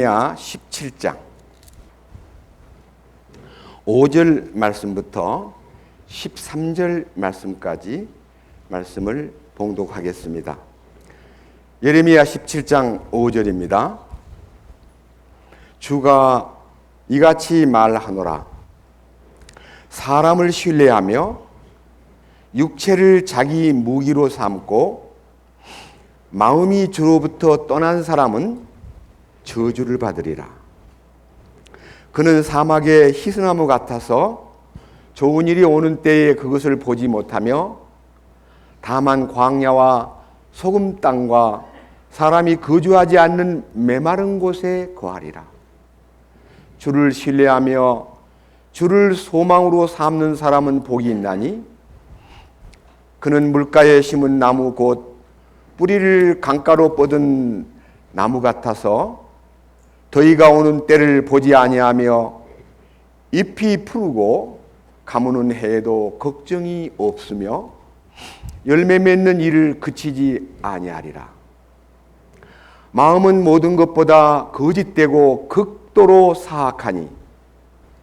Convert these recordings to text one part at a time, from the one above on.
예레미야 17장 5절 말씀부터 13절 말씀까지 말씀을 봉독하겠습니다. 예레미야 17장 5절입니다. 주가 이같이 말하노라. 사람을 신뢰하며 육체를 자기 무기로 삼고 마음이 주로부터 떠난 사람은 저주를 받으리라. 그는 사막의 희스나무 같아서 좋은 일이 오는 때에 그것을 보지 못하며 다만 광야와 소금 땅과 사람이 거주하지 않는 메마른 곳에 거하리라. 주를 신뢰하며 주를 소망으로 삼는 사람은 복이 있나니 그는 물가에 심은 나무 곧 뿌리를 강가로 뻗은 나무 같아서 더위가 오는 때를 보지 아니하며 잎이 푸르고 가무는 해에도 걱정이 없으며 열매 맺는 일을 그치지 아니하리라. 마음은 모든 것보다 거짓되고 극도로 사악하니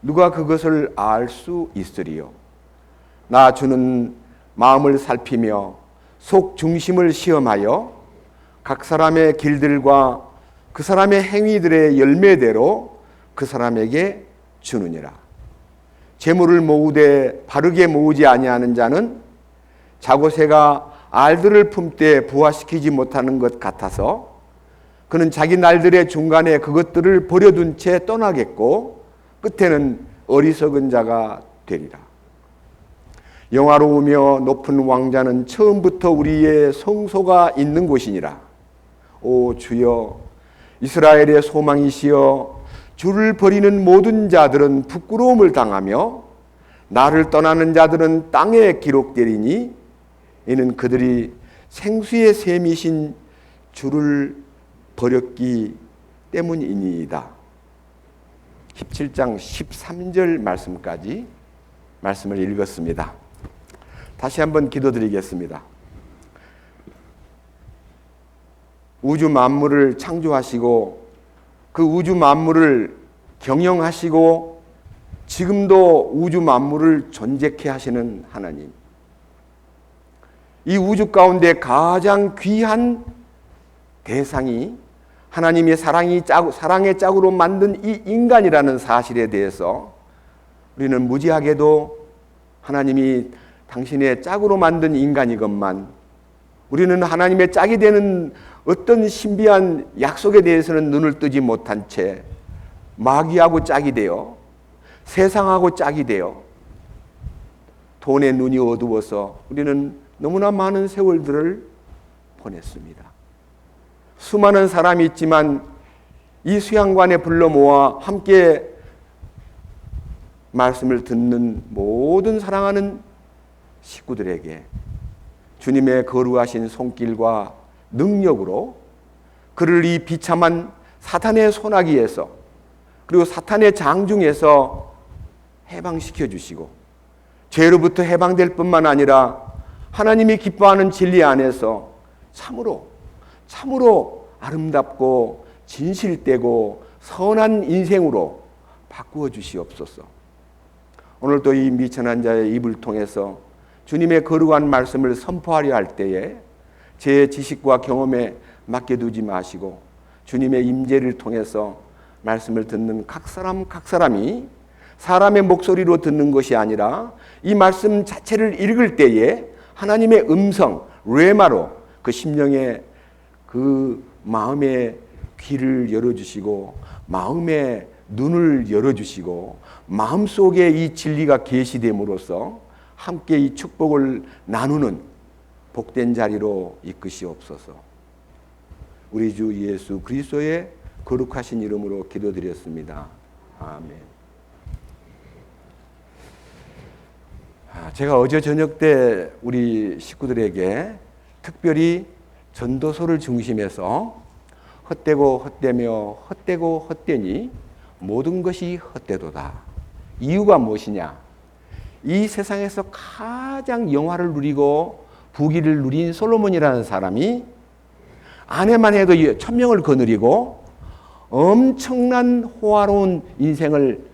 누가 그것을 알 수 있으리요. 나 주는 마음을 살피며 속 중심을 시험하여 각 사람의 길들과 그 사람의 행위들의 열매대로 그 사람에게 주느니라. 재물을 모으되 바르게 모으지 아니하는 자는 자고새가 알들을 품되 부화시키지 못하는 것 같아서 그는 자기 날들의 중간에 그것들을 버려둔 채 떠나겠고 끝에는 어리석은 자가 되리라. 영화로우며 높은 왕자는 처음부터 우리의 성소가 있는 곳이니라. 오 주여, 이스라엘의 소망이시여, 주를 버리는 모든 자들은 부끄러움을 당하며 나를 떠나는 자들은 땅에 기록되리니 이는 그들이 생수의 샘이신 주를 버렸기 때문이니이다. 17장 13절 말씀까지 말씀을 읽었습니다. 다시 한번 기도드리겠습니다. 우주 만물을 창조하시고 그 우주 만물을 경영하시고 지금도 우주 만물을 존재케 하시는 하나님, 이 우주 가운데 가장 귀한 대상이 하나님의 사랑의 짝으로 만든 이 인간이라는 사실에 대해서 우리는 무지하게도 하나님이 당신의 짝으로 만든 인간이건만 우리는 하나님의 짝이 되는 어떤 신비한 약속에 대해서는 눈을 뜨지 못한 채 마귀하고 짝이 되어 세상하고 짝이 되어 돈의 눈이 어두워서 우리는 너무나 많은 세월들을 보냈습니다. 수많은 사람이 있지만 이 수양관에 불러 모아 함께 말씀을 듣는 모든 사랑하는 식구들에게 주님의 거룩하신 손길과 능력으로 그를 이 비참한 사탄의 소나기에서 그리고 사탄의 장중에서 해방시켜 주시고 죄로부터 해방될 뿐만 아니라 하나님이 기뻐하는 진리 안에서 참으로 아름답고 진실되고 선한 인생으로 바꾸어 주시옵소서. 오늘도 이 미천한 자의 입을 통해서 주님의 거룩한 말씀을 선포하려 할 때에 제 지식과 경험에 맡겨두지 마시고 주님의 임재를 통해서 말씀을 듣는 각 사람이 사람의 목소리로 듣는 것이 아니라 이 말씀 자체를 읽을 때에 하나님의 음성, 레마로 그 심령의 그 마음의 귀를 열어주시고 마음의 눈을 열어주시고 마음속에 이 진리가 계시됨으로써 함께 이 축복을 나누는 복된 자리로 이끄시옵소서. 우리 주 예수 그리스도의 거룩하신 이름으로 기도드렸습니다. 아멘. 제가 어제 저녁 때 우리 식구들에게 특별히 전도서를 중심해서 헛되고 헛되며 헛되고 헛되니 모든 것이 헛되도다. 이유가 무엇이냐? 이 세상에서 가장 영화를 누리고 부귀를 누린 솔로몬이라는 사람이 아내만 해도 1000명을 거느리고 엄청난 호화로운 인생을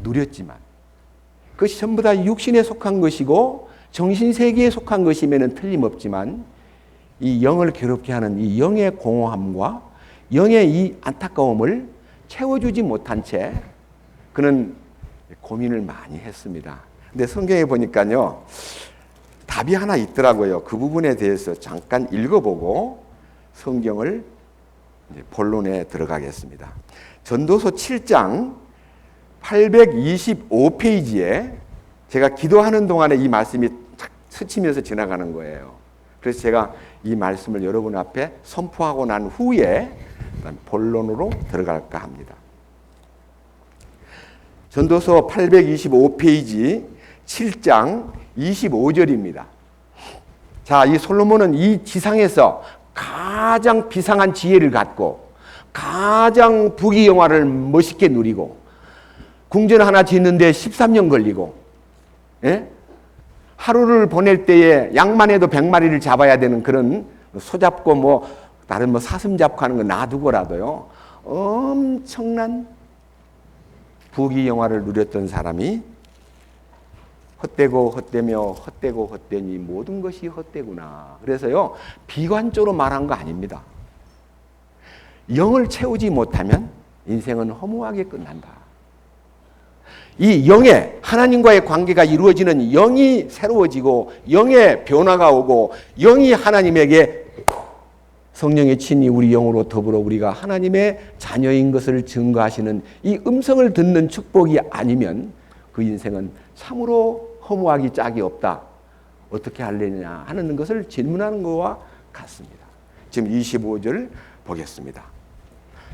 누렸지만 그것이 전부 다 육신에 속한 것이고 정신세계에 속한 것이면 틀림없지만 이 영을 괴롭게 하는 이 영의 공허함과 영의 이 안타까움을 채워주지 못한 채 그는 고민을 많이 했습니다. 근데 성경에 보니까요, 답이 하나 있더라고요. 그 부분에 대해서 잠깐 읽어보고 성경을 이제 본론에 들어가겠습니다. 전도서 7장 825페이지에 제가 기도하는 동안에 이 말씀이 탁 스치면서 지나가는 거예요. 그래서 제가 이 말씀을 여러분 앞에 선포하고 난 후에 본론으로 들어갈까 합니다. 전도서 825페이지 7장 25절입니다. 자, 이 솔로몬은 이 지상에서 가장 비상한 지혜를 갖고 가장 부귀영화를 멋있게 누리고 궁전 하나 짓는데 13년 걸리고, 예? 하루를 보낼 때에 양만 해도 100마리를 잡아야 되는 그런 소잡고 뭐 다른 뭐 사슴 잡고 하는 거 놔두고라도요, 엄청난 부귀영화를 누렸던 사람이 헛되고 헛되며 헛되고 헛되니 모든 것이 헛되구나. 그래서요, 비관적으로 말한 거 아닙니다. 영을 채우지 못하면 인생은 허무하게 끝난다. 이 영의 하나님과의 관계가 이루어지는 영이 새로워지고 영의 변화가 오고 영이 하나님에게 성령의 친히 우리 영으로 더불어 우리가 하나님의 자녀인 것을 증거하시는 이 음성을 듣는 축복이 아니면 그 인생은 참으로 허무하기 짝이 없다. 어떻게 할래냐 하는 것을 질문하는 것과 같습니다. 지금 25절 보겠습니다.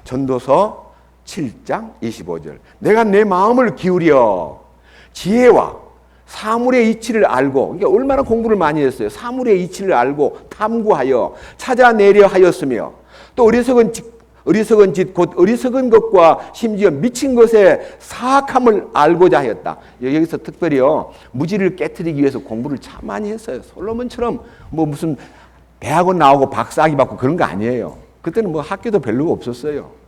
전도서 7장 25절. 내가 내 마음을 기울여 지혜와 사물의 이치를 알고, 그러니까 얼마나 공부를 많이 했어요. 사물의 이치를 알고 탐구하여 찾아내려 하였으며 또 어리석은 짓 곧 어리석은 것과 심지어 미친 것의 사악함을 알고자 하였다. 여기서 특별히요, 무지를 깨트리기 위해서 공부를 참 많이 했어요. 솔로몬처럼 뭐 무슨 대학원 나오고 박사학위 받고 그런 거 아니에요. 그때는 뭐 학교도 별로 없었어요.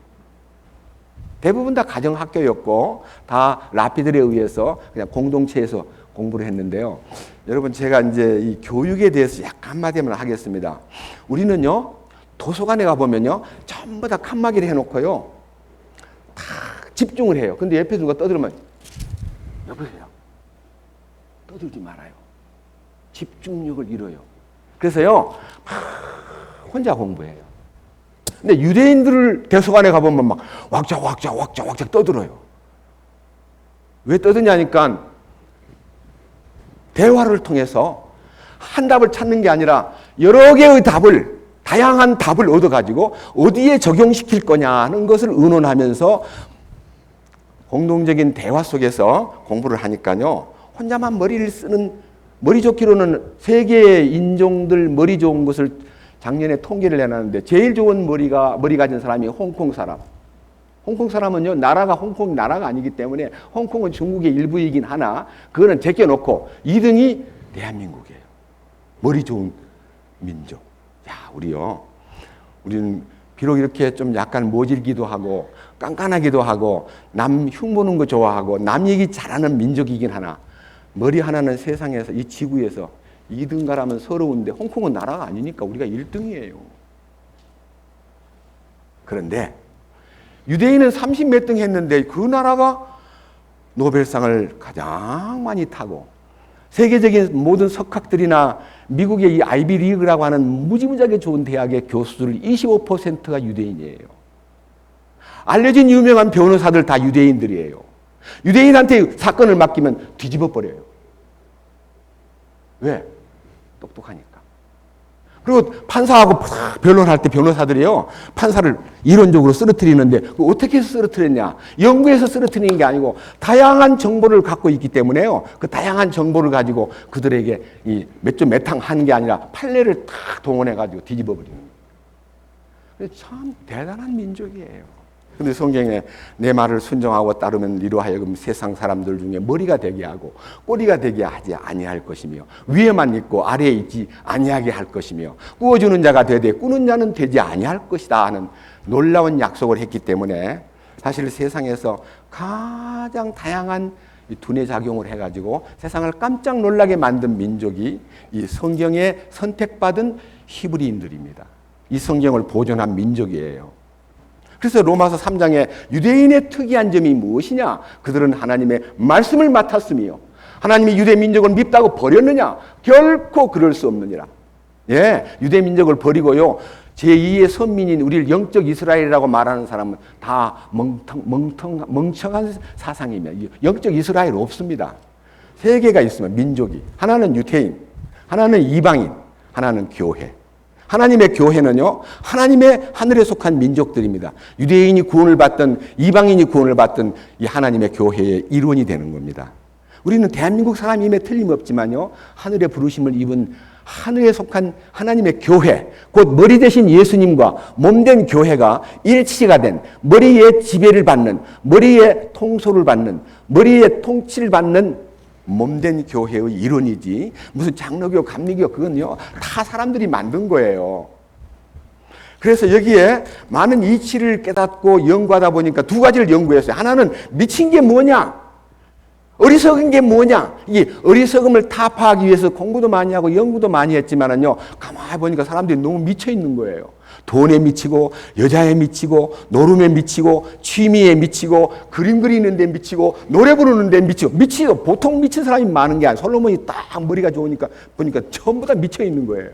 대부분 다 가정학교였고 다 라피들에 의해서 그냥 공동체에서 공부를 했는데요. 여러분, 제가 이제 이 교육에 대해서 약간 한마디만 하겠습니다. 우리는요, 도서관에 가보면요, 전부 다 칸막이를 해놓고요, 다 집중을 해요. 근데 옆에 누가 떠들면, 여보세요, 떠들지 말아요. 집중력을 잃어요. 그래서요, 혼자 공부해요. 근데 유대인들 대서관에 가보면 막 왁작 떠들어요. 왜 떠드냐니까 대화를 통해서 한 답을 찾는 게 아니라 여러 개의 답을, 다양한 답을 얻어가지고 어디에 적용시킬 거냐 하는 것을 의논하면서 공동적인 대화 속에서 공부를 하니까요, 혼자만 머리를 쓰는, 머리 좋기로는 세계의 인종들 머리 좋은 것을 작년에 통계를 내놨는데 제일 좋은 머리 가진 사람이 홍콩 사람. 홍콩 사람은요, 나라가 홍콩 나라가 아니기 때문에 홍콩은 중국의 일부이긴 하나 그거는 제껴놓고 2등이 대한민국이에요. 머리 좋은 민족. 야, 우리는 비록 이렇게 좀 약간 모질기도 하고 깐깐하기도 하고 남 흉보는 거 좋아하고 남 얘기 잘하는 민족이긴 하나 머리 하나는 세상에서 이 지구에서 2등 가라면 서러운데 홍콩은 나라가 아니니까 우리가 1등이에요. 그런데 유대인은 30몇 등 했는데 그 나라가 노벨상을 가장 많이 타고 세계적인 모든 석학들이나 미국의 이 아이비리그라고 하는 무지무지하게 좋은 대학의 교수들 25%가 유대인이에요. 알려진 유명한 변호사들 다 유대인들이에요. 유대인한테 사건을 맡기면 뒤집어 버려요. 왜? 똑똑하니까. 그리고 판사하고 변론할 때 변호사들이요, 판사를 이론적으로 쓰러뜨리는데 어떻게 해서 쓰러뜨렸냐? 연구해서 쓰러뜨리는 게 아니고 다양한 정보를 갖고 있기 때문에요, 그 다양한 정보를 가지고 그들에게 이 몇 점 몇 항 하는 게 아니라 판례를 탁 동원해가지고 뒤집어 버리는 거예요. 참 대단한 민족이에요. 근데 성경에 내 말을 순종하고 따르면 이로 하여금 세상 사람들 중에 머리가 되게 하고 꼬리가 되게 하지 아니할 것이며 위에만 있고 아래에 있지 아니하게 할 것이며 꾸어주는 자가 되되 꾸는 자는 되지 아니할 것이다 하는 놀라운 약속을 했기 때문에 사실 세상에서 가장 다양한 두뇌 작용을 해가지고 세상을 깜짝 놀라게 만든 민족이 이 성경에 선택받은 히브리인들입니다. 이 성경을 보존한 민족이에요. 그래서 로마서 3장에 유대인의 특이한 점이 무엇이냐? 그들은 하나님의 말씀을 맡았으며 하나님이 유대 민족을 밉다고 버렸느냐? 결코 그럴 수 없느니라. 예, 유대 민족을 버리고요. 제2의 선민인 우리를 영적 이스라엘이라고 말하는 사람은 다 멍청한 사상이며 영적 이스라엘 없습니다. 세 개가 있으면 민족이. 하나는 유대인, 하나는 이방인, 하나는 교회. 하나님의 교회는요, 하나님의 하늘에 속한 민족들입니다. 유대인이 구원을 받든 이방인이 구원을 받든 이 하나님의 교회의 일원이 되는 겁니다. 우리는 대한민국 사람임에 틀림없지만요, 하늘의 부르심을 입은 하늘에 속한 하나님의 교회, 곧 머리 대신 예수님과 몸된 교회가 일치가 된 머리에 지배를 받는, 머리에 통솔을 받는, 머리에 통치를 받는 몸된 교회의 일원이지 무슨 장로교, 감리교 그건요 다 사람들이 만든 거예요. 그래서 여기에 많은 이치를 깨닫고 연구하다 보니까 두 가지를 연구했어요. 하나는 미친 게 뭐냐, 어리석은 게 뭐냐. 이 어리석음을 타파하기 위해서 공부도 많이 하고 연구도 많이 했지만은요, 가만히 보니까 사람들이 너무 미쳐 있는 거예요. 돈에 미치고 여자에 미치고 노름에 미치고 취미에 미치고 그림 그리는 데 미치고 노래 부르는 데 미치고 보통 미친 사람이 많은 게 아니라 솔로몬이 딱 머리가 좋으니까 보니까 전부 다 미쳐 있는 거예요.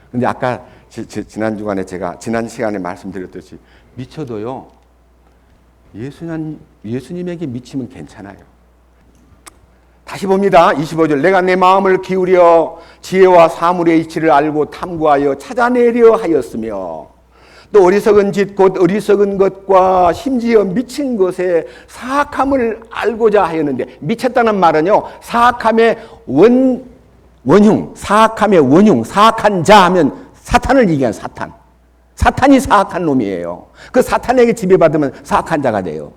근데 아까 지난 주간에 제가 지난 시간에 말씀드렸듯이 미쳐도요 예수님에게 미치면 괜찮아요. 다시 봅니다. 25절. 내가 내 마음을 기울여 지혜와 사물의 이치를 알고 탐구하여 찾아내려 하였으며 또 어리석은 짓 곧 어리석은 것과 심지어 미친 것의 사악함을 알고자 하였는데, 미쳤다는 말은요 사악함의 원흉, 사악함의 원흉, 사악한 자 하면 사탄을 얘기한 사탄. 사탄이 사악한 놈이에요. 그 사탄에게 지배받으면 사악한 자가 돼요.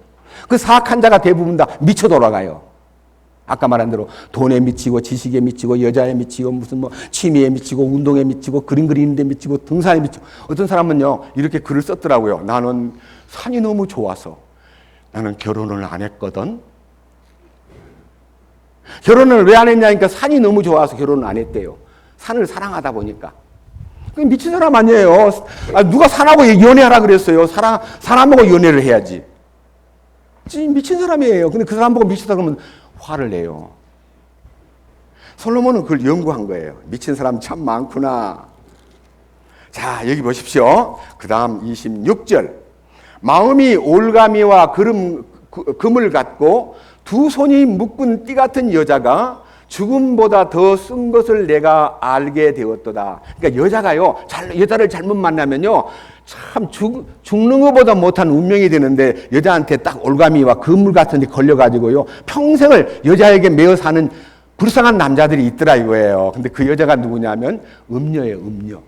그 사악한 자가 대부분 다 미쳐 돌아가요. 아까 말한 대로 돈에 미치고 지식에 미치고 여자에 미치고 무슨 뭐 취미에 미치고 운동에 미치고 그림 그리는 데 미치고 등산에 미치고. 어떤 사람은요 이렇게 글을 썼더라고요. 나는 산이 너무 좋아서 나는 결혼을 안 했거든. 결혼을 왜 안 했냐니까 산이 너무 좋아서 결혼을 안 했대요. 산을 사랑하다 보니까. 미친 사람 아니에요. 누가 산하고 연애하라 그랬어요. 사람하고 연애를 해야지. 미친 사람이에요. 근데 그 사람 보고 미치다 그러면 화를 내요. 솔로몬은 그걸 연구한 거예요. 미친 사람 참 많구나. 자, 여기 보십시오. 그 다음 26절. 마음이 올가미와 금을 갖고 두 손이 묶은 띠 같은 여자가 죽음보다 더 쓴 것을 내가 알게 되었도다. 그러니까 여자를 잘못 만나면요, 참 죽는 것보다 못한 운명이 되는데 여자한테 딱 올가미와 그물 같은 데 걸려가지고요, 평생을 여자에게 매어 사는 불쌍한 남자들이 있더라 이거예요. 근데 그 여자가 누구냐면 음녀예요, 음녀.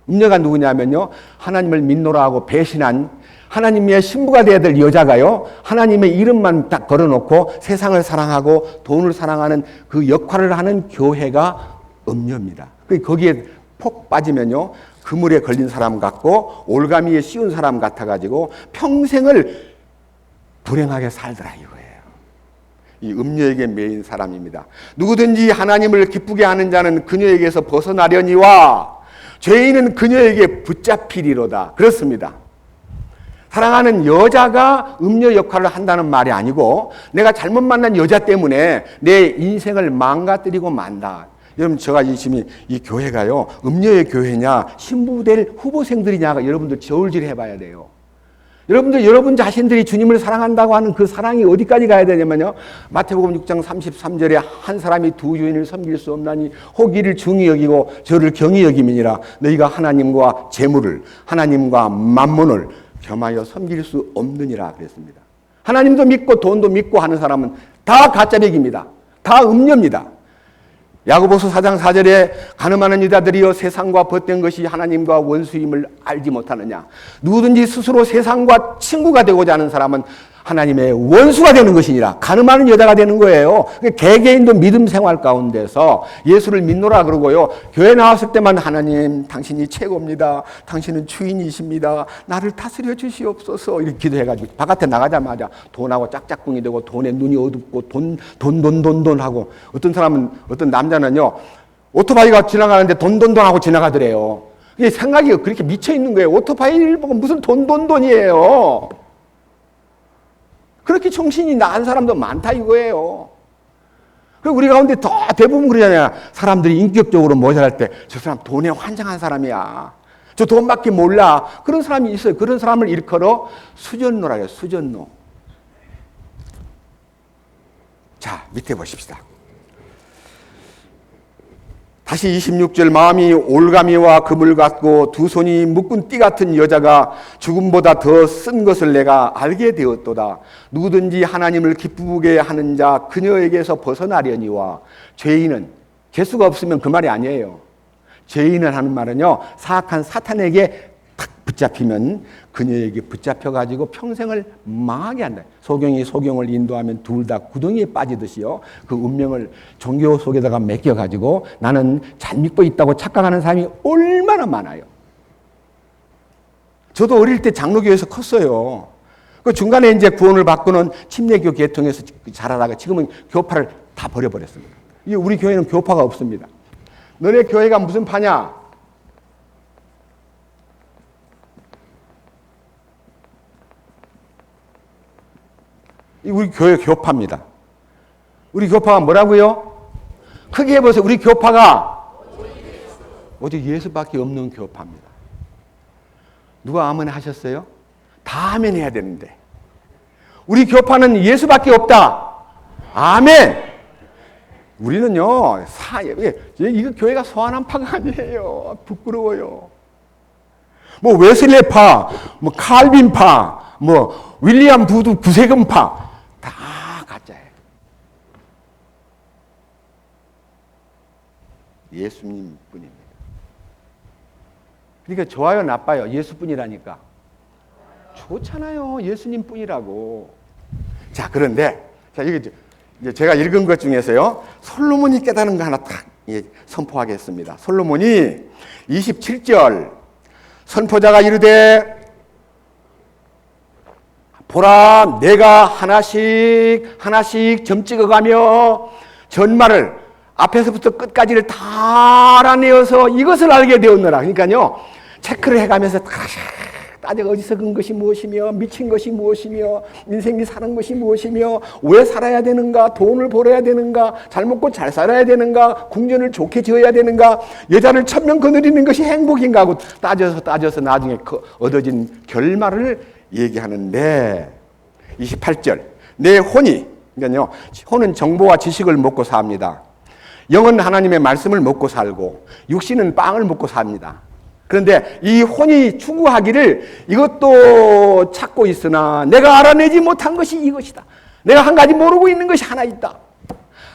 음녀가 누구냐면요, 하나님을 믿노라 하고 배신한 하나님의 신부가 되어야 될 여자가요, 하나님의 이름만 딱 걸어놓고 세상을 사랑하고 돈을 사랑하는 그 역할을 하는 교회가 음녀입니다. 거기에 폭 빠지면요, 그물에 걸린 사람 같고 올가미에 씌운 사람 같아가지고 평생을 불행하게 살더라 이거예요. 이 음녀에게 매인 사람입니다. 누구든지 하나님을 기쁘게 하는 자는 그녀에게서 벗어나려니와 죄인은 그녀에게 붙잡히리로다. 그렇습니다. 사랑하는 여자가 음녀 역할을 한다는 말이 아니고 내가 잘못 만난 여자 때문에 내 인생을 망가뜨리고 만다. 여러분, 제가 지금 이 교회가요, 음녀의 교회냐 신부될 후보생들이냐가 여러분들 저울질 해봐야 돼요. 여러분 자신들이 주님을 사랑한다고 하는 그 사랑이 어디까지 가야 되냐면요, 마태복음 6장 33절에 한 사람이 두 주인을 섬길 수 없나니 혹 이를 중히 여기고 저를 경히 여김이니라. 너희가 하나님과 재물을, 하나님과 만몬을 겸하여 섬길 수 없느니라 그랬습니다. 하나님도 믿고 돈도 믿고 하는 사람은 다 가짜백입니다. 다 음녀입니다. 야고보서 4장 4절에 가늠하는 유다들이여 세상과 벗된 것이 하나님과 원수임을 알지 못하느냐. 누구든지 스스로 세상과 친구가 되고자 하는 사람은 하나님의 원수가 되는 것이니라. 가늠하는 여자가 되는 거예요. 개개인도 믿음 생활 가운데서 예수를 믿노라 그러고요. 교회 나왔을 때만 하나님 당신이 최고입니다. 당신은 주인이십니다. 나를 다스려 주시옵소서 이렇게 기도해가지고 바깥에 나가자마자 돈하고 짝짝꿍이 되고 돈에 눈이 어둡고 돈 하고 어떤 사람은 어떤 남자는요 오토바이가 지나가는데 돈 하고 지나가더래요. 이게 생각이 그렇게 미쳐 있는 거예요. 오토바이를 보고 무슨 돈이에요. 그렇게 정신이 나간 사람도 많다 이거예요. 그리고 우리 가운데 대부분 그러잖아요. 사람들이 인격적으로 모자랄 때 저 사람 돈에 환장한 사람이야. 저 돈밖에 몰라. 그런 사람이 있어요. 그런 사람을 일컬어 수전노라 해요. 수전노. 자, 밑에 보십시다. 다시 26절 마음이 올가미와 금을 갖고 두 손이 묶은 띠 같은 여자가 죽음보다 더 쓴 것을 내가 알게 되었도다. 누구든지 하나님을 기쁘게 하는 자 그녀에게서 벗어나려니와 죄인은 재수가 없으면 그 말이 아니에요. 죄인은 하는 말은요 사악한 사탄에게 탁 붙잡히면 그녀에게 붙잡혀가지고 평생을 망하게 한다. 소경이 소경을 인도하면 둘 다 구덩이에 빠지듯이요. 그 운명을 종교 속에다가 맡겨가지고 나는 잘 믿고 있다고 착각하는 사람이 얼마나 많아요. 저도 어릴 때 장로교에서 컸어요. 그 중간에 이제 구원을 받고는 침례교 계통에서 자라다가 지금은 교파를 다 버려버렸습니다. 우리 교회는 교파가 없습니다. 너네 교회가 무슨 파냐? 우리 교회 교파입니다. 우리 교파가 뭐라고요? 크게 해보세요. 우리 교파가 오직 예수밖에 없는 교파입니다. 누가 아멘 하셨어요? 다 아멘 해야 되는데. 우리 교파는 예수밖에 없다. 아멘. 우리는요, 이거 교회가 소환한 파가 아니에요. 부끄러워요. 뭐 웨슬레파, 뭐 칼빈파, 뭐 윌리엄 부두 구세금파 다 가짜예요. 예수님 뿐입니다. 그러니까 좋아요, 나빠요? 예수뿐이라니까. 좋잖아요. 예수님 뿐이라고. 자, 그런데 자, 이게 이제 제가 읽은 것 중에서요. 솔로몬이 깨달은 거 하나 딱 선포하겠습니다. 솔로몬이 27절 선포자가 이르되 보라 내가 하나씩 점 찍어가며 전말을 앞에서부터 끝까지를 다 알아내어서 이것을 알게 되었노라. 그러니까요 체크를 해가면서 따져 어디서 근 것이 무엇이며 미친 것이 무엇이며 인생이 사는 것이 무엇이며 왜 살아야 되는가, 돈을 벌어야 되는가, 잘 먹고 잘 살아야 되는가, 궁전을 좋게 지어야 되는가, 여자를 천명 거느리는 것이 행복인가 하고 따져서 나중에 얻어진 결말을 얘기하는데 28절 내 혼이, 그러니까요 혼은 정보와 지식을 먹고 삽니다. 영은 하나님의 말씀을 먹고 살고 육신은 빵을 먹고 삽니다. 그런데 이 혼이 추구하기를 이것도 찾고 있으나 내가 알아내지 못한 것이 이것이다. 내가 한 가지 모르고 있는 것이 하나 있다.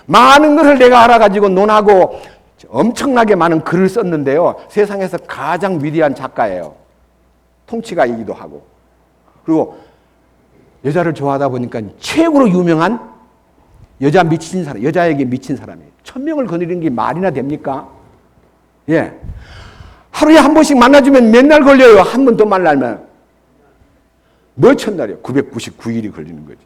많은 것을 내가 알아가지고 논하고 엄청나게 많은 글을 썼는데요. 세상에서 가장 위대한 작가예요. 통치가이기도 하고. 그리고 여자를 좋아하다 보니까 최고로 유명한 여자에게 미친 사람이에요. 1000명을 거느리는 게 말이나 됩니까? 예. 하루에 한 번씩 만나주면 몇 날 걸려요? 한 번 더 만나면. 몇천 날이요? 999일이 걸리는 거지.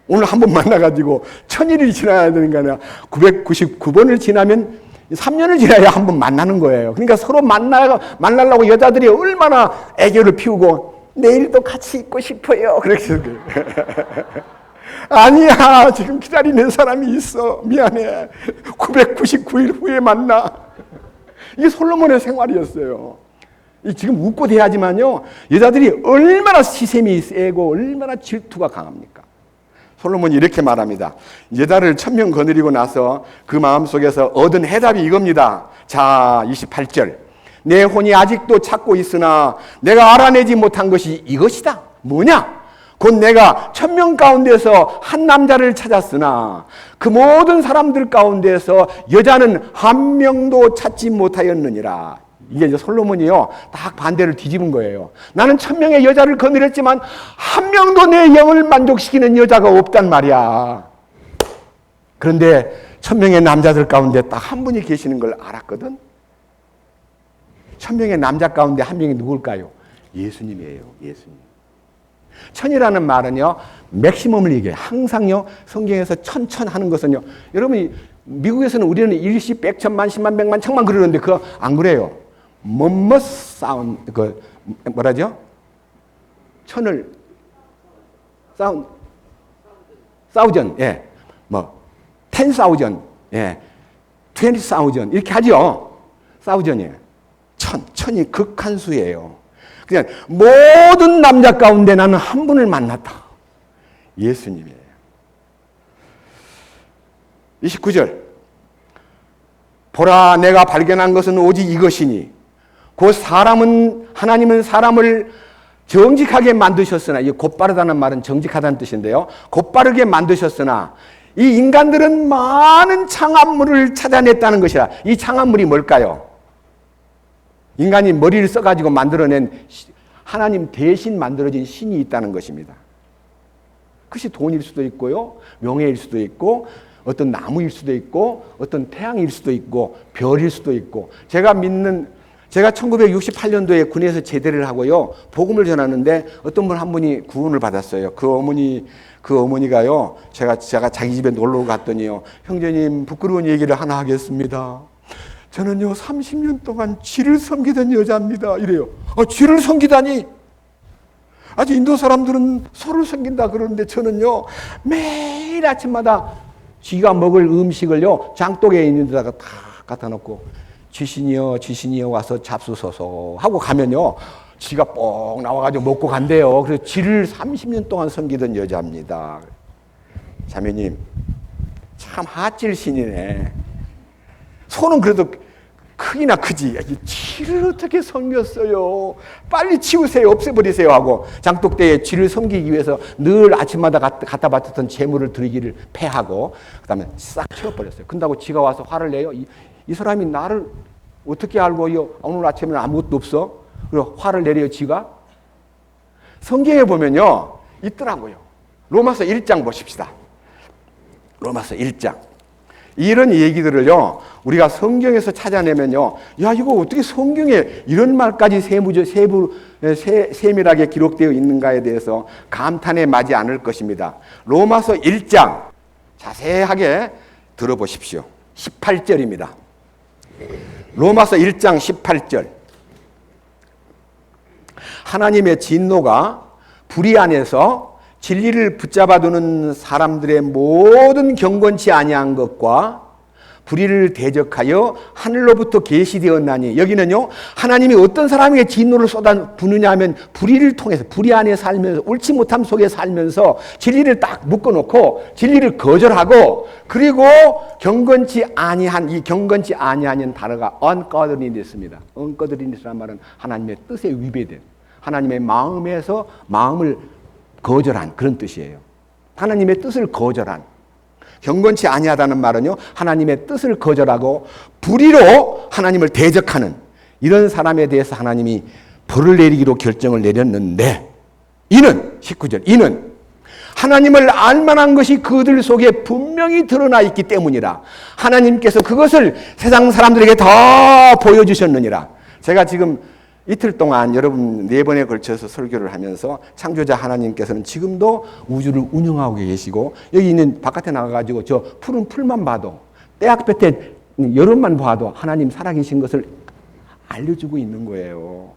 오늘 한 번 만나가지고 1000일이 지나야 되는 거 아니야. 999번을 지나면 3년을 지나야 한 번 만나는 거예요. 그러니까 서로 만나려고 여자들이 얼마나 애교를 피우고 내일도 같이 있고 싶어요. 그렇게 아니야. 지금 기다리는 사람이 있어. 미안해. 999일 후에 만나. 이게 솔로몬의 생활이었어요. 지금 웃고 대하지만요. 여자들이 얼마나 시샘이 세고 얼마나 질투가 강합니까? 솔로몬이 이렇게 말합니다. 여자를 1000명 거느리고 나서 그 마음속에서 얻은 해답이 이겁니다. 자, 28절. 내 혼이 아직도 찾고 있으나 내가 알아내지 못한 것이 이것이다. 뭐냐? 곧 내가 1000명 가운데서 한 남자를 찾았으나 그 모든 사람들 가운데서 여자는 한 명도 찾지 못하였느니라. 이게 이제 솔로몬이요, 딱 반대를 뒤집은 거예요. 나는 1000명의 여자를 거느렸지만 한 명도 내 영을 만족시키는 여자가 없단 말이야. 그런데 1000명의 남자들 가운데 딱 한 분이 계시는 걸 알았거든. 1000명의 남자 가운데 한 명이 누굴까요? 예수님이에요. 예수님. 천이라는 말은요, 맥시멈을 얘기해요. 항상요, 성경에서 천천 하는 것은요, 여러분이 미국에서는 우리는 일시, 백천만, 십만, 백만, 천만 그러는데 그거 안 그래요. 뭐뭐 사운, 그 뭐라죠? 천을 사우전, 예, 뭐 10,000, 예, 20,000 이렇게 하죠. 사우전이에요. 천이 극한 수예요. 그냥 모든 남자 가운데 나는 한 분을 만났다. 예수님이에요. 29절. 보라, 내가 발견한 것은 오직 이것이니 곧 하나님은 사람을 정직하게 만드셨으나, 이 곧바르다는 말은 정직하다는 뜻인데요, 곧바르게 만드셨으나 이 인간들은 많은 창합물을 찾아냈다는 것이라. 이 창합물이 뭘까요? 인간이 머리를 써가지고 만들어낸 하나님 대신 만들어진 신이 있다는 것입니다. 그것이 돈일 수도 있고요, 명예일 수도 있고, 어떤 나무일 수도 있고, 어떤 태양일 수도 있고, 별일 수도 있고. 제가 1968년도에 군에서 제대를 하고요, 복음을 전하는데 어떤 분 한 분이 구원을 받았어요. 그 어머니가요, 제가 자기 집에 놀러 갔더니요, 형제님, 부끄러운 얘기를 하나 하겠습니다. 저는요 30년 동안 쥐를 섬기던 여자입니다. 이래요. 쥐를 섬기다니? 아주 인도 사람들은 소를 섬긴다 그러는데 저는요 매일 아침마다 쥐가 먹을 음식을요 장독에 있는 데다가 다 갖다 놓고 쥐신이여 와서 잡수소서 하고 가면요 쥐가 뽕 나와가지고 먹고 간대요. 그래서 쥐를 30년 동안 섬기던 여자입니다. 자매님, 참 하찔신이네. 소는 그래도 크기나 크지. 쥐를 어떻게 섬겼어요? 빨리 치우세요. 없애버리세요. 하고 장독대에 쥐를 섬기기 위해서 늘 아침마다 갖다 바쳤던 재물을 드리기를 패하고 그 다음에 싹 치워버렸어요. 근다고 쥐가 와서 화를 내요. 이 사람이 나를 어떻게 알고요? 오늘 아침에는 아무것도 없어? 그리고 화를 내려요, 쥐가? 성경에 보면요, 있더라고요. 로마서 1장 보십시다. 로마서 1장. 이런 얘기들을요, 우리가 성경에서 찾아내면요, 야, 이거 어떻게 성경에 이런 말까지 세밀하게 기록되어 있는가에 대해서 감탄에 마지 않을 것입니다. 로마서 1장 자세하게 들어보십시오. 18절입니다. 로마서 1장 18절. 하나님의 진노가 불의 안에서 진리를 붙잡아두는 사람들의 모든 경건치 아니한 것과 불의를 대적하여 하늘로부터 계시되었나니. 여기는요, 하나님이 어떤 사람에게 진노를 쏟아부느냐 하면 불의를 통해서, 불의 안에 살면서, 옳지 못함 속에 살면서 진리를 딱 묶어놓고 진리를 거절하고, 그리고 경건치 아니한, 이 경건치 아니한 단어가 ungodliness입니다. ungodliness라는 말은 하나님의 뜻에 위배된, 하나님의 마음에서 마음을 거절한 그런 뜻이에요. 하나님의 뜻을 거절한. 경건치 아니하다는 말은요, 하나님의 뜻을 거절하고 불의로 하나님을 대적하는 이런 사람에 대해서 하나님이 벌을 내리기로 결정을 내렸는데, 이는 19절, 이는 하나님을 알만한 것이 그들 속에 분명히 드러나 있기 때문이라. 하나님께서 그것을 세상 사람들에게 다 보여주셨느니라. 제가 지금 이틀 동안 여러분 4번에 걸쳐서 설교를 하면서 창조자 하나님께서는 지금도 우주를 운영하고 계시고, 여기 있는 바깥에 나가가지고 저 푸른 풀만 봐도, 떼약볕에 여름만 봐도 하나님 살아계신 것을 알려주고 있는 거예요.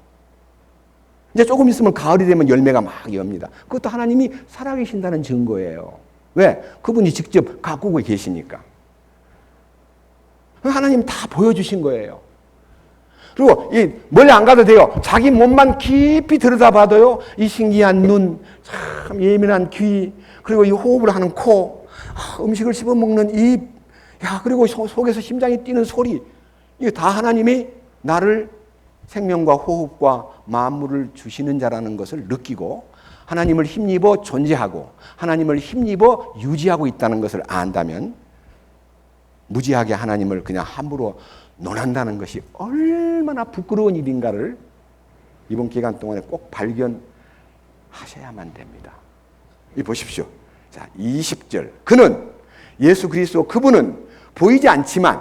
이제 조금 있으면 가을이 되면 열매가 막 엽니다. 그것도 하나님이 살아계신다는 증거예요. 왜? 그분이 직접 가꾸고 계시니까. 하나님 다 보여주신 거예요. 그리고 멀리 안 가도 돼요. 자기 몸만 깊이 들여다봐도요, 이 신기한 눈, 참 예민한 귀, 그리고 이 호흡을 하는 코, 음식을 씹어먹는 입, 야, 그리고 속에서 심장이 뛰는 소리, 이게 다 하나님이 나를 생명과 호흡과 만물을 주시는 자라는 것을 느끼고, 하나님을 힘입어 존재하고 하나님을 힘입어 유지하고 있다는 것을 안다면 무지하게 하나님을 그냥 함부로 논한다는 것이 얼마나 부끄러운 일인가를 이번 기간 동안에 꼭 발견하셔야만 됩니다. 이 보십시오. 자, 20절. 그는 예수 그리스도 그분은 보이지 않지만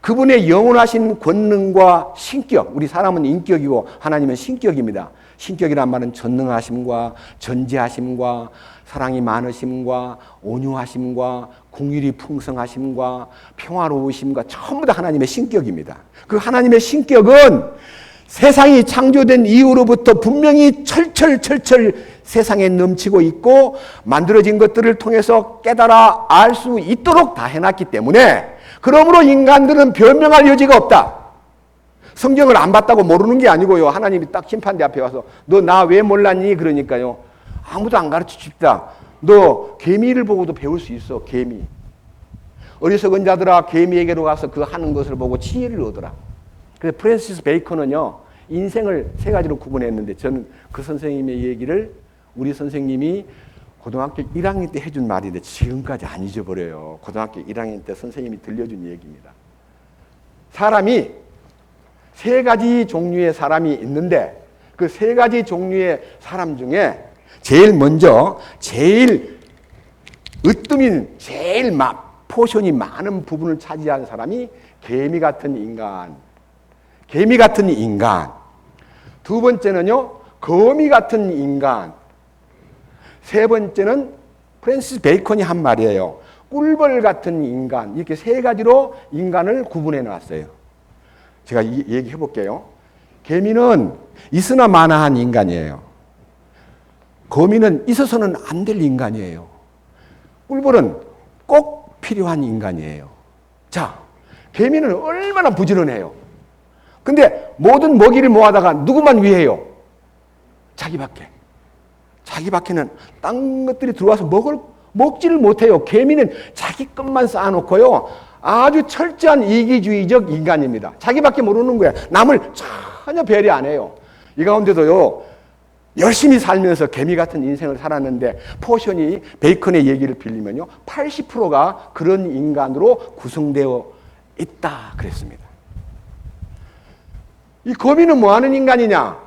그분의 영원하신 권능과 신격, 우리 사람은 인격이고 하나님은 신격입니다. 신격이란 말은 전능하심과 전지하심과 사랑이 많으심과 온유하심과 긍휼이 풍성하심과 평화로우심과 전부 다 하나님의 신격입니다. 그 하나님의 신격은 세상이 창조된 이후로부터 분명히 철철 세상에 넘치고 있고 만들어진 것들을 통해서 깨달아 알 수 있도록 다 해놨기 때문에 그러므로 인간들은 변명할 여지가 없다. 성경을 안 봤다고 모르는 게 아니고요. 하나님이 딱 심판대 앞에 와서 너 나 왜 몰랐니? 그러니까요. 아무도 안 가르쳐 줍니다. 너 개미를 보고도 배울 수 있어. 개미. 어리석은 자들아 개미에게로 가서 그 하는 것을 보고 지혜를 얻어라. 그래서 프랜시스 베이컨은요. 인생을 세 가지로 구분했는데 저는 그 선생님의 얘기를 우리 선생님이 고등학교 1학년 때 해준 말인데 지금까지 안 잊어버려요. 고등학교 1학년 때 선생님이 들려준 얘기입니다. 사람이 세 가지 종류의 사람이 있는데 그 세 가지 종류의 사람 중에 제일 먼저 제일 으뜸인 제일 포션이 많은 부분을 차지하는 사람이 개미 같은 인간. 개미 같은 인간. 두 번째는요. 거미 같은 인간. 세 번째는 프랜시스 베이컨이 한 말이에요. 꿀벌 같은 인간. 이렇게 세 가지로 인간을 구분해 놨어요. 제가 얘기해 볼게요. 개미는 있으나 마나한 인간이에요. 거미는 있어서는 안 될 인간이에요. 꿀벌은 꼭 필요한 인간이에요. 자, 개미는 얼마나 부지런해요. 근데 모든 먹이를 모아다가 누구만 위해요? 자기밖에. 자기밖에는 딴 것들이 들어와서 먹지를 못해요. 개미는 자기 것만 쌓아놓고요. 아주 철저한 이기주의적 인간입니다. 자기밖에 모르는 거야. 남을 전혀 배려 안 해요. 이 가운데도요. 열심히 살면서 개미 같은 인생을 살았는데 포션이 베이컨의 얘기를 빌리면요. 80%가 그런 인간으로 구성되어 있다 그랬습니다. 이 거미는 뭐 하는 인간이냐?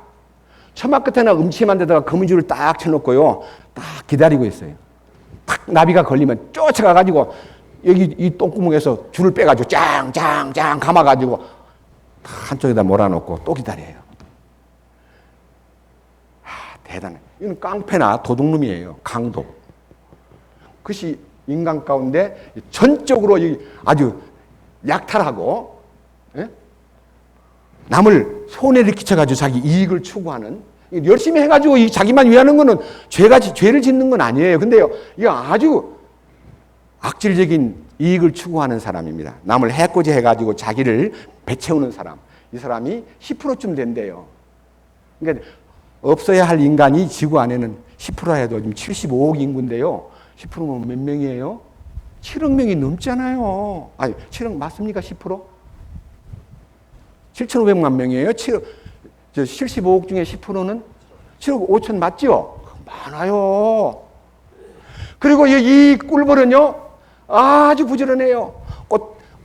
처막 끝에나 음침한 데다가 거미줄을 딱 쳐놓고요. 딱 기다리고 있어요. 탁 나비가 걸리면 쫓아가가지고 여기 이 똥구멍에서 줄을 빼가지고 짱짱짱 감아가지고 한쪽에다 몰아놓고 또 기다려요. 대단해. 이건 깡패나 도둑놈이에요. 강도. 그것이 인간 가운데 전적으로 아주 약탈하고 남을 손해를 끼쳐가지고 자기 이익을 추구하는 열심히 해가지고 자기만 위하는 거는 죄를 짓는 건 아니에요. 근데요, 이거 아주 악질적인 이익을 추구하는 사람입니다. 남을 해코지 해가지고 자기를 배채우는 사람. 이 사람이 10%쯤 된대요. 그러니까 없어야 할 인간이 지구 안에는 10% 해도 지금 75억 인구인데요. 10%면 몇 명이에요? 7억 명이 넘잖아요. 아니, 7억 맞습니까? 10%? 7,500만 명이에요. 75억 중에 10%는 7억 5천 맞죠? 많아요. 그리고 이 꿀벌은요, 아주 부지런해요.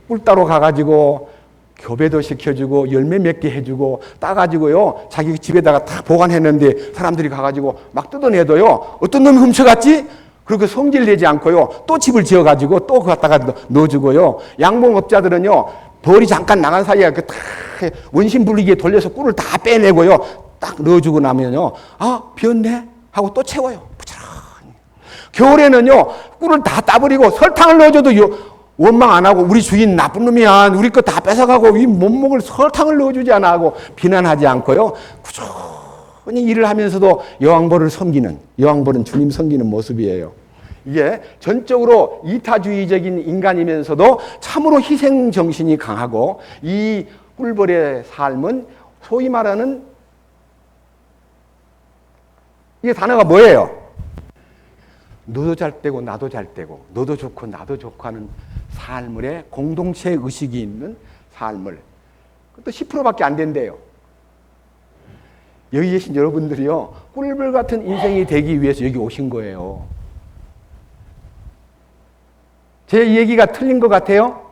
꿀 따러 가가지고 교배도 시켜주고 열매 맺게 해주고 따가지고요 자기 집에다가 다 보관했는데 사람들이 가가지고 막 뜯어내도요 어떤 놈이 훔쳐갔지? 그렇게 성질내지 않고요 또 집을 지어가지고 또 갖다가 넣어주고요 양봉업자들은요 벌이 잠깐 나간 사이에 그 다 원심 불리게 돌려서 꿀을 다 빼내고요 딱 넣어주고 나면요 아 비었네 하고 또 채워요. 부지런히. 겨울에는요 꿀을 다 따버리고 설탕을 넣어줘도 원망 안 하고 우리 주인 나쁜 놈이야. 우리 거 다 뺏어가고 이 못 먹을 설탕을 넣어주지 않아 하고 비난하지 않고요. 꾸준히 일을 하면서도 여왕벌을 섬기는 여왕벌은 주님 섬기는 모습이에요. 이게 전적으로 이타주의적인 인간이면서도 참으로 희생정신이 강하고 이 꿀벌의 삶은 소위 말하는 이게 단어가 뭐예요? 너도 잘 되고 나도 잘 되고 너도 좋고 나도 좋고 하는 삶의 공동체 의식이 있는 삶을 그것도 10%밖에 안 된대요. 여기 계신 여러분들이요, 꿀벌 같은 인생이 되기 위해서 여기 오신 거예요. 제 얘기가 틀린 것 같아요?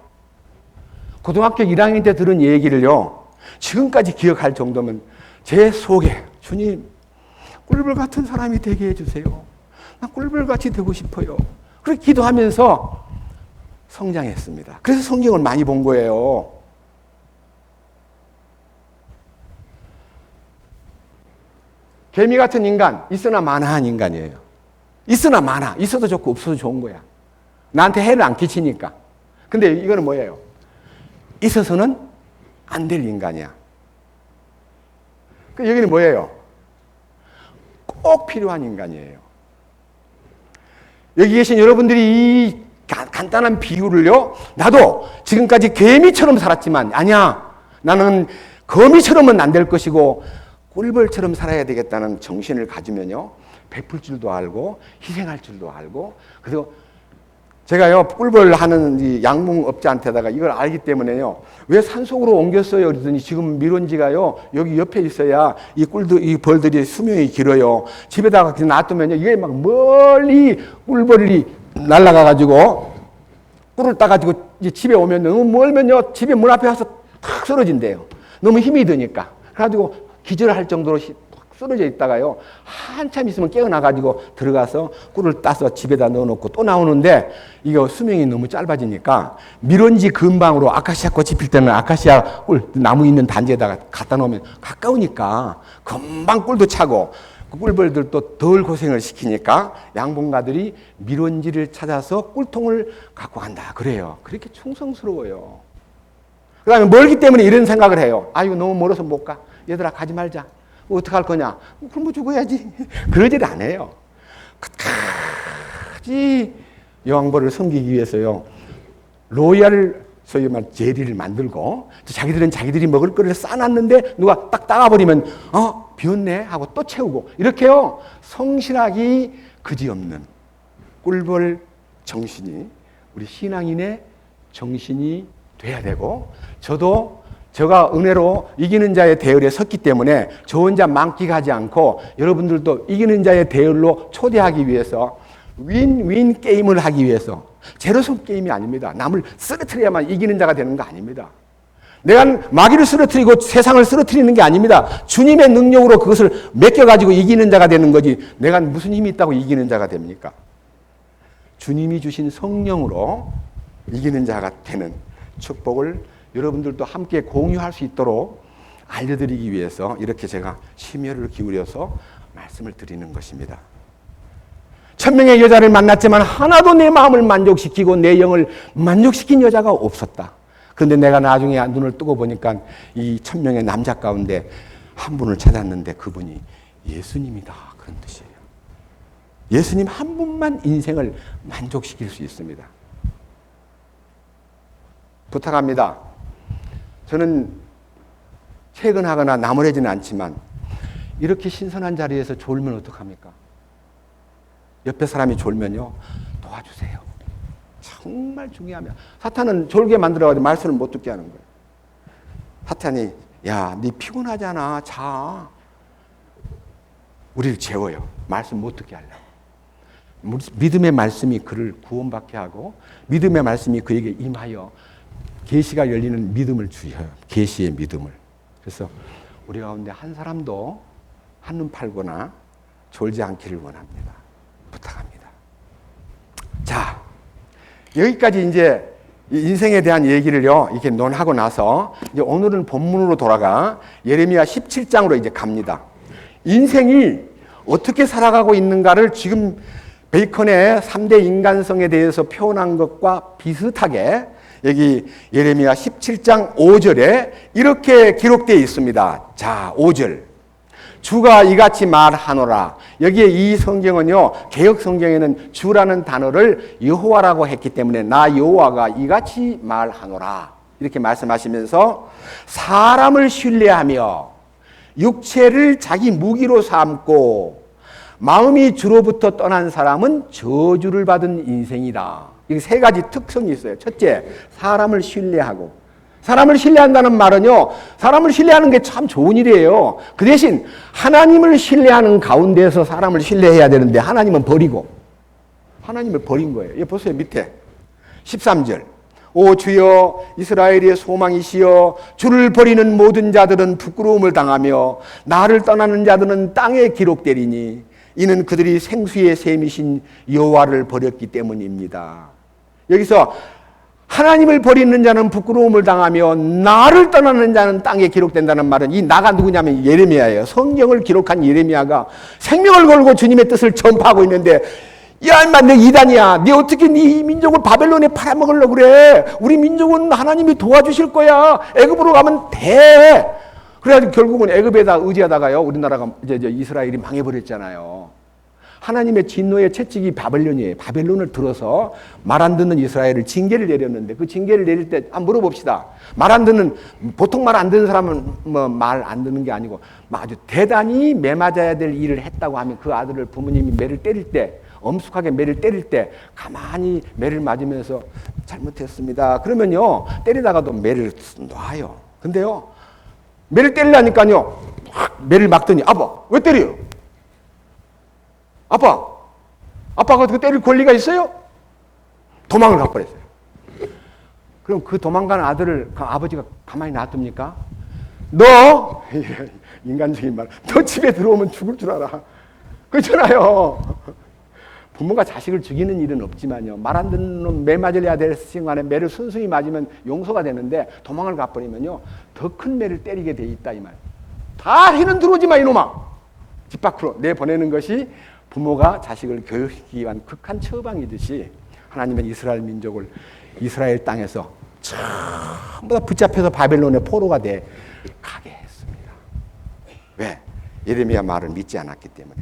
고등학교 1학년 때 들은 얘기를요, 지금까지 기억할 정도면 제 속에 주님, 꿀벌 같은 사람이 되게 해주세요. 난 꿀벌같이 되고 싶어요. 그렇게 기도하면서 성장했습니다. 그래서 성경을 많이 본 거예요. 개미 같은 인간, 있으나 마나한 인간이에요. 있으나 많아. 있어도 좋고 없어도 좋은 거야. 나한테 해를 안 끼치니까. 근데 이거는 뭐예요? 있어서는 안 될 인간이야. 여기는 뭐예요? 꼭 필요한 인간이에요. 여기 계신 여러분들이 이 간단한 비유를요, 나도 지금까지 개미처럼 살았지만, 아니야, 나는 거미처럼은 안 될 것이고 꿀벌처럼 살아야 되겠다는 정신을 가지면요, 베풀 줄도 알고 희생할 줄도 알고. 그래서 제가요, 꿀벌 하는 이 양봉업자한테다가 이걸 알기 때문에요, 왜 산속으로 옮겼어요? 그러더니 지금 미론지가요, 여기 옆에 있어야 이 벌들이 수명이 길어요. 집에다가 그냥 놔두면요, 이게 막 멀리 꿀벌이 날아가가지고 꿀을 따가지고 이제 집에 오면 너무 멀면요, 집에 문 앞에 와서 탁 쓰러진대요. 너무 힘이 드니까. 그래가지고 기절할 정도로 쓰러져 있다가요, 한참 있으면 깨어나가지고 들어가서 꿀을 따서 집에다 넣어놓고 또 나오는데, 이거 수명이 너무 짧아지니까 미론지 근방으로 아카시아 꽃이 필 때는 아카시아 꿀 나무 있는 단지에다가 갖다 놓으면 가까우니까 금방 꿀도 차고, 꿀벌들도 덜 고생을 시키니까 양봉가들이 미론지를 찾아서 꿀통을 갖고 간다 그래요. 그렇게 충성스러워요. 그 다음에 멀기 때문에 이런 생각을 해요. 아이고, 너무 멀어서 못 가. 얘들아, 가지 말자. 어떡할 거냐? 굶어 죽어야지. 그러질 않아요. 끝까지 여왕벌을 섬기기 위해서요, 로얄 소위 말 제리를 만들고, 자기들은 자기들이 먹을 거를 싸놨는데 누가 딱 따가버리면 비었네 하고 또 채우고, 이렇게요 성실하기 그지없는 꿀벌 정신이 우리 신앙인의 정신이 돼야 되고, 제가 은혜로 이기는 자의 대열에 섰기 때문에 저 혼자 만끽하지 않고 여러분들도 이기는 자의 대열로 초대하기 위해서 윈윈 게임을 하기 위해서, 제로섬 게임이 아닙니다. 남을 쓰러뜨려야만 이기는 자가 되는 거 아닙니다. 내가 마귀를 쓰러뜨리고 세상을 쓰러뜨리는 게 아닙니다. 주님의 능력으로 그것을 맡겨가지고 이기는 자가 되는 거지, 내가 무슨 힘이 있다고 이기는 자가 됩니까? 주님이 주신 성령으로 이기는 자가 되는 축복을 여러분들도 함께 공유할 수 있도록 알려드리기 위해서 이렇게 제가 심혈을 기울여서 말씀을 드리는 것입니다. 1000명의 여자를 만났지만 하나도 내 마음을 만족시키고 내 영을 만족시킨 여자가 없었다. 그런데 내가 나중에 눈을 뜨고 보니까 이 1000명의 남자 가운데 한 분을 찾았는데 그분이 예수님이다, 그런 뜻이에요. 예수님 한 분만 인생을 만족시킬 수 있습니다. 부탁합니다. 저는 퇴근하거나 나무래지는 않지만 이렇게 신선한 자리에서 졸면 어떡합니까? 옆에 사람이 졸면요, 도와주세요. 정말 중요합니다. 사탄은 졸게 만들어가지고 말씀을 못 듣게 하는 거예요. 사탄이, 야, 네 피곤하잖아, 자. 우리를 재워요. 말씀 못 듣게 하려고. 믿음의 말씀이 그를 구원받게 하고 믿음의 말씀이 그에게 임하여 계시가 열리는 믿음을 주셔요. 계시의 믿음을. 그래서 우리 가운데 한 사람도 한눈 팔거나 졸지 않기를 원합니다. 부탁합니다. 자, 여기까지 이제 인생에 대한 얘기를요, 이렇게 논하고 나서 이제 오늘은 본문으로 돌아가 예레미야 17장으로 이제 갑니다. 인생이 어떻게 살아가고 있는가를 지금 베이컨의 3대 인간성에 대해서 표현한 것과 비슷하게 여기 예레미야 17장 5절에 이렇게 기록되어 있습니다. 자, 5절. 주가 이같이 말하노라. 여기에 이 성경은요, 개역 성경에는 주라는 단어를 여호와라고 했기 때문에 나 여호와가 이같이 말하노라, 이렇게 말씀하시면서 사람을 신뢰하며 육체를 자기 무기로 삼고 마음이 주로부터 떠난 사람은 저주를 받은 인생이다. 이 세 가지 특성이 있어요. 첫째, 사람을 신뢰하고. 사람을 신뢰한다는 말은요, 사람을 신뢰하는 게 참 좋은 일이에요. 그 대신 하나님을 신뢰하는 가운데서 사람을 신뢰해야 되는데 하나님은 버리고, 하나님을 버린 거예요. 여기 보세요, 밑에 13절. 오 주여 이스라엘의 소망이시여, 주를 버리는 모든 자들은 부끄러움을 당하며 나를 떠나는 자들은 땅에 기록되리니 이는 그들이 생수의 샘이신 여호와를 버렸기 때문입니다. 여기서 하나님을 버리는 자는 부끄러움을 당하며 나를 떠나는 자는 땅에 기록된다는 말은, 이 나가 누구냐면 예레미야예요. 성경을 기록한 예레미야가 생명을 걸고 주님의 뜻을 전파하고 있는데, 야 인마 너 이단이야, 네 어떻게 네 민족을 바벨론에 팔아먹으려고 그래. 우리 민족은 하나님이 도와주실 거야. 애굽으로 가면 돼. 그래가지고 결국은 애굽에다 의지하다가요, 우리나라가 이제 이스라엘이 망해버렸잖아요. 하나님의 진노의 채찍이 바벨론이에요. 바벨론을 들어서 말 안 듣는 이스라엘을 징계를 내렸는데, 그 징계를 내릴 때 물어봅시다. 말 안 듣는, 보통 말 안 듣는 사람은 뭐 말 안 듣는 게 아니고 아주 대단히 매 맞아야 될 일을 했다고 하면 그 아들을 부모님이 매를 때릴 때, 엄숙하게 매를 때릴 때 가만히 매를 맞으면서 잘못했습니다. 그러면요, 때리다가도 매를 놔요. 근데요, 매를 때리려니까요, 매를 막더니 아빠 왜 때려요? 아빠가 그 때릴 권리가 있어요? 도망을 가버렸어요. 그럼 그 도망가는 아들을 그 아버지가 가만히 놔둡니까? 너, 인간적인 말, 너 집에 들어오면 죽을 줄 알아. 그렇잖아요. 부모가 자식을 죽이는 일은 없지만요, 말 안 듣는 놈 매 맞으려야 될 순간에 매를 순순히 맞으면 용서가 되는데, 도망을 가버리면요 더 큰 매를 때리게 돼 있다 이 말. 다시는 들어오지 마 이놈아. 집 밖으로 내보내는 것이 부모가 자식을 교육하기 위한 극한 처방이듯이, 하나님은 이스라엘 민족을 이스라엘 땅에서 전부 다 붙잡혀서 바벨론의 포로가 돼 가게 했습니다. 왜? 예레미야 말을 믿지 않았기 때문에.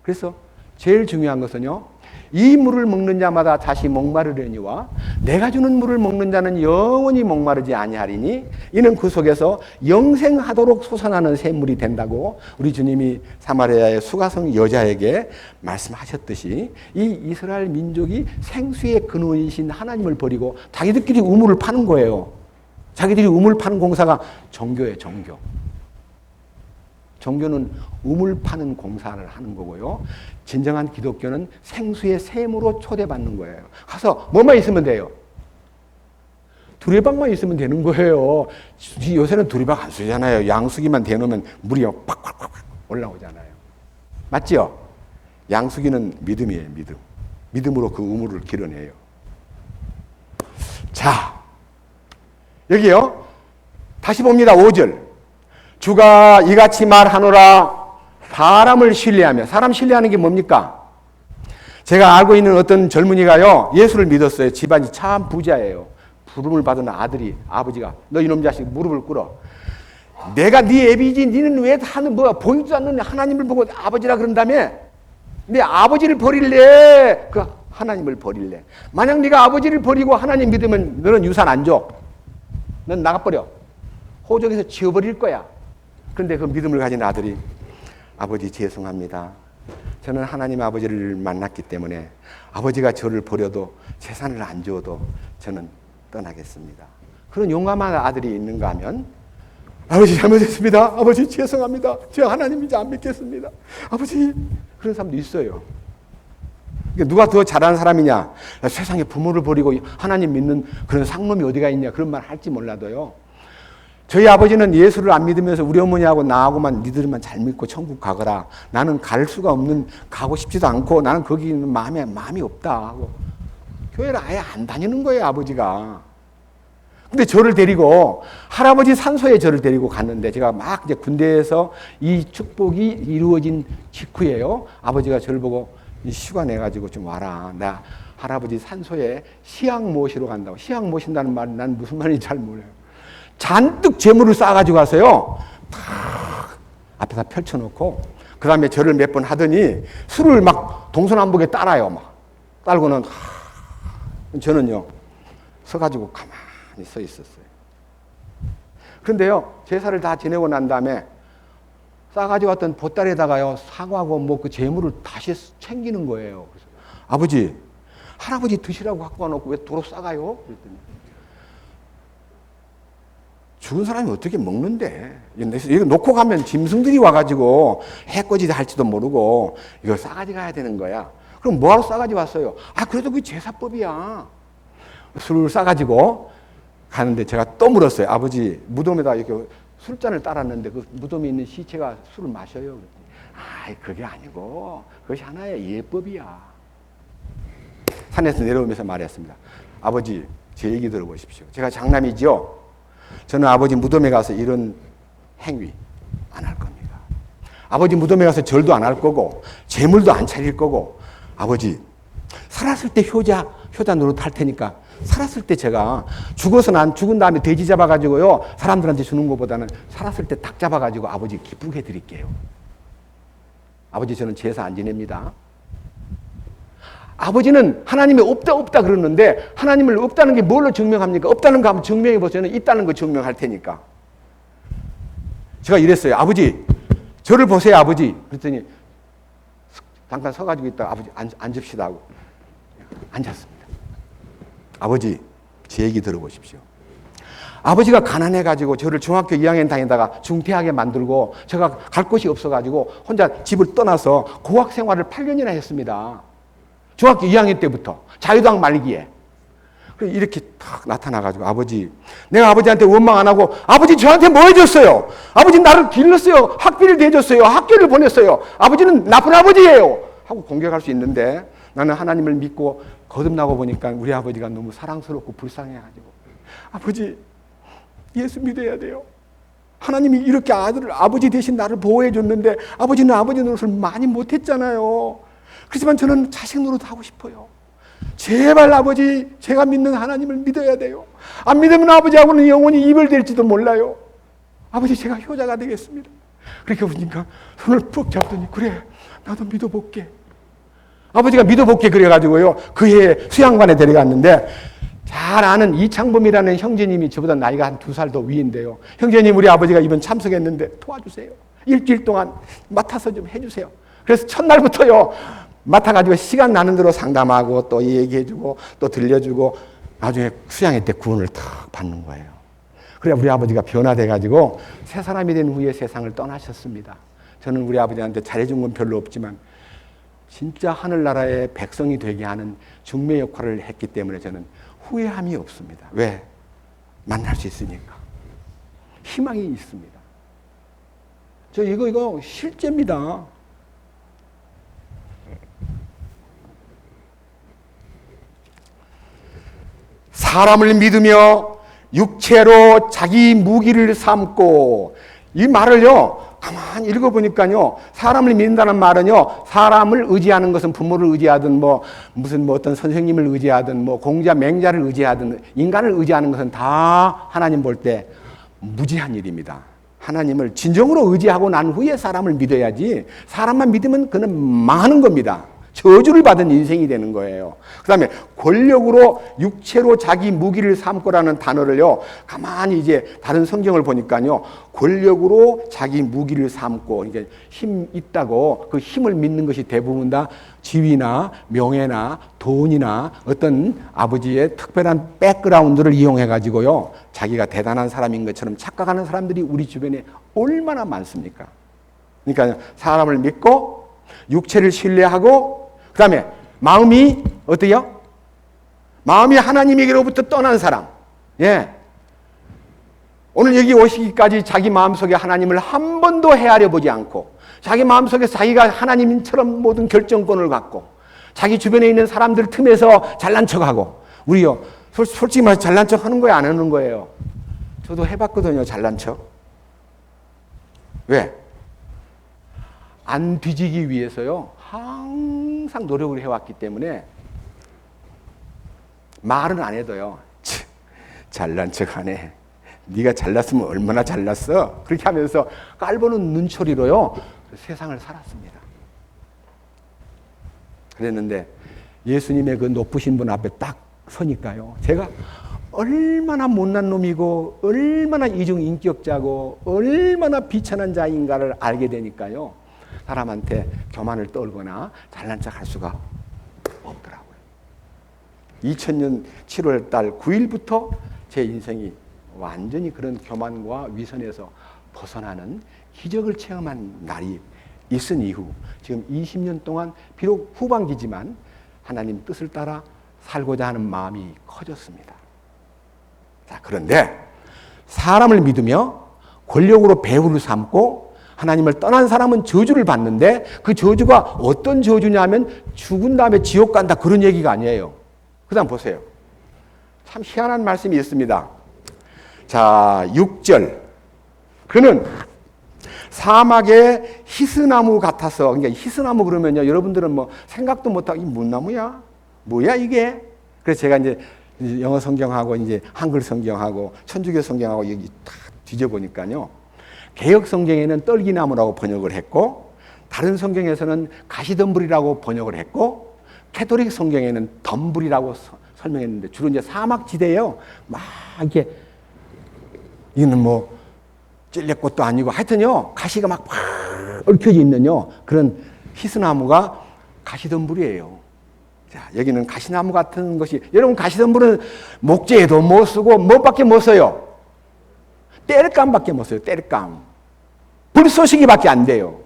그래서 제일 중요한 것은요, 이 물을 먹는 자마다 다시 목마르려니와 내가 주는 물을 먹는 자는 영원히 목마르지 아니하리니 이는 그 속에서 영생하도록 솟아나는 샘물이 된다고 우리 주님이 사마리아의 수가성 여자에게 말씀하셨듯이, 이 이스라엘 민족이 생수의 근원이신 하나님을 버리고 자기들끼리 우물을 파는 거예요. 자기들이 우물 파는 공사가 종교예요, 종교. 종교는 우물 파는 공사를 하는 거고요. 진정한 기독교는 생수의 샘으로 초대받는 거예요. 가서 뭐만 있으면 돼요? 두레박만 있으면 되는 거예요. 요새는 두레박 안 쓰잖아요. 양수기만 대놓으면 물이 팍팍팍 올라오잖아요. 맞죠? 양수기는 믿음이에요, 믿음. 믿음으로 그 우물을 길어내요. 자, 여기요. 다시 봅니다. 5절. 주가 이같이 말하노라. 사람을 신뢰하며. 사람 신뢰하는 게 뭡니까? 제가 알고 있는 어떤 젊은이가요, 예수를 믿었어요. 집안이 참 부자예요. 부름을 받은 아들이, 아버지가 너 이놈 자식 무릎을 꿇어. 내가 네 애비지, 니는 왜 하는 뭐야, 보이지도 않는 하나님을 보고 아버지라 그런다며? 내 아버지를 버릴래? 그 하나님을 버릴래? 만약 네가 아버지를 버리고 하나님 믿으면 너는 유산 안 줘. 넌 나가버려. 호적에서 지워버릴 거야. 그런데 그 믿음을 가진 아들이, 아버지 죄송합니다. 저는 하나님 아버지를 만났기 때문에 아버지가 저를 버려도 재산을 안 줘도 저는 떠나겠습니다. 그런 용감한 아들이 있는가 하면, 아버지 잘못했습니다. 아버지 죄송합니다. 저 하나님 이제 안 믿겠습니다. 아버지. 그런 사람도 있어요. 누가 더 잘하는 사람이냐? 세상에 부모를 버리고 하나님 믿는 그런 상놈이 어디가 있냐? 그런 말 할지 몰라도요. 저희 아버지는 예수를 안 믿으면서 우리 어머니하고 나하고만 니들만 잘 믿고 천국 가거라. 나는 갈 수가 없는, 가고 싶지도 않고 나는 거기 있는 마음이 없다 하고 교회를 아예 안 다니는 거예요, 아버지가. 근데 저를 데리고 할아버지 산소에 저를 데리고 갔는데, 제가 막 이제 군대에서 이 축복이 이루어진 직후에요. 아버지가 저를 보고 휴가 내가지고 좀 와라. 나 할아버지 산소에 시약 모시러 간다고. 시약 모신다는 말은 난 무슨 말인지 잘 몰라요. 잔뜩 재물을 싸가지고 가서요, 탁 앞에다 펼쳐놓고, 그 다음에 저를 몇 번 하더니 술을 막 동서남북에 따라요. 막 따르고는 저는요 서가지고 가만히 서 있었어요. 그런데요, 제사를 다 지내고 난 다음에 싸가지고 왔던 보따리에다가요 사과하고 뭐 그 재물을 다시 챙기는 거예요. 그래서 아버지, 할아버지 드시라고 갖고 와놓고 왜 도로 싸가요? 그랬더니 죽은 사람이 어떻게 먹는데? 이거 놓고 가면 짐승들이 와가지고 해코지 할지도 모르고 이걸 싸가지 가야 되는 거야. 그럼 뭐하러 싸가지 왔어요? 그래도 그게 제사법이야. 술을 싸가지고 가는데 제가 또 물었어요. 아버지, 무덤에다 이렇게 술잔을 따랐는데 그 무덤에 있는 시체가 술을 마셔요. 그게 아니고 그것이 하나의 예법이야. 산에서 내려오면서 말했습니다. 아버지, 제 얘기 들어보십시오. 제가 장남이죠. 저는 아버지 무덤에 가서 이런 행위 안 할 겁니다. 아버지 무덤에 가서 절도 안 할 거고 제물도 안 차릴 거고, 아버지 살았을 때 효자 노릇 할 테니까 살았을 때 제가 죽은 다음에 돼지 잡아가지고요 사람들한테 주는 것보다는 살았을 때 닭 잡아가지고 아버지 기쁘게 해드릴게요. 아버지, 저는 제사 안 지냅니다. 아버지는 하나님이 없다 그러는데 하나님을 없다는 게 뭘로 증명합니까? 없다는 거 한번 증명해 보세요. 있다는 거 증명할 테니까. 제가 이랬어요. 아버지, 저를 보세요, 아버지. 그랬더니 잠깐 서가지고 있다가 아버지 앉읍시다 하고 앉았습니다. 아버지, 제 얘기 들어보십시오. 아버지가 가난해가지고 저를 중학교 2학년 다니다가 중퇴하게 만들고 제가 갈 곳이 없어가지고 혼자 집을 떠나서 고학 생활을 8년이나 했습니다. 중학교 2학년 때부터 자유당 말기에. 이렇게 탁 나타나가지고, 아버지, 내가 아버지한테 원망 안 하고 아버지 저한테 뭐 해줬어요? 아버지 나를 길렀어요. 학비를 대줬어요. 학교를 보냈어요. 아버지는 나쁜 아버지예요 하고 공격할 수 있는데, 나는 하나님을 믿고 거듭나고 보니까 우리 아버지가 너무 사랑스럽고 불쌍해가지고, 아버지 예수 믿어야 돼요. 하나님이 이렇게 아버지 대신 나를 보호해 줬는데 아버지는 아버지 노릇을 많이 못했잖아요. 그렇지만 저는 자식 노릇 하고 싶어요. 제발 아버지, 제가 믿는 하나님을 믿어야 돼요. 안 믿으면 아버지하고는 영원히 이별될지도 몰라요. 아버지, 제가 효자가 되겠습니다. 그렇게 보니까 손을 푹 잡더니, 그래, 나도 믿어볼게. 아버지가 믿어볼게 그래가지고요 그 해에 수양관에 데려갔는데, 잘 아는 이창범이라는 형제님이 저보다 나이가 한 2살 더 위인데요. 형제님, 우리 아버지가 이번 참석했는데 도와주세요. 일주일 동안 맡아서 좀 해주세요. 그래서 첫날부터요 맡아가지고 시간 나는 대로 상담하고 또 얘기해주고 또 들려주고, 나중에 수양회 때 구원을 탁 받는 거예요. 그래 우리 아버지가 변화돼가지고 새 사람이 된 후에 세상을 떠나셨습니다. 저는 우리 아버지한테 잘해준 건 별로 없지만 진짜 하늘나라의 백성이 되게 하는 중매 역할을 했기 때문에 저는 후회함이 없습니다. 왜? 만날 수 있으니까. 희망이 있습니다. 저 이거 실제입니다. 사람을 믿으며 육체로 자기 무기를 삼고, 이 말을요 가만히 읽어보니까요, 사람을 믿는다는 말은요, 사람을 의지하는 것은 부모를 의지하든 무슨 어떤 선생님을 의지하든 공자 맹자를 의지하든 인간을 의지하는 것은 다 하나님 볼 때 무지한 일입니다. 하나님을 진정으로 의지하고 난 후에 사람을 믿어야지, 사람만 믿으면 그는 망하는 겁니다. 저주를 받은 인생이 되는 거예요. 그 다음에 권력으로 육체로 자기 무기를 삼고라는 단어를요 가만히 이제 다른 성경을 보니까요, 권력으로 자기 무기를 삼고, 이게 힘 있다고 그 힘을 믿는 것이 대부분 다 지위나 명예나 돈이나 어떤 아버지의 특별한 백그라운드를 이용해 가지고요 자기가 대단한 사람인 것처럼 착각하는 사람들이 우리 주변에 얼마나 많습니까? 그러니까 사람을 믿고 육체를 신뢰하고, 그 다음에 마음이 어때요? 마음이 하나님에게로부터 떠난 사람. 예. 오늘 여기 오시기까지 자기 마음속에 하나님을 한 번도 헤아려 보지 않고, 자기 마음속에 자기가 하나님처럼 모든 결정권을 갖고, 자기 주변에 있는 사람들 틈에서 잘난 척하고. 우리요 솔직히 말해서 잘난 척 하는 거예요, 안 하는 거예요? 저도 해봤거든요, 잘난 척. 왜? 안 뒤지기 위해서요 항상 노력을 해왔기 때문에 말은 안 해도요, 잘난 척하네, 네가 잘났으면 얼마나 잘났어, 그렇게 하면서 깔보는 눈초리로요 세상을 살았습니다. 그랬는데 예수님의 그 높으신 분 앞에 딱 서니까요, 제가 얼마나 못난 놈이고 얼마나 이중인격자고 얼마나 비천한 자인가를 알게 되니까요, 사람한테 교만을 떨거나 잘난 척할 수가 없더라고요. 2000년 7월 달 9일부터 제 인생이 완전히 그런 교만과 위선에서 벗어나는 기적을 체험한 날이 있은 이후 지금 20년 동안 비록 후반기지만 하나님 뜻을 따라 살고자 하는 마음이 커졌습니다. 자, 그런데 사람을 믿으며 권력으로 배후를 삼고 하나님을 떠난 사람은 저주를 받는데 그 저주가 어떤 저주냐면 죽은 다음에 지옥 간다 그런 얘기가 아니에요. 그 다음 보세요. 참 희한한 말씀이 있습니다. 자, 6절. 그는 사막의 히스나무 같아서, 그러니까 히스나무 그러면요, 여러분들은 뭐 생각도 못하고, 이 무슨 나무야? 뭐야, 이게? 그래서 제가 이제 영어 성경하고 이제 한글 성경하고 천주교 성경하고 여기 다 뒤져보니까요, 개역 성경에는 떨기나무라고 번역을 했고, 다른 성경에서는 가시덤불이라고 번역을 했고, 캐톨릭 성경에는 덤불이라고 설명했는데, 주로 이제 사막지대예요. 막 이렇게, 이거는 뭐, 찔레꽃도 아니고 하여튼요 가시가 막 얽혀져 있는요 그런 히스나무가 가시덤불이에요. 자, 여기는 가시나무 같은 것이, 여러분 가시덤불은 목재에도 못 쓰고 뭐밖에 못 써요? 땔감밖에 못 써요. 땔감. 불쏘시개밖에 안 돼요.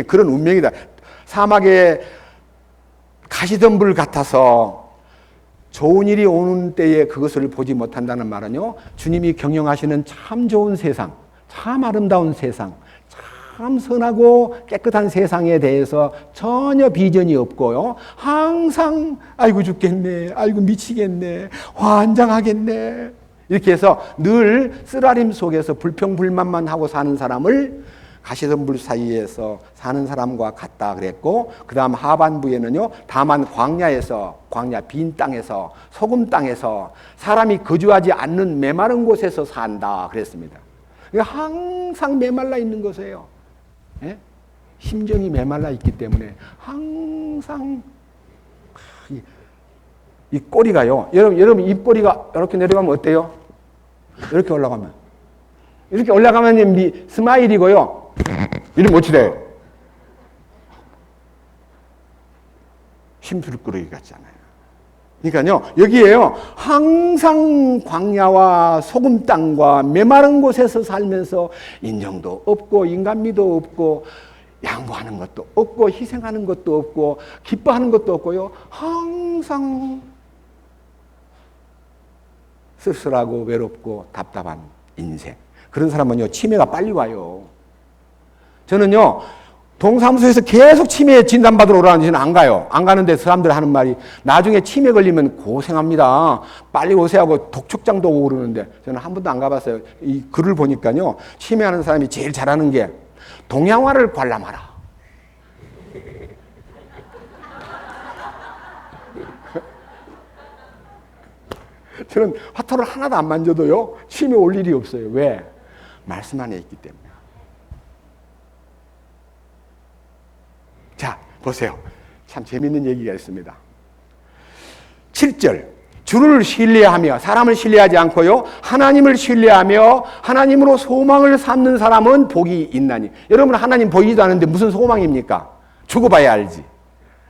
그런 운명이다. 사막에 가시덤불 같아서 좋은 일이 오는 때에 그것을 보지 못한다는 말은요, 주님이 경영하시는 참 좋은 세상, 참 아름다운 세상, 참 선하고 깨끗한 세상에 대해서 전혀 비전이 없고요. 항상 아이고 죽겠네, 아이고 미치겠네, 환장하겠네. 이렇게 해서 늘 쓰라림 속에서 불평불만만 하고 사는 사람을 가시덤불 사이에서 사는 사람과 같다 그랬고, 그 다음 하반부에는요, 다만 광야에서, 광야 빈 땅에서, 소금 땅에서 사람이 거주하지 않는 메마른 곳에서 산다 그랬습니다. 항상 메말라 있는 것이에요. 예? 심정이 메말라 있기 때문에 항상 이 꼬리가요. 여러분 입꼬리가 이렇게 내려가면 어때요? 이렇게 올라가면 스마일이고요. 이러면 어찌 돼요? 심술꾸러기 같잖아요. 그러니까요, 여기에요, 항상 광야와 소금 땅과 메마른 곳에서 살면서 인정도 없고 인간미도 없고 양보하는 것도 없고 희생하는 것도 없고 기뻐하는 것도 없고요, 항상 쓸쓸하고 외롭고 답답한 인생. 그런 사람은요, 치매가 빨리 와요. 저는요, 동사무소에서 계속 치매 진단받으러 오라는데 저는 안 가요. 안 가는데 사람들 하는 말이 나중에 치매 걸리면 고생합니다. 빨리 오세요 하고 독촉장도 오고 그러는데 저는 한 번도 안 가봤어요. 이 글을 보니까요, 치매하는 사람이 제일 잘하는 게 동양화를 관람하라. 저는 화토를 하나도 안 만져도요, 치매 올 일이 없어요. 왜? 말씀 안에 있기 때문에. 자, 보세요. 참 재밌는 얘기가 있습니다. 7절. 주를 신뢰하며, 사람을 신뢰하지 않고요, 하나님을 신뢰하며 하나님으로 소망을 삼는 사람은 복이 있나니. 여러분, 하나님 보이지도 않는데 무슨 소망입니까? 죽어봐야 알지.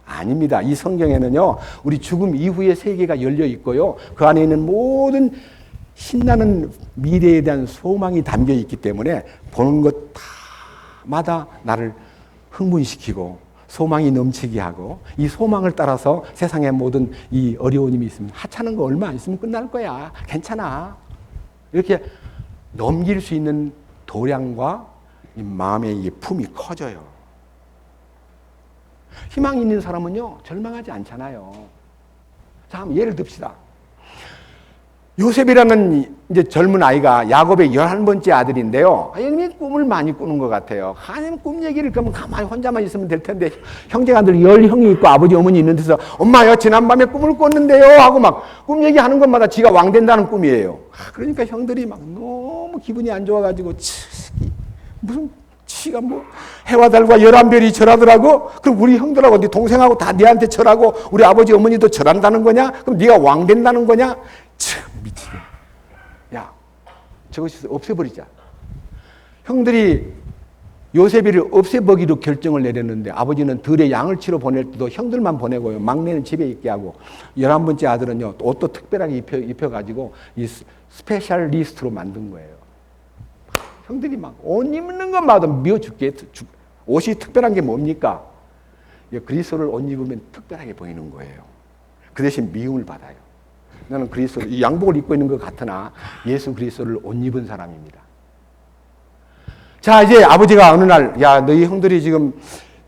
아닙니다. 이 성경에는요, 우리 죽음 이후의 세계가 열려 있고요, 그 안에 있는 모든 신나는 미래에 대한 소망이 담겨 있기 때문에 보는 것 다마다 나를 흥분시키고 소망이 넘치게 하고, 이 소망을 따라서 세상의 모든 이 어려움이 있으면 하찮은 거 얼마 안 있으면 끝날 거야. 괜찮아. 이렇게 넘길 수 있는 도량과 이 마음의 이 품이 커져요. 희망이 있는 사람은요, 절망하지 않잖아요. 자, 한번 예를 듭시다. 요셉이라는 이제 젊은 아이가 야곱의 11번째 아들인데요, 하나님이 꿈을 많이 꾸는 것 같아요. 하나님 꿈 얘기를 그러면 가만히 혼자만 있으면 될 텐데, 형제가 늘 10형이 있고 아버지 어머니 있는 데서 엄마요, 지난밤에 꿈을 꿨는데요 하고 막 꿈 얘기하는 것마다 지가 왕 된다는 꿈이에요. 그러니까 형들이 막 너무 기분이 안 좋아가지고, 무슨 지가 뭐 해와 달과 11별이 절하더라고? 그럼 우리 형들하고 네 동생하고 다 네한테 절하고 우리 아버지 어머니도 절한다는 거냐? 그럼 네가 왕 된다는 거냐? 참 미치게. 야, 저것이 없애버리자. 형들이 요셉이를 없애버기로 결정을 내렸는데 아버지는 들에 양을 치러 보낼 때도 형들만 보내고요. 막내는 집에 있게 하고 11번째 아들은요. 옷도 특별하게 입혀가지고 이 스페셜리스트로 만든 거예요. 형들이 막 옷 입는 것마다 미워 죽게. 옷이 특별한 게 뭡니까? 그리스도를 옷 입으면 특별하게 보이는 거예요. 그 대신 미움을 받아요. 나는 그리스도 이 양복을 입고 있는 것 같으나 예수 그리스도를 옷 입은 사람입니다. 자, 이제 아버지가 어느 날, 야, 너희 형들이 지금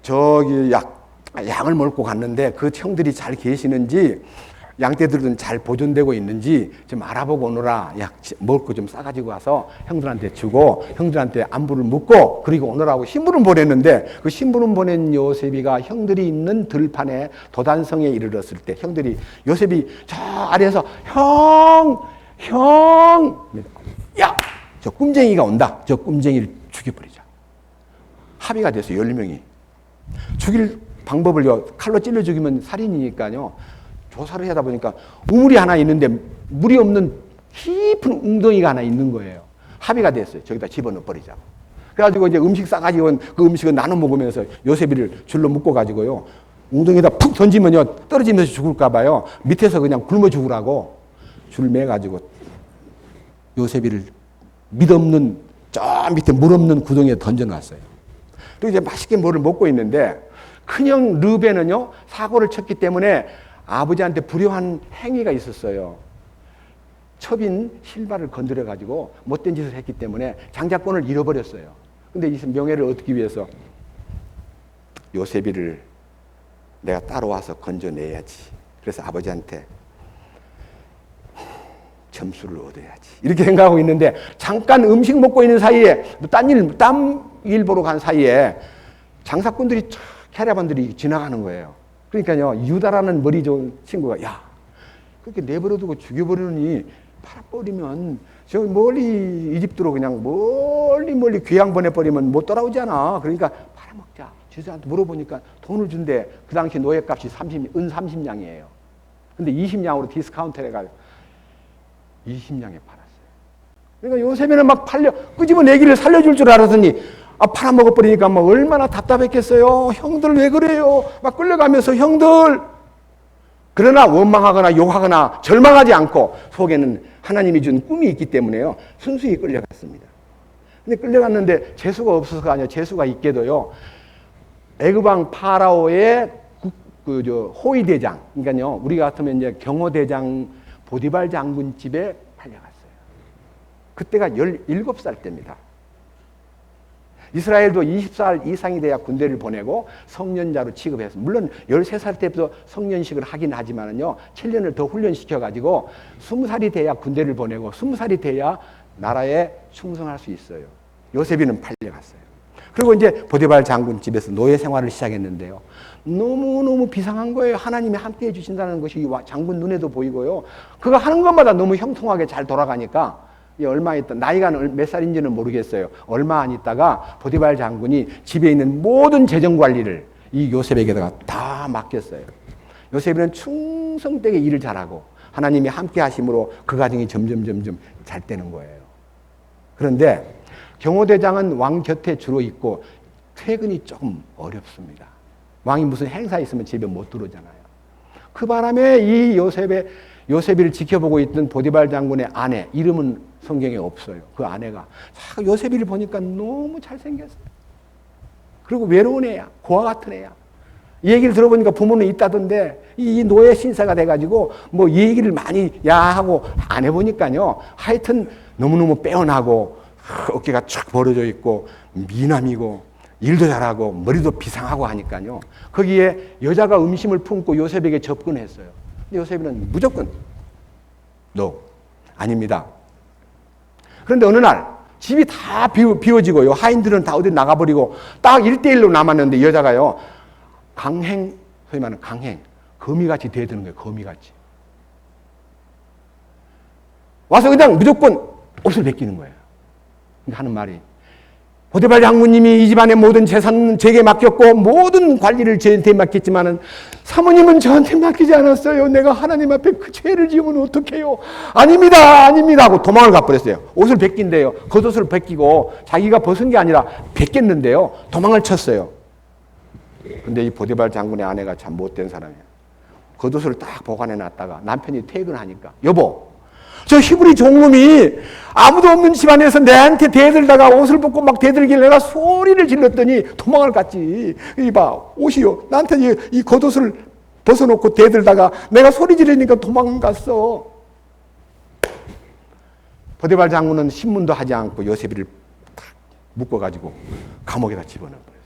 저기 양을 몰고 갔는데 그 형들이 잘 계시는지 양떼들은 잘 보존되고 있는지 좀 알아보고 오너라. 야, 먹을 거 좀 싸가지고 와서 형들한테 주고 형들한테 안부를 묻고 그리고 오너라고 신부름 보냈는데 그 신부름 보낸 요셉이가 형들이 있는 들판에 도단성에 이르렀을 때 형들이 요셉이 저 아래에서 형, 야, 저 꿈쟁이가 온다. 저 꿈쟁이를 죽여버리자. 합의가 됐어요. 10명이. 죽일 방법을요. 칼로 찔러 죽이면 살인이니까요. 조사를 하다 보니까 우물이 하나 있는데 물이 없는 깊은 웅덩이가 하나 있는 거예요. 합의가 됐어요. 저기다 집어넣어 버리자고. 그래가지고 이제 음식 싸가지고 온 그 음식을 나눠 먹으면서 요셉이를 줄로 묶어가지고요. 웅덩이에다 푹 던지면요. 떨어지면서 죽을까봐요. 밑에서 그냥 굶어 죽으라고 줄 매가지고 요셉이를 밑없는 저 밑에 물 없는 구덩이에 던져놨어요. 그리고 이제 맛있게 뭐를 먹고 있는데 큰형 르벤은요. 사고를 쳤기 때문에 아버지한테 불효한 행위가 있었어요. 첩인 실바를 건드려가지고 못된 짓을 했기 때문에 장자권을 잃어버렸어요. 근데 이 명예를 얻기 위해서 요셉이를 내가 따라와서 건져내야지. 그래서 아버지한테 점수를 얻어야지. 이렇게 생각하고 있는데 잠깐 음식 먹고 있는 사이에 딴 일 보러 간 사이에 장사꾼들이 캐러반들이 지나가는 거예요. 그러니까요, 유다라는 머리 좋은 친구가, 야, 그렇게 내버려두고 죽여버리느니 팔아버리면, 저 멀리 이집트로 그냥 멀리 귀양 보내버리면 못 돌아오잖아. 그러니까 팔아먹자. 주저한테 물어보니까 돈을 준대. 그 당시 노예값이 은 30냥이에요. 근데 20냥으로 디스카운트 해가지고 20냥에 팔았어요. 그러니까 요셉에는 막 끄집어내기를 살려줄 줄 알았더니, 팔아먹어버리니까 뭐 얼마나 답답했겠어요. 형들 왜 그래요? 막 끌려가면서 형들. 그러나 원망하거나 욕하거나 절망하지 않고 속에는 하나님이 준 꿈이 있기 때문에요. 순수히 끌려갔습니다. 근데 끌려갔는데 재수가 없어서가 아니라 재수가 있게도요. 애굽왕 파라오의 호위대장, 그러니까요. 우리 같으면 이제 경호대장 보디발 장군 집에 팔려갔어요. 그때가 17살 때입니다. 이스라엘도 20살 이상이 돼야 군대를 보내고 성년자로 취급해서 물론 13살 때부터 성년식을 하긴 하지만은요 7년을 더 훈련시켜가지고 20살이 돼야 군대를 보내고 20살이 돼야 나라에 충성할 수 있어요. 요셉이는 팔려갔어요. 그리고 이제 보디발 장군 집에서 노예 생활을 시작했는데요. 너무너무 비상한 거예요. 하나님이 함께해 주신다는 것이 장군 눈에도 보이고요. 그가 하는 것마다 너무 형통하게 잘 돌아가니까 얼마 있다, 나이가 몇 살인지는 모르겠어요. 얼마 안 있다가 보디발 장군이 집에 있는 모든 재정 관리를 이 요셉에게다가 다 맡겼어요. 요셉은 충성되게 일을 잘하고 하나님이 함께 하심으로 그 가정이 점점 잘 되는 거예요. 그런데 경호대장은 왕 곁에 주로 있고 퇴근이 조금 어렵습니다. 왕이 무슨 행사 있으면 집에 못 들어오잖아요. 그 바람에 이 요셉이를 지켜보고 있던 보디발 장군의 아내, 이름은 성경에 없어요. 그 아내가 요셉이를 보니까 너무 잘생겼어요. 그리고 외로운 애야. 고아 같은 애야. 이 얘기를 들어보니까 부모는 있다던데 이 노예 신사가 돼가지고 뭐 이 얘기를 많이 야하고 안 해보니까요. 하여튼 너무너무 빼어나고 어깨가 쫙 벌어져 있고 미남이고 일도 잘하고 머리도 비상하고 하니까요. 거기에 여자가 음심을 품고 요셉에게 접근했어요. 근데 요셉이는 무조건 아닙니다. 그런데 어느 날 집이 다 비워지고요. 하인들은 다 어디 나가버리고 딱 1대1로 남았는데 여자가요. 소위 말하는 강행, 거미같이 대드는 거예요. 거미같이. 와서 그냥 무조건 옷을 벗기는 거예요. 하는 말이 보디발 장군님이 이 집안의 모든 재산은 제게 맡겼고 모든 관리를 저한테 맡겼지만은 사모님은 저한테 맡기지 않았어요. 내가 하나님 앞에 그 죄를 지으면 어떡해요? 아닙니다, 아닙니다 하고 도망을 가버렸어요. 옷을 벗긴대요. 겉옷을 벗기고 자기가 벗은 게 아니라 벗겼는데요. 도망을 쳤어요. 근데 이 보디발 장군의 아내가 참 못된 사람이에요. 겉옷을 딱 보관해 놨다가 남편이 퇴근하니까 여보, 저 히브리 종놈이 아무도 없는 집안에서 내한테 대들다가 옷을 벗고 막 대들길래 내가 소리를 질렀더니 도망을 갔지. 이봐, 옷이요. 나한테 이 겉옷을 벗어놓고 대들다가 내가 소리 지르니까 도망갔어. 보디발 장군은 신문도 하지 않고 요셉이를 탁 묶어가지고 감옥에다 집어넣어버렸어요.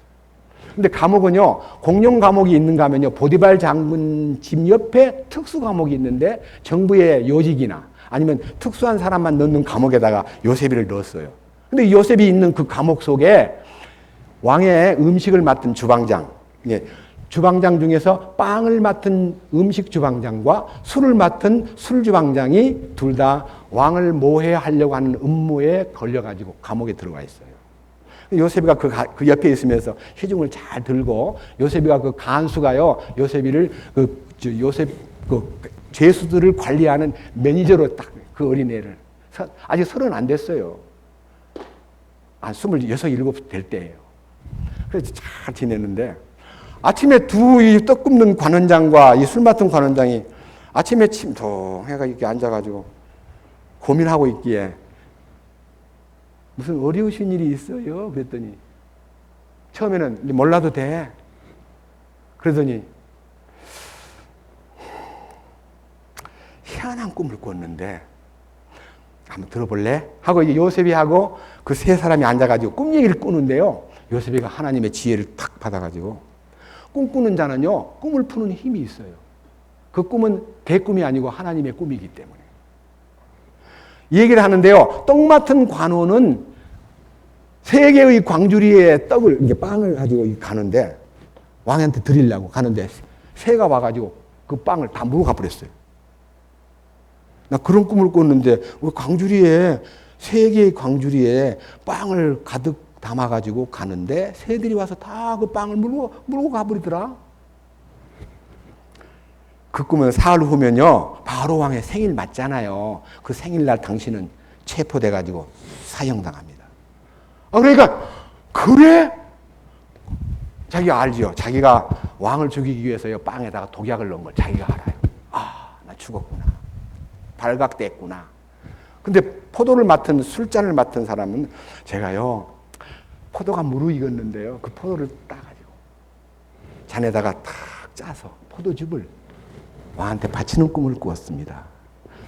근데 감옥은요, 공용 감옥이 있는가 하면요, 보디발 장군 집 옆에 특수 감옥이 있는데 정부의 요직이나 아니면 특수한 사람만 넣는 감옥에다가 요셉이를 넣었어요. 근데 요셉이 있는 그 감옥 속에 왕의 음식을 맡은 주방장, 주방장 중에서 빵을 맡은 음식 주방장과 술을 맡은 술 주방장이 둘 다 왕을 모해하려고 하는 음모에 걸려가지고 감옥에 들어가 있어요. 요셉이가 그 옆에 있으면서 시중을 잘 들고 요셉이가 그 간수가요, 요셉이를 죄수들을 관리하는 매니저로 딱 그 어린애를 아직 30 안 됐어요. 한 26, 7 될 때예요. 그래서 잘 지냈는데 아침에 이 떡 굽는 관원장과 이 술 맡은 관원장이 아침에 침통해가 이렇게 앉아가지고 고민하고 있기에 무슨 어려우신 일이 있어요? 그랬더니 처음에는 몰라도 돼. 그러더니 희한한 꿈을 꿨는데 한번 들어볼래? 하고 이제 요셉이하고 그 세 사람이 앉아가지고 꿈 얘기를 꾸는데요. 요셉이가 하나님의 지혜를 탁 받아가지고 꿈꾸는 자는요, 꿈을 푸는 힘이 있어요. 그 꿈은 개 꿈이 아니고 하나님의 꿈이기 때문에. 이 얘기를 하는데요. 떡 맡은 관원은 세 개의 광주리에 떡을, 이게 빵을 가지고 가는데 왕한테 드리려고 가는데 새가 와가지고 그 빵을 다 물고 가버렸어요. 나 그런 꿈을 꿨는데 왜 광주리에 세 개의 광주리에 빵을 가득 담아가지고 가는데 새들이 와서 다 그 빵을 물고 가버리더라. 그 꿈은 사흘 후면요 바로 왕의 생일 맞잖아요. 그 생일날 당신은 체포돼가지고 사형당합니다. 그러니까 그래? 자기가 알죠. 자기가 왕을 죽이기 위해서요 빵에다가 독약을 넣은 걸 자기가 알아요. 나 죽었구나. 발각됐구나. 근데 포도를 맡은 술잔을 맡은 사람은 제가요 포도가 무르익었는데요 그 포도를 따가지고 잔에다가 탁 짜서 포도즙을 왕한테 바치는 꿈을 꾸었습니다.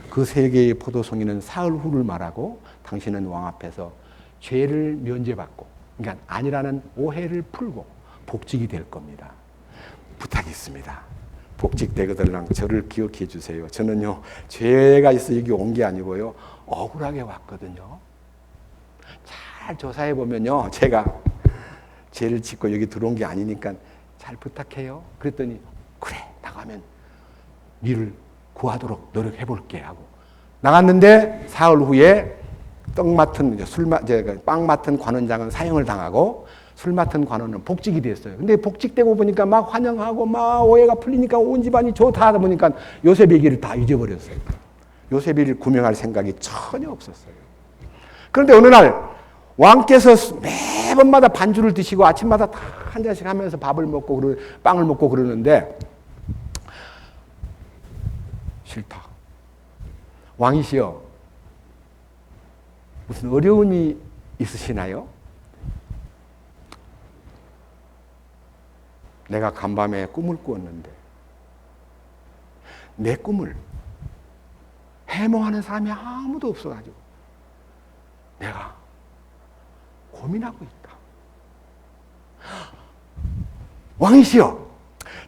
그 세 개의 포도송이는 사흘 후를 말하고 당신은 왕 앞에서 죄를 면제받고 그러니까 아니라는 오해를 풀고 복직이 될 겁니다. 부탁이 있습니다. 복직되거들랑 저를 기억해 주세요. 저는요 죄가 있어 여기 온 게 아니고요 억울하게 왔거든요. 잘 조사해 보면요 제가 죄를 짓고 여기 들어온 게 아니니까 잘 부탁해요. 그랬더니 그래 나가면 니를 구하도록 노력해 볼게 하고 나갔는데 사흘 후에 빵 맡은 관원장은 사형을 당하고 술 맡은 관원은 복직이 됐어요. 근데 복직되고 보니까 막 환영하고 막 오해가 풀리니까 온 집안이 좋다 하다 보니까 요셉 얘기를 다 잊어버렸어요. 요셉이를 구명할 생각이 전혀 없었어요. 그런데 어느 날 왕께서 매번마다 반주를 드시고 아침마다 다 한 잔씩 하면서 밥을 먹고 빵을 먹고 그러는데 싫다. 왕이시여 무슨 어려움이 있으시나요? 내가 간밤에 꿈을 꾸었는데 내 꿈을 해몽하는 사람이 아무도 없어가지고 내가 고민하고 있다. 왕이시여,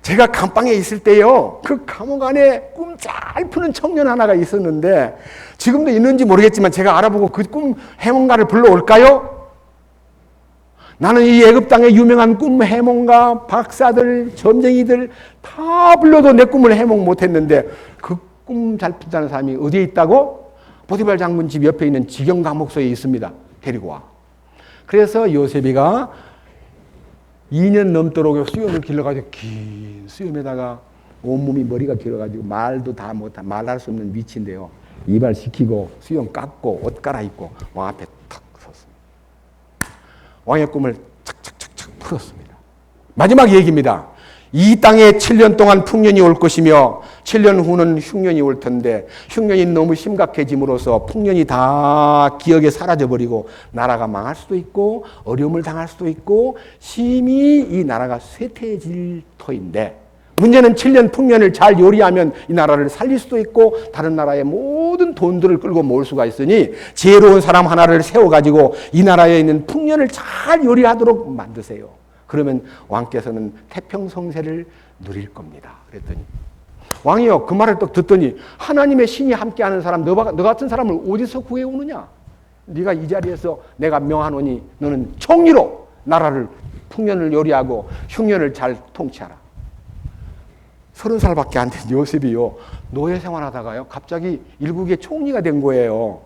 제가 감방에 있을 때요 그 감옥 안에 꿈 잘 푸는 청년 하나가 있었는데 지금도 있는지 모르겠지만 제가 알아보고 그 꿈 해몽가를 불러올까요? 나는 이 애굽 땅의 유명한 꿈 해몽가, 박사들, 점쟁이들 다 불러도 내 꿈을 해몽 못했는데 그 꿈 잘 푼다는 사람이 어디에 있다고? 보디발 장군 집 옆에 있는 직영 감옥소에 있습니다. 데리고 와. 그래서 요셉이가 2년 넘도록 수염을 길러가지고 긴 수염에다가 온몸이 머리가 길어가지고 말도 다 못한 말할 수 없는 위치인데요. 이발 시키고 수염 깎고 옷 갈아입고 왕 앞에 탁 섰습니다. 왕의 꿈을 착착착착 풀었습니다. 마지막 얘기입니다. 이 땅에 7년 동안 풍년이 올 것이며 7년 후는 흉년이 올 텐데 흉년이 너무 심각해짐으로써 풍년이 다 기억에 사라져버리고 나라가 망할 수도 있고 어려움을 당할 수도 있고 심히 이 나라가 쇠퇴해질 터인데 문제는 7년 풍년을 잘 요리하면 이 나라를 살릴 수도 있고 다른 나라의 모든 돈들을 끌고 모을 수가 있으니 지혜로운 사람 하나를 세워가지고 이 나라에 있는 풍년을 잘 요리하도록 만드세요. 그러면 왕께서는 태평성세를 누릴 겁니다. 그랬더니 왕이요 그 말을 또 듣더니 하나님의 신이 함께하는 사람 너 같은 사람을 어디서 구해오느냐? 네가 이 자리에서 내가 명하노니 너는 총리로 나라를 풍년을 요리하고 흉년을 잘 통치하라. 30살밖에 안 된 요셉이요 노예 생활하다가요 갑자기 일국의 총리가 된 거예요.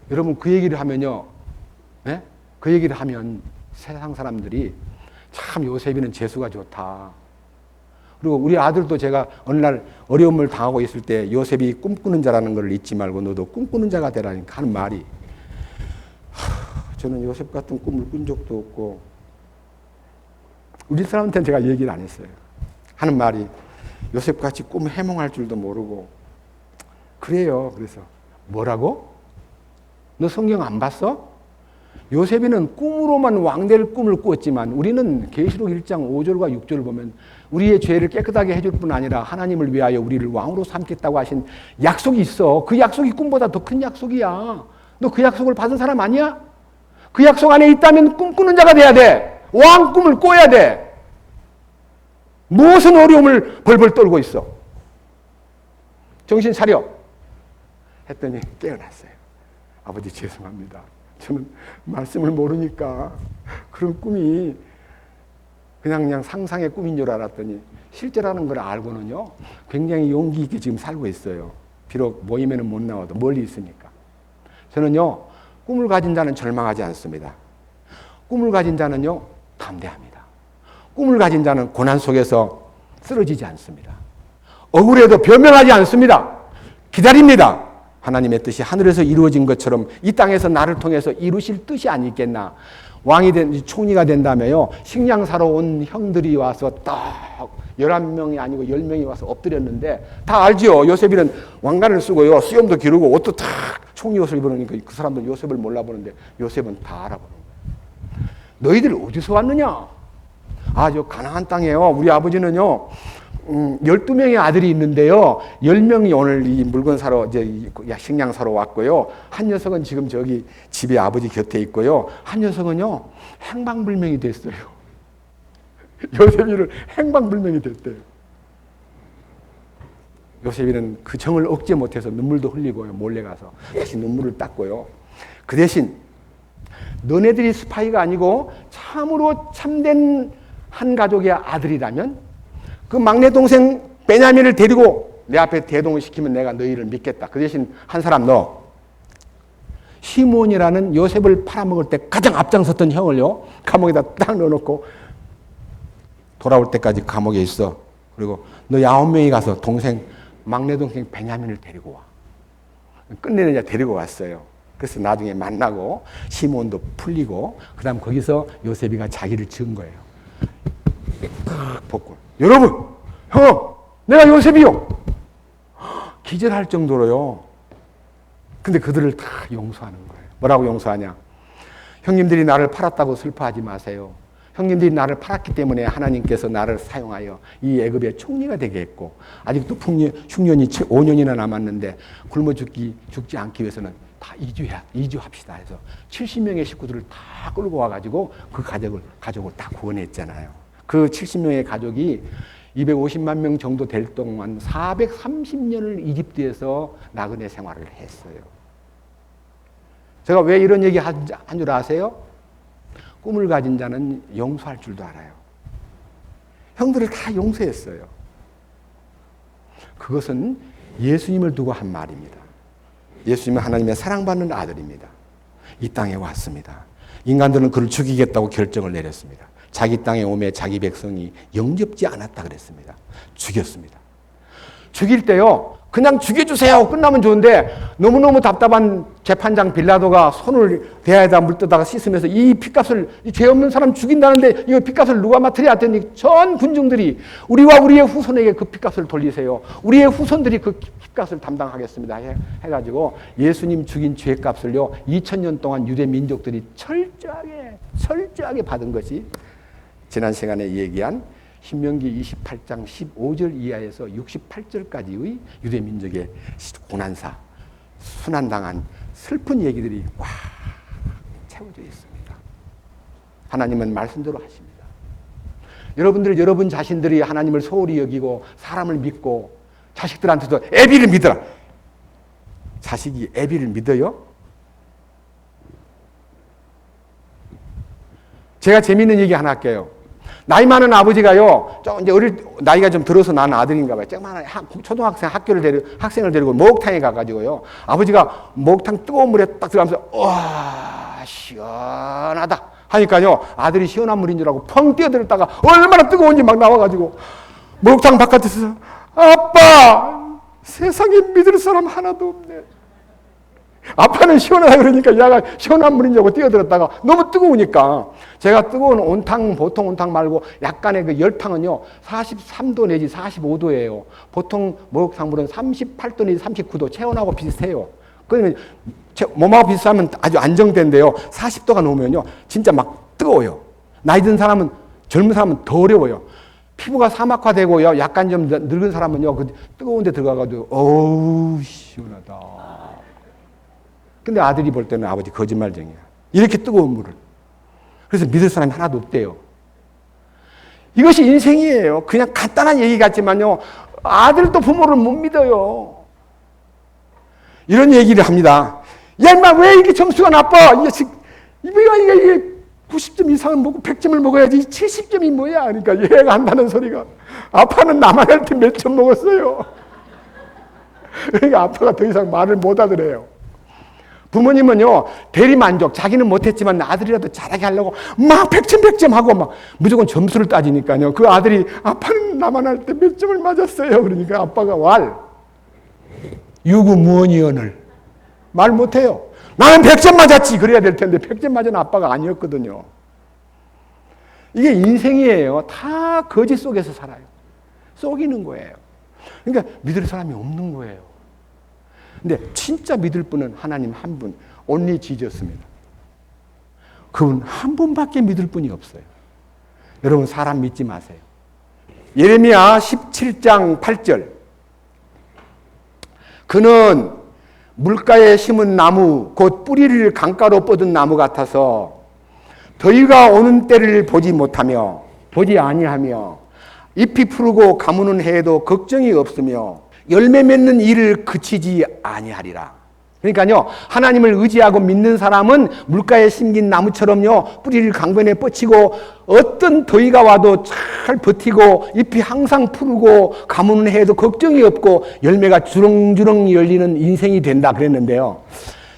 여러분 그 얘기를 하면요, 네? 그 얘기를 하면 세상 사람들이 참 요셉이는 재수가 좋다. 그리고 우리 아들도 제가 어느 날 어려움을 당하고 있을 때 요셉이 꿈꾸는 자라는 걸 잊지 말고 너도 꿈꾸는 자가 되라니까 하는 말이 저는 요셉 같은 꿈을 꾼 적도 없고 우리 사람한테는 제가 얘기를 안 했어요. 하는 말이 요셉같이 꿈 해몽할 줄도 모르고 그래요. 그래서 뭐라고? 너 성경 안 봤어? 요셉이는 꿈으로만 왕될 꿈을 꾸었지만 우리는 계시록 1장 5절과 6절을 보면 우리의 죄를 깨끗하게 해줄 뿐 아니라 하나님을 위하여 우리를 왕으로 삼겠다고 하신 약속이 있어. 그 약속이 꿈보다 더 큰 약속이야. 너 그 약속을 받은 사람 아니야? 그 약속 안에 있다면 꿈꾸는 자가 돼야 돼. 왕 꿈을 꿔야 돼. 무슨 어려움을 벌벌 떨고 있어? 정신 차려. 했더니 깨어났어요. 아버지 죄송합니다. 저는 말씀을 모르니까 그런 꿈이 그냥 상상의 꿈인 줄 알았더니 실제라는 걸 알고는요 굉장히 용기 있게 지금 살고 있어요. 비록 모임에는 못 나와도 멀리 있으니까. 저는요 꿈을 가진 자는 절망하지 않습니다. 꿈을 가진 자는요 담대합니다. 꿈을 가진 자는 고난 속에서 쓰러지지 않습니다. 억울해도 변명하지 않습니다. 기다립니다. 하나님의 뜻이 하늘에서 이루어진 것처럼 이 땅에서 나를 통해서 이루실 뜻이 아니겠나. 왕이 된 총리가 된다며요. 식량 사러 온 형들이 와서 딱 11명이 아니고 10명이 와서 엎드렸는데 다 알죠. 요셉이는 왕관을 쓰고요. 수염도 기르고 옷도 탁 총리 옷을 입으니까 그 사람들 요셉을 몰라보는데 요셉은 다 알아보는 거예요. 너희들 어디서 왔느냐? 아, 저 가나안 땅이에요. 우리 아버지는요. 12명의 아들이 있는데요. 10명이 오늘 이 물건 사러, 이제 식량 사러 왔고요. 한 녀석은 지금 저기 집에 아버지 곁에 있고요. 한 녀석은요, 행방불명이 됐어요. 요셉이를 행방불명이 됐대요. 요셉이는 그 정을 억제 못해서 눈물도 흘리고요. 몰래 가서 다시 눈물을 닦고요. 그 대신 너네들이 스파이가 아니고 참으로 참된 한 가족의 아들이라면 그 막내 동생 베냐민을 데리고 내 앞에 대동을 시키면 내가 너희를 믿겠다. 그 대신 한 사람 너 시몬이라는 요셉을 팔아먹을 때 가장 앞장섰던 형을요 감옥에다 딱 넣어놓고 돌아올 때까지 감옥에 있어. 그리고 너 9명이 가서 막내 동생 베냐민을 데리고 와. 끝내는 자 데리고 왔어요. 그래서 나중에 만나고 시몬도 풀리고 그 다음 거기서 요셉이가 자기를 지은 거예요. 복권. 여러분, 형, 내가 요셉이요. 기절할 정도로요. 근데 그들을 다 용서하는 거예요. 뭐라고 용서하냐? 형님들이 나를 팔았다고 슬퍼하지 마세요. 형님들이 나를 팔았기 때문에 하나님께서 나를 사용하여 이 애굽의 총리가 되게 했고 아직도 흉년이 5년이나 남았는데 굶어 죽지 않기 위해서는 다 이주합시다 해서 70명의 식구들을 다 끌고 와가지고 그 가족을 다 구원했잖아요. 그 70명의 가족이 250만 명 정도 될 동안 430년을 이집트에서 나그네 생활을 했어요. 제가 왜 이런 얘기 한 줄 아세요? 꿈을 가진 자는 용서할 줄도 알아요. 형들을 다 용서했어요. 그것은 예수님을 두고 한 말입니다. 예수님은 하나님의 사랑받는 아들입니다. 이 땅에 왔습니다. 인간들은 그를 죽이겠다고 결정을 내렸습니다. 자기 땅에 오매 자기 백성이 영접지 않았다 그랬습니다. 죽였습니다. 죽일 때요, 그냥 죽여주세요 하고 끝나면 좋은데 너무너무 답답한 재판장 빌라도가 손을 대야에다 물 떠다가 씻으면서 이 핏값을, 이 죄 없는 사람 죽인다는데 이 핏값을 누가 맡으랴 했더니 전 군중들이 우리와 우리의 후손에게 그 핏값을 돌리세요. 우리의 후손들이 그 핏값을 담당하겠습니다 해가지고 예수님 죽인 죄값을요 2000년 동안 유대 민족들이 철저하게 받은 것이 지난 시간에 얘기한 신명기 28장 15절 이하에서 68절까지의 유대민족의 고난사, 순환당한 슬픈 얘기들이 꽉 채워져 있습니다. 하나님은 말씀대로 하십니다. 여러분들, 여러분 자신들이 하나님을 소홀히 여기고 사람을 믿고 자식들한테도 애비를 믿어라. 자식이 애비를 믿어요? 제가 재미있는 얘기 하나 할게요. 나이 많은 아버지가요, 이제 나이가 좀 들어서 난 아들인가 봐요. 조그마한 초등학생 학생을 데리고 목욕탕에 가가지고요. 아버지가 목욕탕 뜨거운 물에 딱 들어가면서, 와, 시원하다. 하니까요, 아들이 시원한 물인 줄 알고 펑 뛰어들었다가 얼마나 뜨거운지 막 나와가지고 목욕탕 바깥에서, 아빠! 세상에 믿을 사람 하나도 없네. 아빠는 시원하다 그러니까 얘가 시원한 물인 줄 알고 뛰어들었다가 너무 뜨거우니까 제가 뜨거운 온탕, 보통 온탕 말고 약간의 그 열탕은요 43도 내지 45도예요. 보통 목욕탕물은 38도 내지 39도, 체온하고 비슷해요. 그러면 몸하고 비슷하면 아주 안정된데요 40도가 넘으면요 진짜 막 뜨거워요. 나이 든 사람은, 젊은 사람은 더 어려워요. 피부가 사막화되고요 약간 좀 늙은 사람은요 그 뜨거운 데 들어가가지고 어우 시원하다. 근데 아들이 볼 때는 아버지 거짓말쟁이야. 이렇게 뜨거운 물을. 그래서 믿을 사람이 하나도 없대요. 이것이 인생이에요. 그냥 간단한 얘기 같지만요. 아들도 부모를 못 믿어요. 이런 얘기를 합니다. 야, 인마, 왜 이렇게 점수가 나빠? 이게 90점 이상을 먹고 100점을 먹어야지 70점이 뭐야? 그러니까 얘가 한다는 소리가 아빠는 나만 할 때 몇 점 먹었어요. 그러니까 아빠가 더 이상 말을 못 하더래요. 부모님은요, 대리만족, 자기는 못했지만 아들이라도 잘하게 하려고 막 100점 하고 막 무조건 점수를 따지니까요. 그 아들이 아빠는 나만 할 때 몇 점을 맞았어요. 그러니까 아빠가 유구무원이언을 말 못해요. 나는 100점 맞았지. 그래야 될 텐데 100점 맞은 아빠가 아니었거든요. 이게 인생이에요. 다 거짓 속에서 살아요. 속이는 거예요. 그러니까 믿을 사람이 없는 거예요. 근데 진짜 믿을 분은 하나님 한 분, only Jesus입니다. 그분 한 분밖에 믿을 분이 없어요. 여러분 사람 믿지 마세요. 예레미야 17장 8절. 그는 물가에 심은 나무, 곧 뿌리를 강가로 뻗은 나무 같아서 더위가 오는 때를 보지 아니하며 잎이 푸르고 가무는 해에도 걱정이 없으며 열매 맺는 일을 그치지 아니하리라. 그러니까요, 하나님을 의지하고 믿는 사람은 물가에 심긴 나무처럼요, 뿌리를 강변에 뻗치고 어떤 더위가 와도 잘 버티고 잎이 항상 푸르고 가무는 해에도 걱정이 없고 열매가 주렁주렁 열리는 인생이 된다 그랬는데요.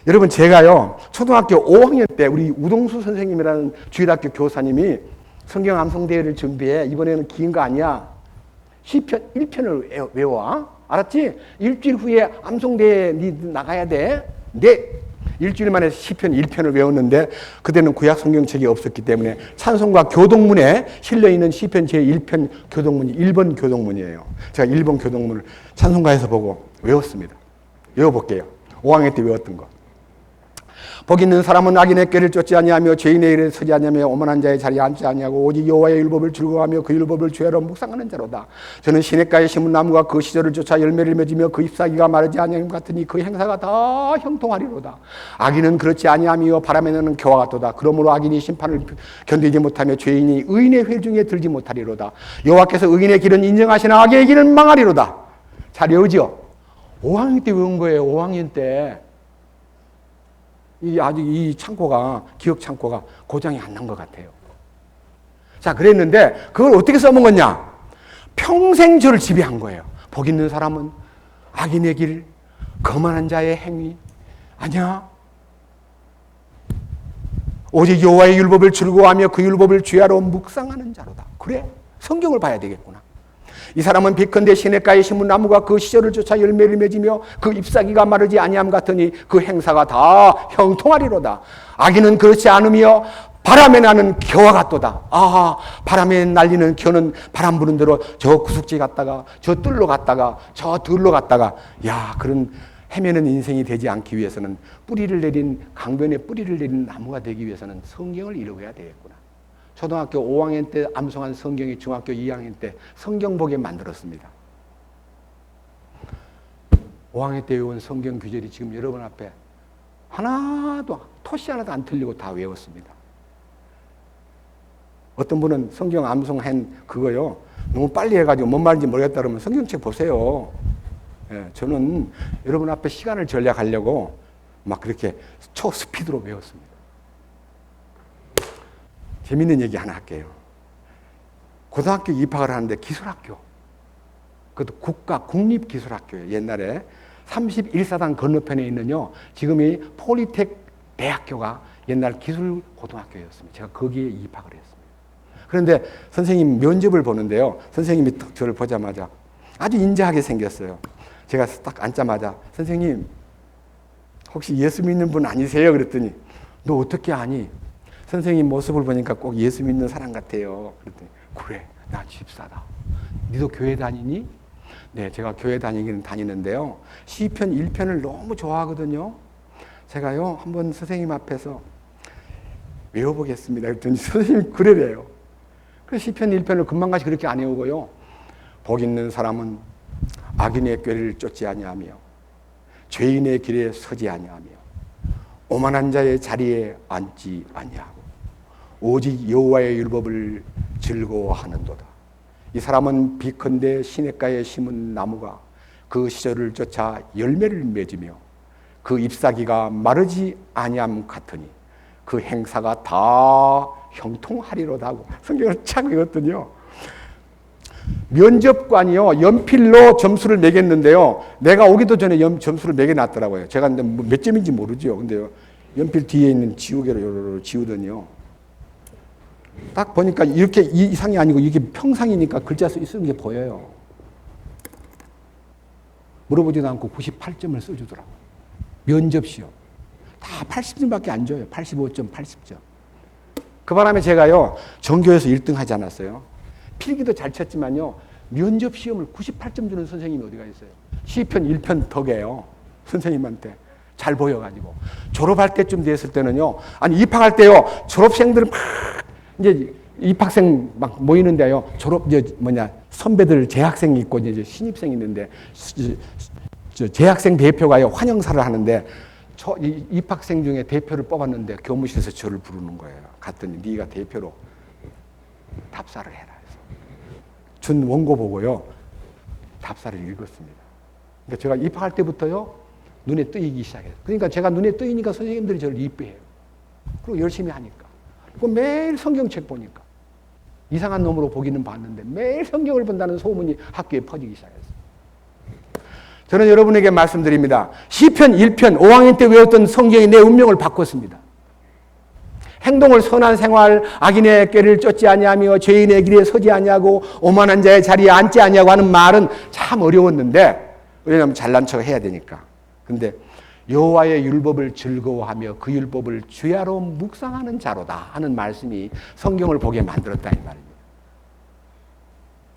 여러분, 제가요, 초등학교 5학년 때 우리 우동수 선생님이라는 주일학교 교사님이 성경 암송대회를 준비해. 이번에는 긴 거 아니야. 시편 1편을 외워. 알았지? 일주일 후에 암송대회 나가야 돼. 일주일 만에 시편 1편을 외웠는데 그때는 구약 성경책이 없었기 때문에 찬송가 교동문에 실려있는 시편 제1편 교동문이 1번 교동문이에요. 제가 1번 교동문을 찬송가에서 보고 외웠습니다. 외워볼게요. 5학년 때 외웠던 거. 복 있는 사람은 악인의 꾀를 쫓지 아니하며 죄인의 일에 서지 아니하며 오만한 자의 자리에 앉지 아니하고 오직 여호와의 율법을 즐거워하며 그 율법을 죄로 묵상하는 자로다. 저는 시냇가에 심은 나무가 그 시절을 쫓아 열매를 맺으며 그 잎사귀가 마르지 아니함 같으니 그 행사가 다 형통하리로다. 악인은 그렇지 아니하며 바람에 나는 겨와 같도다. 그러므로 악인이 심판을 견디지 못하며 죄인이 의인의 회중에 들지 못하리로다. 여호와께서 의인의 길은 인정하시나 악의 길은 망하리로다. 잘 외우죠? 5학년 때 외운 거예요. 5학년 때. 아직 이 창고가, 기억 창고가 고장이 안 난 것 같아요. 자, 그랬는데 그걸 어떻게 써먹었냐? 평생 저를 지배한 거예요. 복 있는 사람은 악인의 길, 거만한 자의 행위, 아니야. 오직 여호와의 율법을 즐거워하며 그 율법을 주야로 묵상하는 자로다. 그래, 성경을 봐야 되겠구나. 이 사람은 비컨대 시냇가에 심은 나무가 그 시절을 쫓아 열매를 맺으며 그 잎사귀가 마르지 아니함 같으니 그 행사가 다 형통하리로다. 악인은 그렇지 않으며 바람에 나는 겨와 같도다. 아, 바람에 날리는 겨는 바람 부는 대로 저 구석지 갔다가 저 뜰로 갔다가 저 들로 갔다가, 야, 그런 헤매는 인생이 되지 않기 위해서는 강변에 뿌리를 내린 나무가 되기 위해서는 성경을 읽어야 되겠구나. 초등학교 5학년 때 암송한 성경이 중학교 2학년 때 성경 보게 만들었습니다. 5학년 때 외운 성경 구절이 지금 여러분 앞에 하나도, 토시 하나도 안 틀리고 다 외웠습니다. 어떤 분은 성경 암송한 그거요, 너무 빨리 해가지고 뭔 말인지 모르겠다 그러면 성경책 보세요. 예, 저는 여러분 앞에 시간을 절약하려고 막 그렇게 초스피드로 외웠습니다. 재밌는 얘기 하나 할게요. 고등학교 입학을 하는데 기술학교, 그것도 국립기술학교예요. 옛날에 31사단 건너편에 있는요, 지금이 폴리텍 대학교가 옛날 기술고등학교였습니다. 제가 거기에 입학을 했습니다. 그런데 선생님 면접을 보는데요, 선생님이 딱 저를 보자마자 아주 인자하게 생겼어요. 제가 딱 앉자마자, 선생님 혹시 예수 믿는 분 아니세요? 그랬더니, 너 어떻게 아니? 선생님 모습을 보니까 꼭 예수 믿는 사람 같아요. 그랬더니, 그래, 나 집사다. 니도 교회 다니니? 네, 제가 교회 다니기는 다니는데요, 시편 1편을 너무 좋아하거든요. 제가요, 한번 선생님 앞에서 외워보겠습니다. 그랬더니 선생님 그래래요. 그래서 시편 1편을 금방같이 그렇게 안 외우고요, 복 있는 사람은 악인의 꾀를 쫓지 아니하며 죄인의 길에 서지 아니하며 오만한 자의 자리에 앉지 아니하고 오직 여호와의 율법을 즐거워하는도다. 이 사람은 비컨대 시냇가에 심은 나무가 그 시절을 쫓아 열매를 맺으며 그 잎사귀가 마르지 아니함 같으니 그 행사가 다 형통하리로다 하고 성경을 참 읽었더니요, 면접관이요, 연필로 점수를 매겼는데요, 내가 오기도 전에 점수를 매겨놨더라고요. 제가 근데 몇 점인지 모르죠. 근데요, 연필 뒤에 있는 지우개로 요로 지우더니요, 딱 보니까 이렇게 이상이 아니고 이게 평상이니까 글자 쓰는 게 보여요. 물어보지도 않고 98점을 써주더라고요. 면접시험. 다 80점밖에 안 줘요. 85점, 80점. 그 바람에 제가요, 전교에서 1등 하지 않았어요. 필기도 잘 쳤지만요, 면접 시험을 98점 주는 선생님이 어디가 있어요. 시편 1편 덕에요, 선생님한테 잘 보여가지고 졸업할 때쯤 됐을 때는요, 아니 입학할 때요, 졸업생들 막 이제 입학생 막 모이는데요, 선배들 재학생이 있고 이제 신입생이 있는데 재학생 대표가요 환영사를 하는데 입학생 중에 대표를 뽑았는데 교무실에서 저를 부르는 거예요. 갔더니 네가 대표로 답사를 해라 해서 준 원고 보고요, 답사를 읽었습니다. 그러니까 제가 입학할 때부터요 눈에 뜨이기 시작해요. 그러니까 제가 눈에 뜨이니까 선생님들이 저를 이뻐해요. 그리고 열심히 하니까. 그리고 매일 성경책 보니까 이상한 놈으로 보기는 봤는데 매일 성경을 본다는 소문이 학교에 퍼지기 시작했어요. 저는 여러분에게 말씀드립니다. 시편 1편 5학년 때 외웠던 성경이 내 운명을 바꿨습니다. 행동을 선한 생활, 악인의 꾀를 쫓지 아니하며 죄인의 길에 서지 아니하고 오만한 자의 자리에 앉지 아니하고 하는 말은 참 어려웠는데, 왜냐하면 잘난 척 해야 되니까. 근데 여호와의 율법을 즐거워하며 그 율법을 주야로 묵상하는 자로다 하는 말씀이 성경을 보게 만들었다 이 말입니다.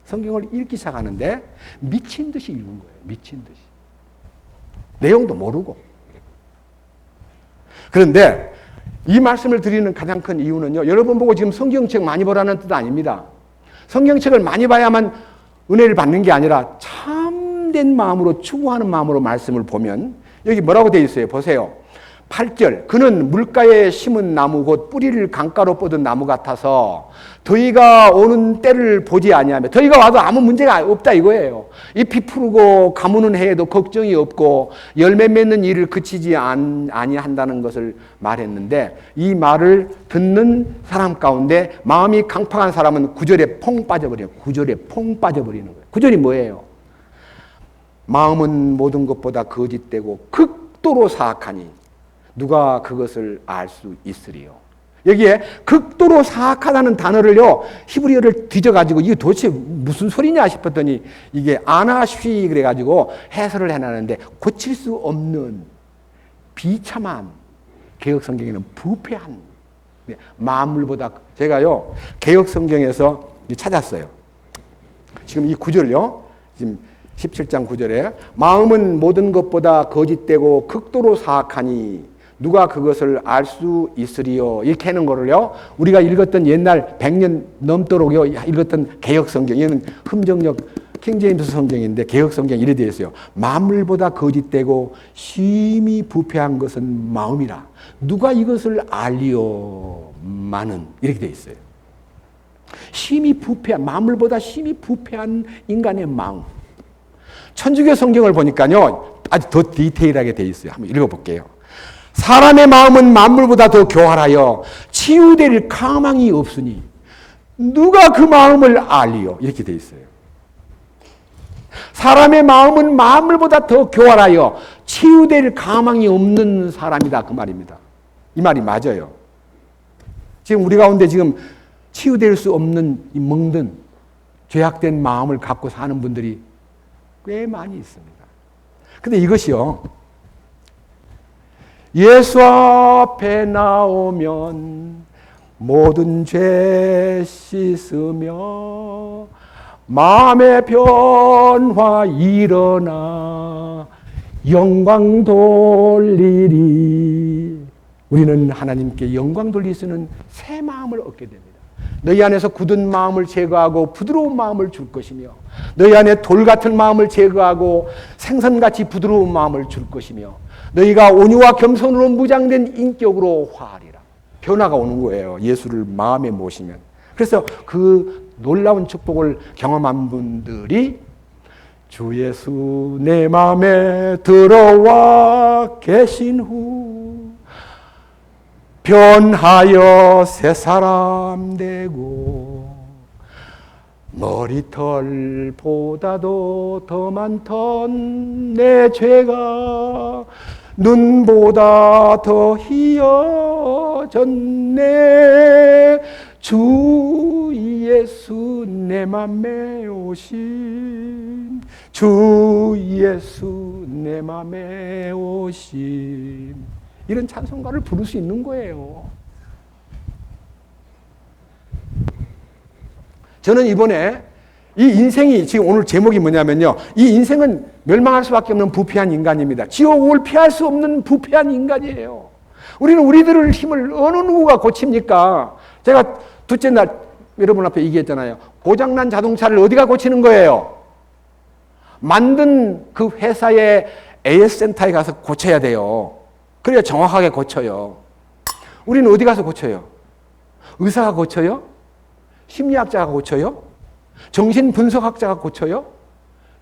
성경을 읽기 시작하는데 미친 듯이 읽은 거예요. 미친 듯이. 내용도 모르고. 그런데 이 말씀을 드리는 가장 큰 이유는요, 여러분 보고 지금 성경책 많이 보라는 뜻 아닙니다. 성경책을 많이 봐야만 은혜를 받는 게 아니라 참된 마음으로 추구하는 마음으로 말씀을 보면 여기 뭐라고 되어 있어요? 보세요. 8절, 그는 물가에 심은 나무 곧 뿌리를 강가로 뻗은 나무 같아서 더위가 오는 때를 보지 아니하며, 더위가 와도 아무 문제가 없다 이거예요. 잎이 푸르고 가무는 해에도 걱정이 없고 열매 맺는 일을 그치지 아니한다는 것을 말했는데, 이 말을 듣는 사람 가운데 마음이 강팍한 사람은 구절에 퐁 빠져버려요. 구절에 퐁 빠져버리는 거예요. 구절이 뭐예요? 마음은 모든 것보다 거짓되고 극도로 사악하니 누가 그것을 알 수 있으리요. 여기에 극도로 사악하다는 단어를요, 히브리어를 뒤져가지고 이게 도대체 무슨 소리냐 싶었더니 이게 아나쉬 그래가지고 해설을 해놨는데 고칠 수 없는 비참한, 개혁성경에는 부패한, 만물보다, 제가요 개혁성경에서 찾았어요. 지금 이 구절요, 지금 17장 9절에 마음은 모든 것보다 거짓되고 극도로 사악하니 누가 그것을 알 수 있으리요. 이렇게 하는 거를요, 우리가 읽었던 옛날 100년 넘도록요 읽었던 개혁성경, 이는 흠정역 킹제임스 성경인데 개혁성경 이래 되어 있어요. 만물보다 거짓되고 심히 부패한 것은 마음이라 누가 이것을 알리요 마는, 이렇게 되어 있어요. 심히 부패한, 만물보다 심히 부패한 인간의 마음. 천주교 성경을 보니까요 아주 더 디테일하게 되어 있어요. 한번 읽어볼게요. 사람의 마음은 만물보다 더 교활하여 치유될 가망이 없으니 누가 그 마음을 알리요. 이렇게 되어 있어요. 사람의 마음은 만물보다 더 교활하여 치유될 가망이 없는 사람이다, 그 말입니다. 이 말이 맞아요. 지금 우리 가운데 지금 치유될 수 없는 이 멍든 죄악된 마음을 갖고 사는 분들이 꽤 많이 있습니다. 근데 이것이요, 예수 앞에 나오면 모든 죄 씻으며 마음의 변화 일어나 영광 돌리리. 우리는 하나님께 영광 돌릴 수 있는 새 마음을 얻게 됩니다. 너희 안에서 굳은 마음을 제거하고 부드러운 마음을 줄 것이며 너희 안에 돌 같은 마음을 제거하고 생선같이 부드러운 마음을 줄 것이며 너희가 온유와 겸손으로 무장된 인격으로 화하리라. 변화가 오는 거예요. 예수를 마음에 모시면. 그래서 그 놀라운 축복을 경험한 분들이 주 예수 내 마음에 들어와 계신 후 변하여 새 사람 되고 머리털보다도 더 많던 내 죄가 눈보다 더 희어졌네. 주 예수 내 맘에 오심, 주 예수 내 맘에 오심. 이런 찬송가를 부를 수 있는 거예요. 저는 이번에 이 인생이, 지금 오늘 제목이 뭐냐면요, 이 인생은 멸망할 수밖에 없는 부패한 인간입니다. 지옥을 피할 수 없는 부패한 인간이에요. 우리는 우리들의 힘을 어느 누구가 고칩니까? 제가 둘째 날 여러분 앞에 얘기했잖아요. 고장난 자동차를 어디가 고치는 거예요? 만든 그 회사의 AS 센터에 가서 고쳐야 돼요. 그래야 정확하게 고쳐요. 우리는 어디 가서 고쳐요? 의사가 고쳐요? 심리학자가 고쳐요? 정신분석학자가 고쳐요?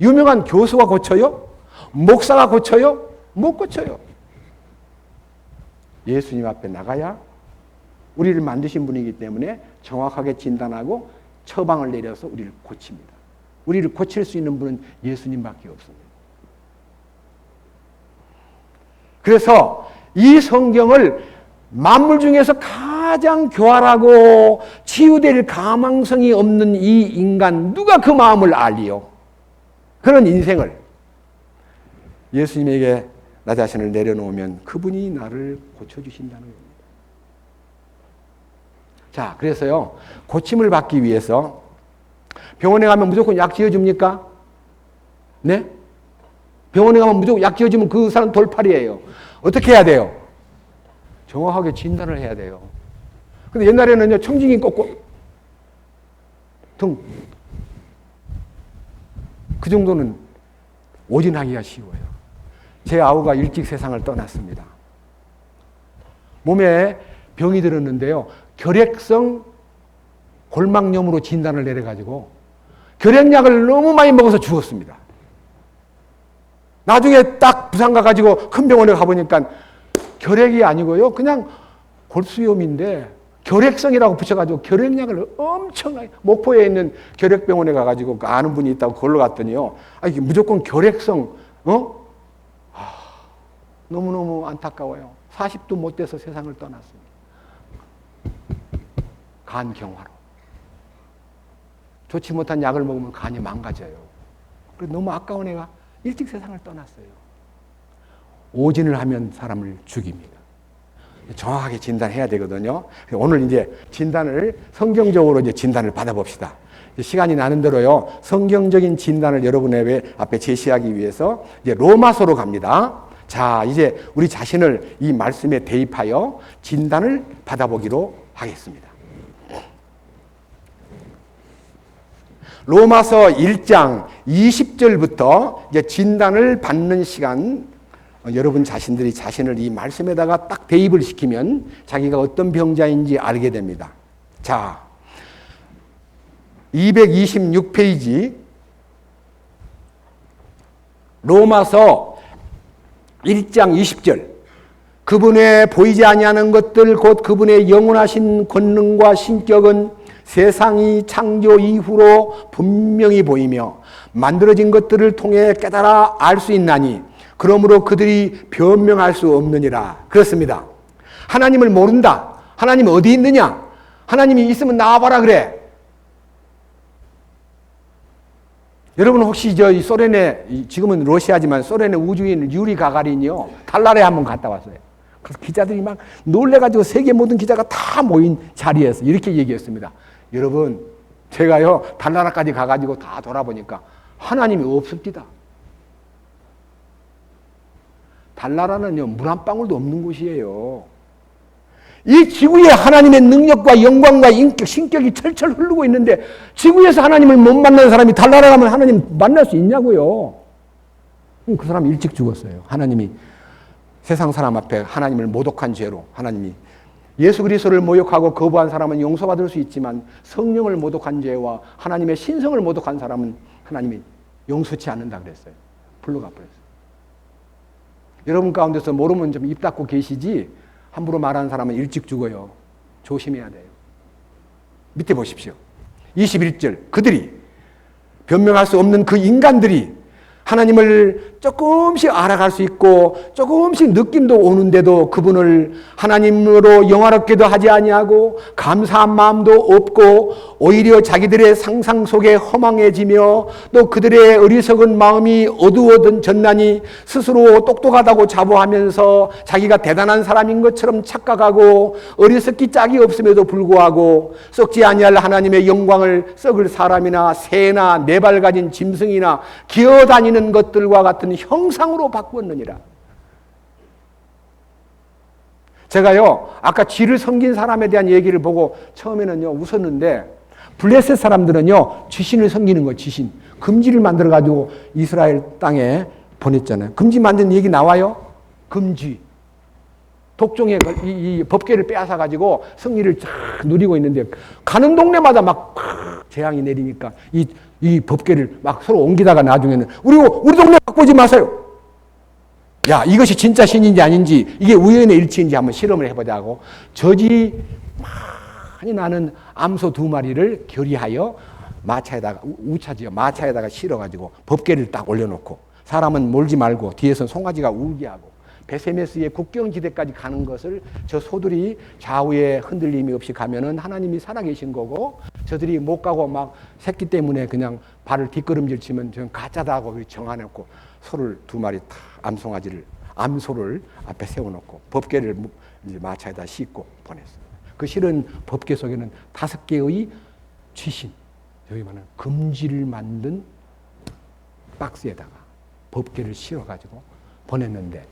유명한 교수가 고쳐요? 목사가 고쳐요? 못 고쳐요. 예수님 앞에 나가야 우리를 만드신 분이기 때문에 정확하게 진단하고 처방을 내려서 우리를 고칩니다. 우리를 고칠 수 있는 분은 예수님밖에 없습니다. 그래서 이 성경을 만물 중에서 가장 교활하고 치유될 가망성이 없는 이 인간, 누가 그 마음을 알리요? 그런 인생을 예수님에게 나 자신을 내려놓으면 그분이 나를 고쳐주신다는 겁니다. 자, 그래서요, 고침을 받기 위해서 병원에 가면 무조건 약 지어줍니까? 네? 병원에 가면 무조건 약 지어주면 그 사람 돌팔이에요. 어떻게 해야 돼요? 정확하게 진단을 해야 돼요. 근데 옛날에는요, 청진기 꽂고, 그 정도는 오진하기가 쉬워요. 제 아우가 일찍 세상을 떠났습니다. 몸에 병이 들었는데요, 결핵성 골막염으로 진단을 내려가지고 결핵약을 너무 많이 먹어서 죽었습니다. 나중에 딱 부산 가가지고 큰 병원에 가보니까 결핵이 아니고요, 그냥 골수염인데 결핵성이라고 붙여가지고 결핵약을 엄청나게, 목포에 있는 결핵병원에 가가지고 아는 분이 있다고 그걸로 갔더니요, 이게 무조건 결핵성, 너무너무 안타까워요. 40도 못 돼서 세상을 떠났습니다. 간경화로. 좋지 못한 약을 먹으면 간이 망가져요. 그래서 너무 아까운 애가 일찍 세상을 떠났어요. 오진을 하면 사람을 죽입니다. 정확하게 진단해야 되거든요. 오늘 이제 진단을 성경적으로 이제 진단을 받아봅시다. 시간이 나는 대로요, 성경적인 진단을 여러분의 앞에 제시하기 위해서 이제 로마서로 갑니다. 자, 이제 우리 자신을 이 말씀에 대입하여 진단을 받아보기로 하겠습니다. 로마서 1장 20절부터 이제 진단을 받는 시간, 여러분 자신들이 자신을 이 말씀에다가 딱 대입을 시키면 자기가 어떤 병자인지 알게 됩니다. 자, 226페이지 로마서 1장 20절. 그분의 보이지 아니하는 것들 곧 그분의 영원하신 권능과 신격은 세상이 창조 이후로 분명히 보이며 만들어진 것들을 통해 깨달아 알 수 있나니 그러므로 그들이 변명할 수 없느니라. 그렇습니다. 하나님을 모른다. 하나님 어디 있느냐? 하나님이 있으면 나와봐라 그래. 여러분 혹시 저 소련에, 지금은 러시아지만 소련의 우주인 유리 가가린이요, 달나라에 한번 갔다 왔어요. 그래서 기자들이 막 놀래가지고 세계 모든 기자가 다 모인 자리에서 이렇게 얘기했습니다. 여러분, 제가요 달나라까지 가가지고 다 돌아보니까 하나님이 없습니다. 달나라는요 물 한 방울도 없는 곳이에요. 이 지구에 하나님의 능력과 영광과 인격, 신격이 철철 흐르고 있는데 지구에서 하나님을 못 만나는 사람이 달나라 가면 하나님 만날 수 있냐고요. 그 사람이 일찍 죽었어요. 하나님이 세상 사람 앞에 하나님을 모독한 죄로, 하나님이 예수 그리스도를 모욕하고 거부한 사람은 용서받을 수 있지만 성령을 모독한 죄와 하나님의 신성을 모독한 사람은 하나님이 용서치 않는다 그랬어요. 불러가 버렸어요. 여러분 가운데서 모르면 좀 입 닫고 계시지 함부로 말하는 사람은 일찍 죽어요. 조심해야 돼요. 밑에 보십시오. 21절. 그들이, 변명할 수 없는 그 인간들이 하나님을 조금씩 알아갈 수 있고 조금씩 느낌도 오는데도 그분을 하나님으로 영화롭게도 하지 아니하고 감사한 마음도 없고 오히려 자기들의 상상 속에 허망해지며 또 그들의 어리석은 마음이 어두워졌나니 스스로 똑똑하다고 자부하면서 자기가 대단한 사람인 것처럼 착각하고 어리석기 짝이 없음에도 불구하고 썩지 아니할 하나님의 영광을 썩을 사람이나 새나 네 발 가진 짐승이나 기어다니는 것들과 같은 형상으로 바꾸었느니라. 제가요 아까 쥐를 섬긴 사람에 대한 얘기를 보고 처음에는요 웃었는데, 블레셋 사람들은요 쥐신을 섬기는 거예요. 쥐신. 금지를 만들어 가지고 이스라엘 땅에 보냈잖아요. 금지 만든 얘기 나와요. 금지. 독종의 이 법궤를 빼앗아 가지고 승리를 쫙 누리고 있는데 가는 동네마다 막 재앙이 내리니까 이 법궤를 막 서로 옮기다가 나중에는 우리 동네 바꾸지 마세요. 야, 이것이 진짜 신인지 아닌지, 이게 우연의 일치인지 한번 실험을 해보자고 저지 많이 나는 암소 2마리를 결의하여 마차에다가, 우차지요, 마차에다가 실어가지고 법궤를 딱 올려놓고 사람은 몰지 말고 뒤에서 송아지가 울게 하고 베세메스의 국경지대까지 가는 것을 저 소들이 좌우에 흔들림이 없이 가면은 하나님이 살아계신 거고, 저들이 못 가고 막 새끼 때문에 그냥 발을 뒷걸음질 치면 저는 가짜다고 정해놓고 소를 2마리 다 암소를 앞에 세워놓고 법궤를 이제 마차에다 싣고 보냈어요. 그 실은 법궤 속에는 5개의 쥐신, 여기 말하는 금지를 만든 박스에다가 법궤를 실어가지고 보냈는데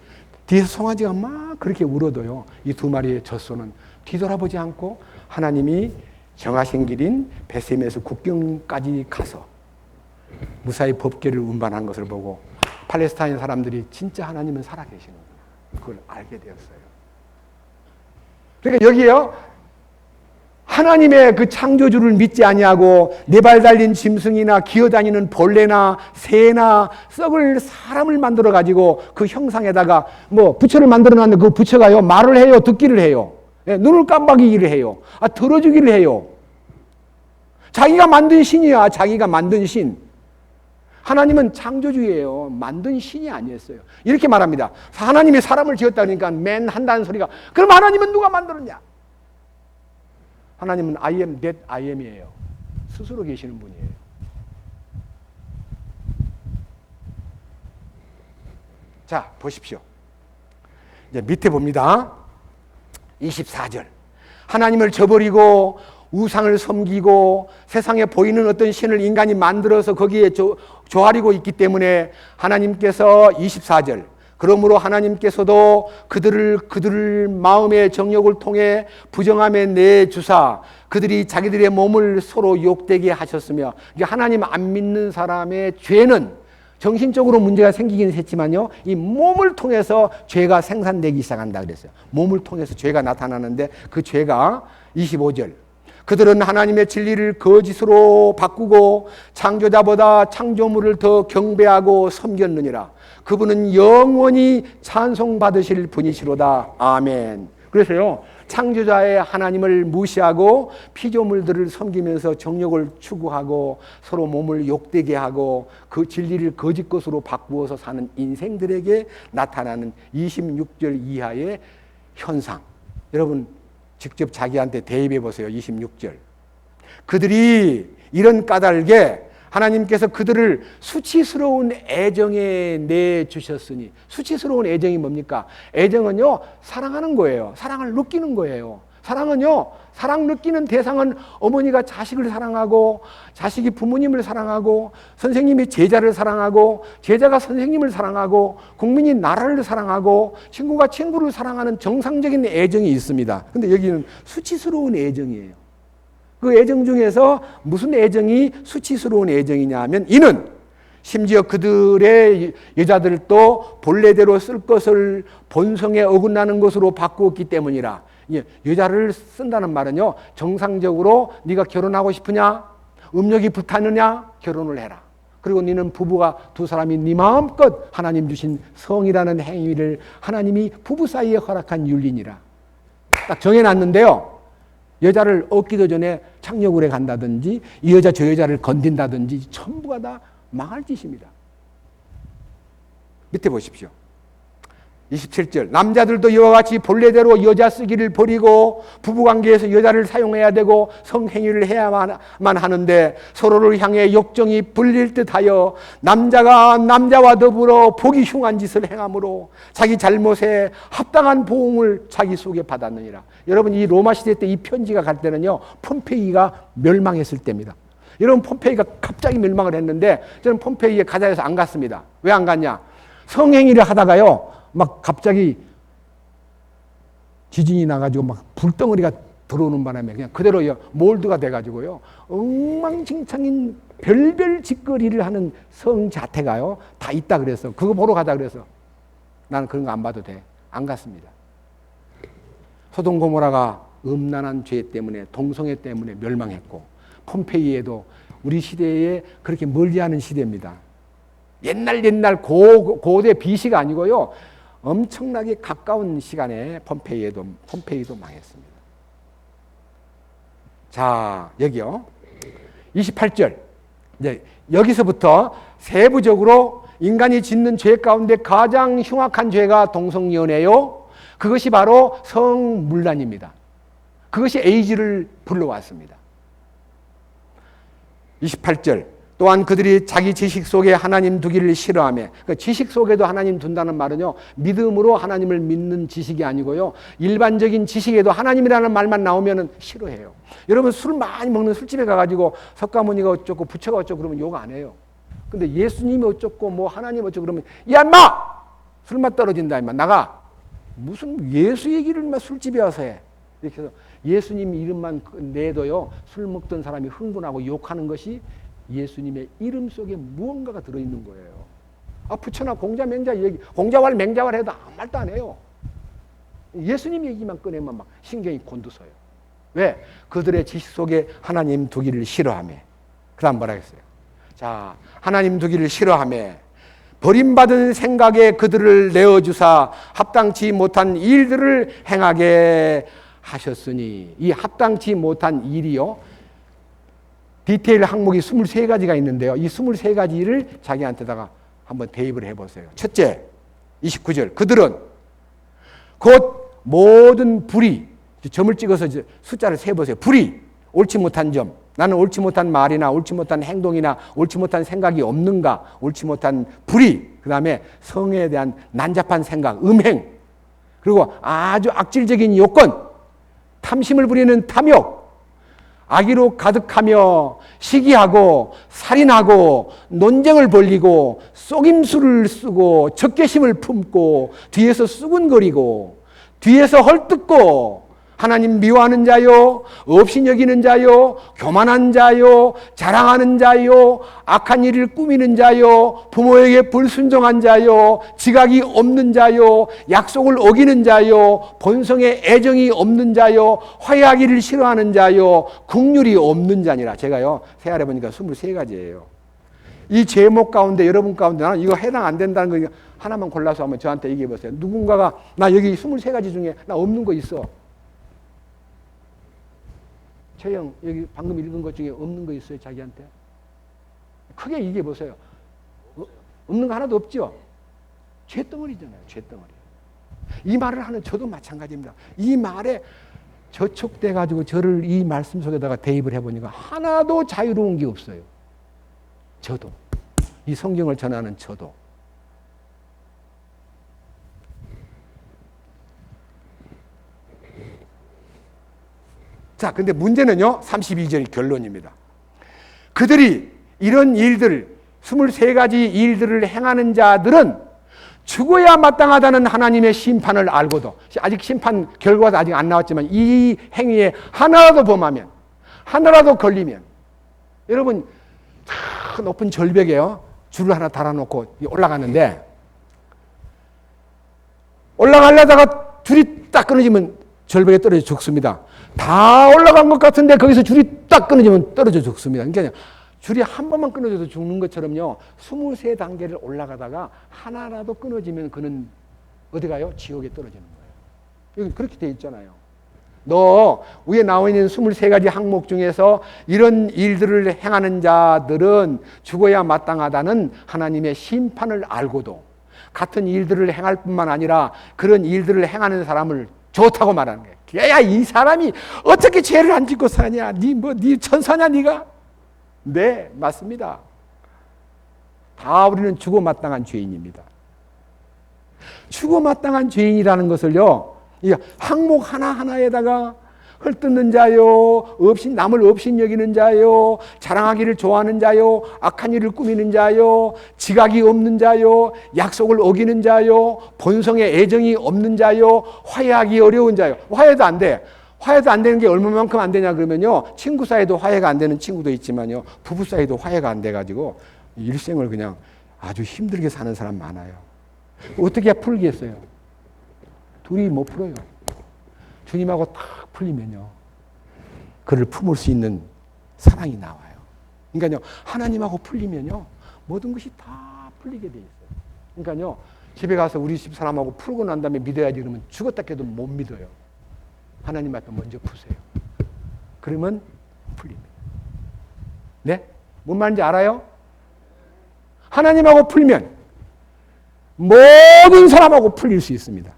뒤에서 송아지가 막 그렇게 울어도요 이 2마리의 젖소는 뒤돌아보지 않고 하나님이 정하신 길인 베세메스 국경까지 가서 무사히 법궤를 운반한 것을 보고 팔레스타인 사람들이 진짜 하나님은 살아계시는구나, 그걸 알게 되었어요. 그러니까 여기에요 하나님의 그 창조주를 믿지 아니하고 네 발 달린 짐승이나 기어다니는 벌레나 새나 썩을 사람을 만들어 가지고 그 형상에다가 뭐 부처를 만들어 놨는데 그 부처가요 말을 해요, 듣기를 해요, 눈을 깜빡이기를 해요, 들어주기를 해요. 자기가 만든 신이야. 자기가 만든 신. 하나님은 창조주예요. 만든 신이 아니었어요. 이렇게 말합니다. 하나님이 사람을 지었다 그러니까 맨 한다는 소리가, 그럼 하나님은 누가 만들었냐? 하나님은 I am that I am이에요. 스스로 계시는 분이에요. 자, 보십시오. 이제 밑에 봅니다. 24절. 하나님을 저버리고 우상을 섬기고 세상에 보이는 어떤 신을 인간이 만들어서 거기에 조아리고 있기 때문에 하나님께서 24절. 그러므로 하나님께서도 그들 마음의 정욕을 통해 부정함에 내주사 그들이 자기들의 몸을 서로 욕되게 하셨으며, 하나님 안 믿는 사람의 죄는 정신적으로 문제가 생기긴 했지만요, 이 몸을 통해서 죄가 생산되기 시작한다 그랬어요. 몸을 통해서 죄가 나타나는데 그 죄가 25절. 그들은 하나님의 진리를 거짓으로 바꾸고 창조자보다 창조물을 더 경배하고 섬겼느니라. 그분은 영원히 찬송받으실 분이시로다. 아멘. 그래서요, 창조자의 하나님을 무시하고 피조물들을 섬기면서 정욕을 추구하고 서로 몸을 욕되게 하고 그 진리를 거짓 것으로 바꾸어서 사는 인생들에게 나타나는 26절 이하의 현상. 여러분 직접 자기한테 대입해 보세요. 26절. 그들이 이런 까닭에 하나님께서 그들을 수치스러운 애정에 내주셨으니, 수치스러운 애정이 뭡니까? 애정은요, 사랑하는 거예요. 사랑을 느끼는 거예요. 사랑은요, 사랑 느끼는 대상은 어머니가 자식을 사랑하고, 자식이 부모님을 사랑하고, 선생님이 제자를 사랑하고, 제자가 선생님을 사랑하고, 국민이 나라를 사랑하고, 친구가 친구를 사랑하는 정상적인 애정이 있습니다. 근데 여기는 수치스러운 애정이에요. 그 애정 중에서 무슨 애정이 수치스러운 애정이냐 하면, 이는 심지어 그들의 여자들도 본래대로 쓸 것을 본성에 어긋나는 것으로 바꾸었기 때문이라. 여자를 쓴다는 말은요, 정상적으로 네가 결혼하고 싶으냐, 음력이 불타느냐, 결혼을 해라. 그리고 너는 부부가 두 사람이 네 마음껏 하나님 주신 성이라는 행위를 하나님이 부부 사이에 허락한 윤리니라. 딱 정해놨는데요, 여자를 얻기도 전에 착륙을 해 간다든지 이 여자 저 여자를 건든다든지 전부가 다 망할 짓입니다. 밑에 보십시오. 27절. 남자들도 이와 같이 본래대로 여자 쓰기를 버리고 부부관계에서 여자를 사용해야 되고 성행위를 해야만 하는데 서로를 향해 욕정이 불릴 듯하여 남자가 남자와 더불어 보기 흉한 짓을 행함으로 자기 잘못에 합당한 보응을 자기 속에 받았느니라. 여러분, 이 로마 시대 때 이 편지가 갈 때는요, 폼페이가 멸망했을 때입니다. 여러분, 폼페이가 갑자기 멸망을 했는데 저는 폼페이에 가자 해서 안 갔습니다. 왜 안 갔냐? 성행위를 하다가요, 막 갑자기 지진이 나가지고 막 불덩어리가 들어오는 바람에 그냥 그대로 몰드가 돼가지고요, 엉망진창인 별별 짓거리를 하는 성 자태가요 다 있다 그래서 그거 보러 가자 그래서 나는 그런 거 안 봐도 돼. 안 갔습니다. 소돔 고모라가 음란한 죄 때문에, 동성애 때문에 멸망했고, 폼페이에도 우리 시대에 그렇게 멀지 않은 시대입니다. 옛날 고대 BC가 아니고요, 엄청나게 가까운 시간에 폼페이도 망했습니다. 자, 여기요. 28절. 이제 여기서부터 세부적으로 인간이 짓는 죄 가운데 가장 흉악한 죄가 동성연애요. 그것이 바로 성문란입니다. 그것이 에이즈를 불러왔습니다. 28절. 또한 그들이 자기 지식 속에 하나님 두기를 싫어하며, 그러니까 지식 속에도 하나님 둔다는 말은요, 믿음으로 하나님을 믿는 지식이 아니고요, 일반적인 지식에도 하나님이라는 말만 나오면 싫어해요. 여러분, 술 많이 먹는 술집에 가가지고 석가모니가 어쩌고 부처가 어쩌고 그러면 욕 안 해요. 근데 예수님이 어쩌고 뭐 하나님 어쩌고 그러면, 야 인마! 술맛 떨어진다 인마 나가! 무슨 예수 얘기를 인마 술집에 와서 해. 이렇게 해서 예수님 이름만 내도요, 술 먹던 사람이 흥분하고 욕하는 것이 예수님의 이름 속에 무언가가 들어있는 거예요. 아, 부처나 공자 맹자 얘기, 공자왈 맹자왈 해도 아무 말도 안 해요. 예수님 얘기만 꺼내면 막 신경이 곤두서요. 왜? 그들의 지식 속에 하나님 두기를 싫어하며. 그 다음 뭐라 했어요? 자, 하나님 두기를 싫어하며 버림받은 생각에 그들을 내어주사 합당치 못한 일들을 행하게 하셨으니, 이 합당치 못한 일이요, 디테일 항목이 23가지가 있는데요. 이 23가지를 자기한테다가 한번 대입을 해보세요. 첫째, 29절. 그들은 곧 모든 불의, 점을 찍어서 숫자를 세보세요. 불의, 옳지 못한 점. 나는 옳지 못한 말이나 옳지 못한 행동이나 옳지 못한 생각이 없는가. 옳지 못한 불의. 그 다음에 성에 대한 난잡한 생각, 음행. 그리고 아주 악질적인 요건, 탐심을 부리는 탐욕, 악의로 가득하며 시기하고 살인하고 논쟁을 벌리고 속임수를 쓰고 적개심을 품고 뒤에서 수군거리고 뒤에서 헐뜯고 하나님 미워하는 자요, 없이 여기는 자요, 교만한 자요, 자랑하는 자요, 악한 일을 꾸미는 자요, 부모에게 불순종한 자요, 지각이 없는 자요, 약속을 어기는 자요, 본성에 애정이 없는 자요, 화해하기를 싫어하는 자요, 긍휼이 없는 자니라. 제가요 세알해 보니까 23가지예요. 이 제목 가운데 여러분 가운데 나는 이거 해당 안 된다는 거 하나만 골라서 한번 저한테 얘기해 보세요. 누군가가 나 여기 23가지 중에 나 없는 거 있어. 최영, 여기 방금 읽은 것 중에 없는 거 있어요, 자기한테? 크게 얘기해 보세요. 없는 거 하나도 없죠? 죄덩어리잖아요, 죄덩어리. 이 말을 하는 저도 마찬가지입니다. 이 말에 저촉돼가지고 저를 이 말씀 속에다가 대입을 해보니까 하나도 자유로운 게 없어요. 저도. 이 성경을 전하는 저도. 자, 근데 문제는요, 32절 결론입니다. 그들이 이런 일들, 23가지 일들을 행하는 자들은 죽어야 마땅하다는 하나님의 심판을 알고도, 아직 심판 결과가 아직 안 나왔지만 이 행위에 하나라도 범하면, 하나라도 걸리면, 여러분, 저 높은 절벽에요, 줄을 하나 달아놓고 올라가는데, 올라가려다가 줄이 딱 끊어지면 절벽에 떨어져 죽습니다. 다 올라간 것 같은데 거기서 줄이 딱 끊어지면 떨어져 죽습니다. 그러니까 줄이 한 번만 끊어져도 죽는 것처럼요. 23단계를 올라가다가 하나라도 끊어지면 그는 어디 가요? 지옥에 떨어지는 거예요. 여기 그렇게 돼 있잖아요. 너 위에 나와 있는 23가지 항목 중에서 이런 일들을 행하는 자들은 죽어야 마땅하다는 하나님의 심판을 알고도 같은 일들을 행할 뿐만 아니라 그런 일들을 행하는 사람을 좋다고 말하는 거예요. 야, 이 사람이 어떻게 죄를 안 짓고 사냐? 네 천사냐, 네가? 네, 맞습니다. 다 우리는 죽어 마땅한 죄인입니다. 죽어 마땅한 죄인이라는 것을요, 이 항목 하나하나에다가 헐뜯는 자요, 남을 없인 여기는 자요, 자랑하기를 좋아하는 자요, 악한 일을 꾸미는 자요, 지각이 없는 자요, 약속을 어기는 자요, 본성에 애정이 없는 자요, 화해하기 어려운 자요. 화해도 안 돼. 화해도 안 되는 게 얼마만큼 안 되냐 그러면요, 친구 사이도 화해가 안 되는 친구도 있지만요, 부부 사이도 화해가 안 돼가지고 일생을 그냥 아주 힘들게 사는 사람 많아요. 어떻게 풀겠어요? 둘이 못 풀어요. 주님하고 딱 풀리면요, 그를 품을 수 있는 사랑이 나와요. 그러니까요, 하나님하고 풀리면요, 모든 것이 다 풀리게 돼 있어요. 그러니까요, 집에 가서 우리 집 사람하고 풀고 난 다음에 믿어야지 그러면 죽었다 해도 못 믿어요. 하나님 앞에 먼저 푸세요. 그러면 풀립니다. 네? 뭔 말인지 알아요? 하나님하고 풀면 모든 사람하고 풀릴 수 있습니다.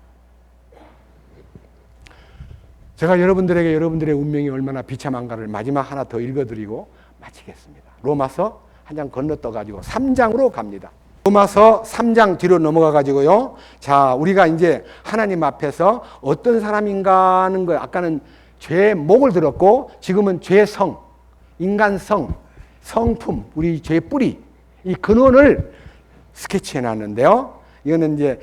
제가 여러분들에게 여러분들의 운명이 얼마나 비참한가를 마지막 하나 더 읽어드리고 마치겠습니다. 로마서 한 장 건너떠가지고 3장으로 갑니다. 로마서 3장 뒤로 넘어가가지고요. 자, 우리가 이제 하나님 앞에서 어떤 사람인가 하는 거, 아까는 죄의 목을 들었고, 지금은 죄의 성, 인간성, 성품, 우리 죄의 뿌리, 이 근원을 스케치해 놨는데요. 이거는 이제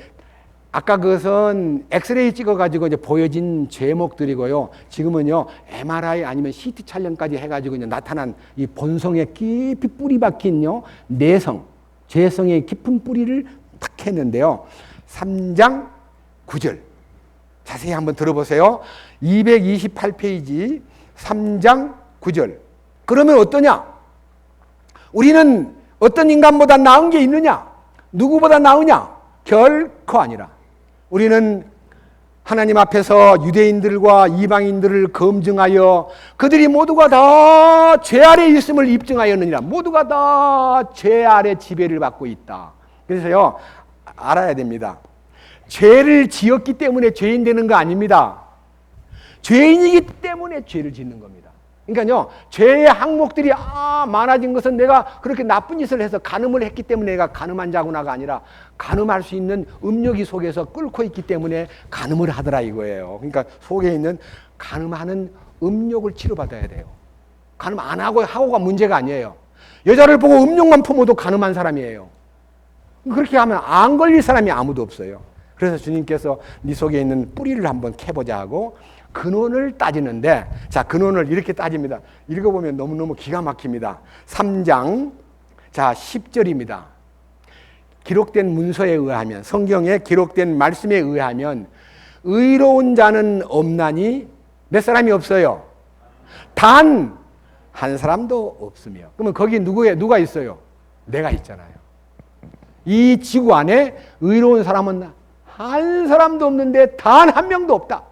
아까 그것은 엑스레이 찍어가지고 이제 보여진 제목들이고요. 지금은요, MRI 아니면 CT 촬영까지 해가지고 이제 나타난 이 본성에 깊이 뿌리 박힌요, 내성, 죄성의 깊은 뿌리를 탁 했는데요. 3장 9절. 자세히 한번 들어보세요. 228페이지 3장 9절. 그러면 어떠냐? 우리는 어떤 인간보다 나은 게 있느냐? 누구보다 나으냐? 결코 아니라. 우리는 하나님 앞에서 유대인들과 이방인들을 검증하여 그들이 모두가 다 죄 아래 있음을 입증하였느니라. 모두가 다 죄 아래 지배를 받고 있다. 그래서요, 알아야 됩니다. 죄를 지었기 때문에 죄인 되는 거 아닙니다. 죄인이기 때문에 죄를 짓는 겁니다. 그러니까요, 죄의 항목들이 많아진 것은 내가 그렇게 나쁜 짓을 해서 간음을 했기 때문에 내가 간음한 자구나가 아니라 간음할 수 있는 음욕이 속에서 끓고 있기 때문에 간음을 하더라 이거예요. 그러니까 속에 있는 간음하는 음욕을 치료받아야 돼요. 간음 안 하고가 문제가 아니에요. 여자를 보고 음욕만 품어도 간음한 사람이에요. 그렇게 하면 안 걸릴 사람이 아무도 없어요. 그래서 주님께서 네 속에 있는 뿌리를 한번 캐보자 하고 근원을 따지는데, 자, 근원을 이렇게 따집니다. 읽어보면 너무너무 기가 막힙니다. 3장, 자, 10절입니다. 기록된 문서에 의하면, 성경에 기록된 말씀에 의하면, 의로운 자는 없나니 몇 사람이 없어요? 단 한 사람도 없으며. 그러면 거기 누가 있어요? 내가 있잖아요. 이 지구 안에 의로운 사람은 한 사람도 없는데 단 한 명도 없다.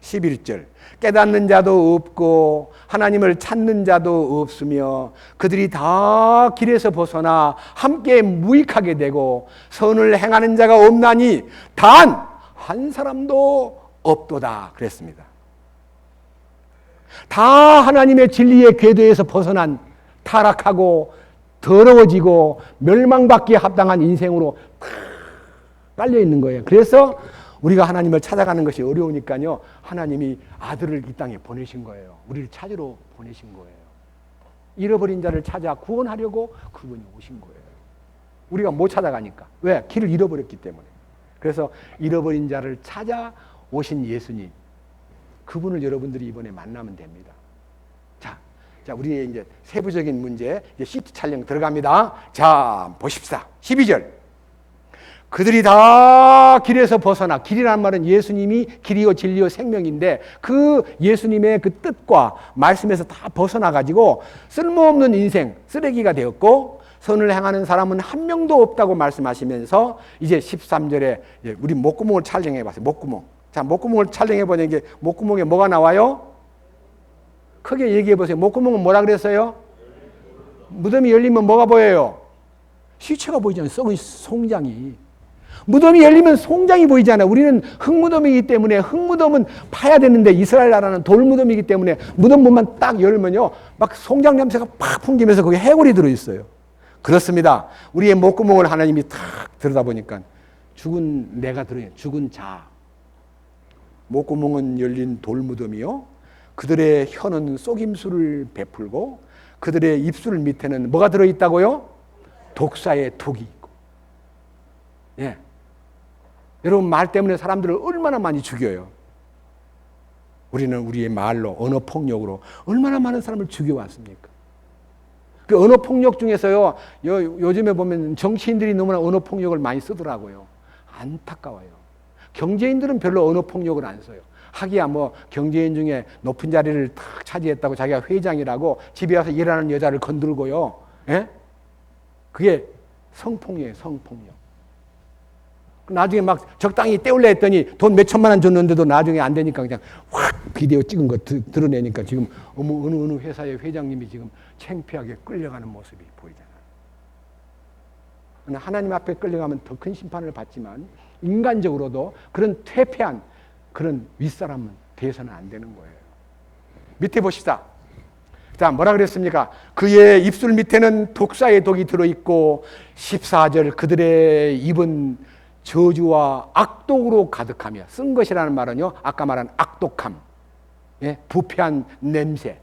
11절, 깨닫는 자도 없고 하나님을 찾는 자도 없으며 그들이 다 길에서 벗어나 함께 무익하게 되고 선을 행하는 자가 없나니 단 한 사람도 없도다 그랬습니다. 다 하나님의 진리의 궤도에서 벗어난 타락하고 더러워지고 멸망받기에 합당한 인생으로 깔려 있는 거예요. 그래서 우리가 하나님을 찾아가는 것이 어려우니까요, 하나님이 아들을 이 땅에 보내신 거예요. 우리를 찾으러 보내신 거예요. 잃어버린 자를 찾아 구원하려고 그분이 오신 거예요. 우리가 못 찾아가니까. 왜? 길을 잃어버렸기 때문에. 그래서 잃어버린 자를 찾아 오신 예수님, 그분을 여러분들이 이번에 만나면 됩니다. 자, 우리의 이제 세부적인 문제, 이제 시트 촬영 들어갑니다. 자, 보십시다. 12절. 그들이 다 길에서 벗어나, 길이라는 말은 예수님이 길이요 진리요 생명인데 그 예수님의 그 뜻과 말씀에서 다 벗어나가지고 쓸모없는 인생, 쓰레기가 되었고 선을 행하는 사람은 한 명도 없다고 말씀하시면서 이제 13절에 우리 목구멍을 촬영해 봤어요. 목구멍. 자, 목구멍을 촬영해 보니 이게 목구멍에 뭐가 나와요? 크게 얘기해 보세요. 목구멍은 뭐라 그랬어요? 무덤이 열리면 뭐가 보여요? 시체가 보이잖아요. 썩은 송장이. 무덤이 열리면 송장이 보이잖아요. 우리는 흙무덤이기 때문에 흙무덤은 파야 되는데 이스라엘 나라는 돌무덤이기 때문에 무덤 문만 딱 열면요, 막 송장 냄새가 팍 풍기면서 거기에 해골이 들어있어요. 그렇습니다. 우리의 목구멍을 하나님이 탁 들여다보니까 죽은 내가 들어있는 죽은 자. 목구멍은 열린 돌무덤이요, 그들의 혀는 속임수를 베풀고 그들의 입술 밑에는 뭐가 들어있다고요? 독사의 독이 있고. 예. 여러분, 말 때문에 사람들을 얼마나 많이 죽여요. 우리는 우리의 말로, 언어 폭력으로 얼마나 많은 사람을 죽여왔습니까? 그 언어 폭력 중에서요, 요즘에 보면 정치인들이 너무나 언어 폭력을 많이 쓰더라고요. 안타까워요. 경제인들은 별로 언어 폭력을 안 써요. 하기야 뭐 경제인 중에 높은 자리를 탁 차지했다고 자기가 회장이라고 집에 와서 일하는 여자를 건들고요. 예? 그게 성폭력이에요, 성폭력. 나중에 막 적당히 떼울래 했더니 돈 몇 천만 원 줬는데도 나중에 안 되니까 그냥 확 비디오 찍은 거 드러내니까 지금 어느 회사의 회장님이 지금 창피하게 끌려가는 모습이 보이잖아요. 하나님 앞에 끌려가면 더 큰 심판을 받지만 인간적으로도 그런 퇴폐한 그런 윗사람은 돼서는 안 되는 거예요. 밑에 보시다. 자, 뭐라 그랬습니까? 그의 입술 밑에는 독사의 독이 들어있고 14절 그들의 입은 저주와 악독으로 가득하며, 쓴 것이라는 말은요, 아까 말한 악독함, 예? 부패한 냄새,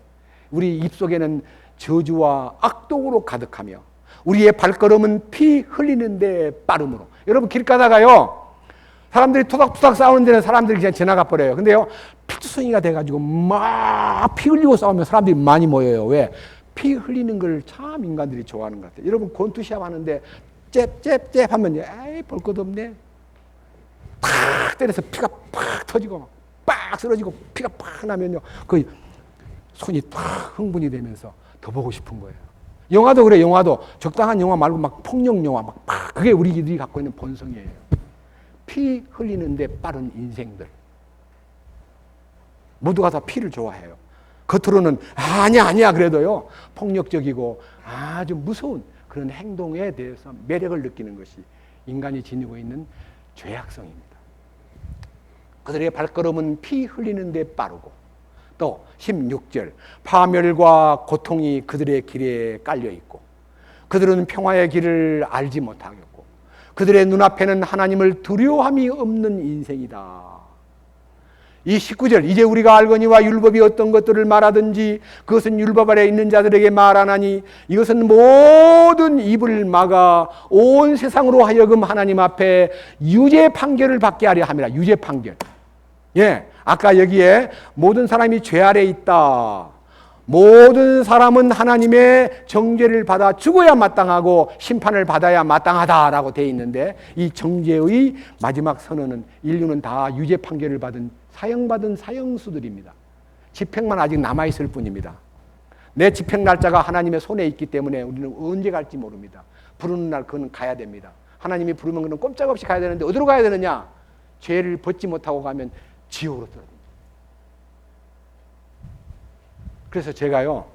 우리 입속에는 저주와 악독으로 가득하며 우리의 발걸음은 피 흘리는데 빠름으로. 여러분, 길 가다가요, 사람들이 토닥토닥 싸우는 데는 사람들이 그냥 지나가 버려요. 근데요, 필두성이가 돼가지고 막 피 흘리고 싸우면 사람들이 많이 모여요. 왜? 피 흘리는 걸 참 인간들이 좋아하는 것 같아요. 여러분, 권투시합 하는데 잽 하면 에이 볼 것 없네. 팍 때려서 피가 팍 터지고 빡 쓰러지고 피가 팍 나면요, 그 손이 팍 흥분이 되면서 더 보고 싶은 거예요. 영화도 그래. 영화도 적당한 영화 말고 막 폭력 영화 막 그게 우리들이 갖고 있는 본성이에요. 피 흘리는데 빠른 인생들. 모두가 다 피를 좋아해요. 겉으로는 아니야 그래도요, 폭력적이고 아주 무서운 그런 행동에 대해서 매력을 느끼는 것이 인간이 지니고 있는 죄악성입니다. 그들의 발걸음은 피 흘리는 데 빠르고, 또 16절, 파멸과 고통이 그들의 길에 깔려 있고, 그들은 평화의 길을 알지 못하겠고, 그들의 눈앞에는 하나님을 두려워함이 없는 인생이다. 이 19절, 이제 우리가 알거니와 율법이 어떤 것들을 말하든지 그것은 율법 아래 있는 자들에게 말하나니 이것은 모든 입을 막아 온 세상으로 하여금 하나님 앞에 유죄 판결을 받게 하려 함이라. 유죄 판결. 예, 아까 여기에 모든 사람이 죄 아래 있다. 모든 사람은 하나님의 정죄를 받아 죽어야 마땅하고 심판을 받아야 마땅하다라고 되어 있는데, 이 정죄의 마지막 선언은 인류는 다 유죄 판결을 받은 사형받은 사형수들입니다. 집행만 아직 남아있을 뿐입니다. 내 집행 날짜가 하나님의 손에 있기 때문에 우리는 언제 갈지 모릅니다. 부르는 날 그는 가야 됩니다. 하나님이 부르면 그는 꼼짝없이 가야 되는데 어디로 가야 되느냐? 죄를 벗지 못하고 가면 지옥으로 떨어집니다. 그래서 제가요,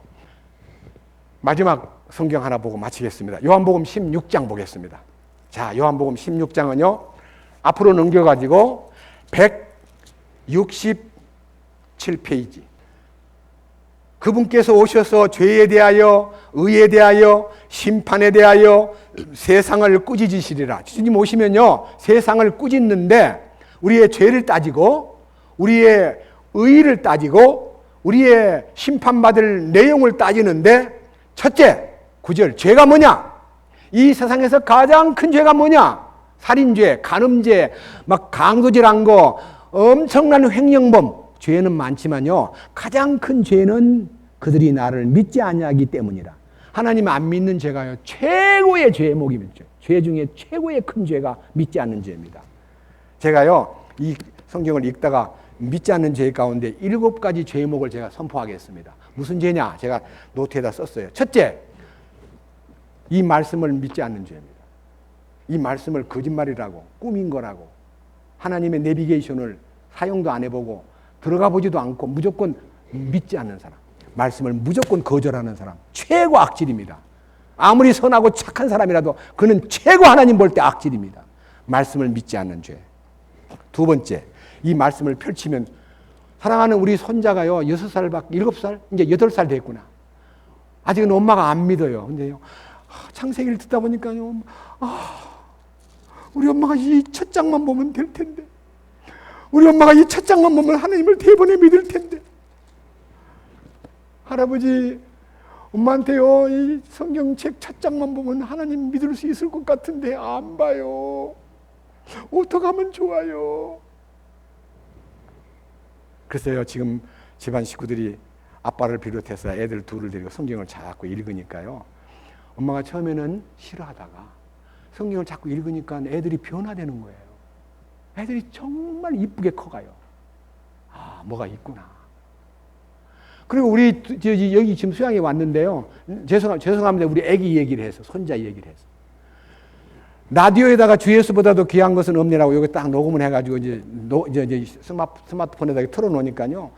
마지막 성경 하나 보고 마치겠습니다. 요한복음 16장 보겠습니다. 자, 요한복음 16장은요, 앞으로 넘겨가지고 167페이지. 그분께서 오셔서 죄에 대하여, 의에 대하여, 심판에 대하여 세상을 꾸짖으시리라. 주님 오시면요, 세상을 꾸짖는데 우리의 죄를 따지고, 우리의 의를 따지고, 우리의 심판받을 내용을 따지는데, 첫째, 9절, 죄가 뭐냐? 이 세상에서 가장 큰 죄가 뭐냐? 살인죄, 간음죄, 막 강도질한 거, 엄청난 횡령범. 죄는 많지만요, 가장 큰 죄는 그들이 나를 믿지 아니하기 때문이라. 하나님 안 믿는 죄가요, 최고의 죄목입니다. 죄 중에 최고의 큰 죄가 믿지 않는 죄입니다. 제가요, 이 성경을 읽다가 믿지 않는 죄 가운데 7가지 죄목을 제가 선포하겠습니다. 무슨 죄냐? 제가 노트에다 썼어요. 첫째, 이 말씀을 믿지 않는 죄입니다. 이 말씀을 거짓말이라고, 꾸민 거라고, 하나님의 내비게이션을 사용도 안 해보고 들어가 보지도 않고 무조건 믿지 않는 사람, 말씀을 무조건 거절하는 사람, 최고 악질입니다. 아무리 선하고 착한 사람이라도 그는 최고 하나님 볼 때 악질입니다. 말씀을 믿지 않는 죄. 두 번째, 이 말씀을 펼치면 사랑하는 우리 손자가요, 6살밖에, 7살? 이제 8살 됐구나. 아직은 엄마가 안 믿어요. 근데요, 창세기를 듣다 보니까요, 우리 엄마가 이 첫 장만 보면 될 텐데, 우리 엄마가 이 첫 장만 보면 하나님을 대번에 믿을 텐데, 할아버지, 엄마한테요, 이 성경책 첫 장만 보면 하나님 믿을 수 있을 것 같은데 안 봐요. 어떻게 하면 좋아요? 그래서요, 지금 집안 식구들이 아빠를 비롯해서 애들 둘을 데리고 성경을 자꾸 읽으니까요, 엄마가 처음에는 싫어하다가 성경을 자꾸 읽으니까 애들이 변화되는 거예요. 애들이 정말 이쁘게 커가요. 아, 뭐가 있구나. 그리고 우리 여기 지금 수양이 왔는데요, 죄송합니다. 우리 애기 얘기를 해서, 손자 얘기를 해서, 라디오에다가 주 예수보다도 귀한 것은 없네라고 여기 딱 녹음을 해가지고 이제 스마트폰에다가 틀어놓으니까요,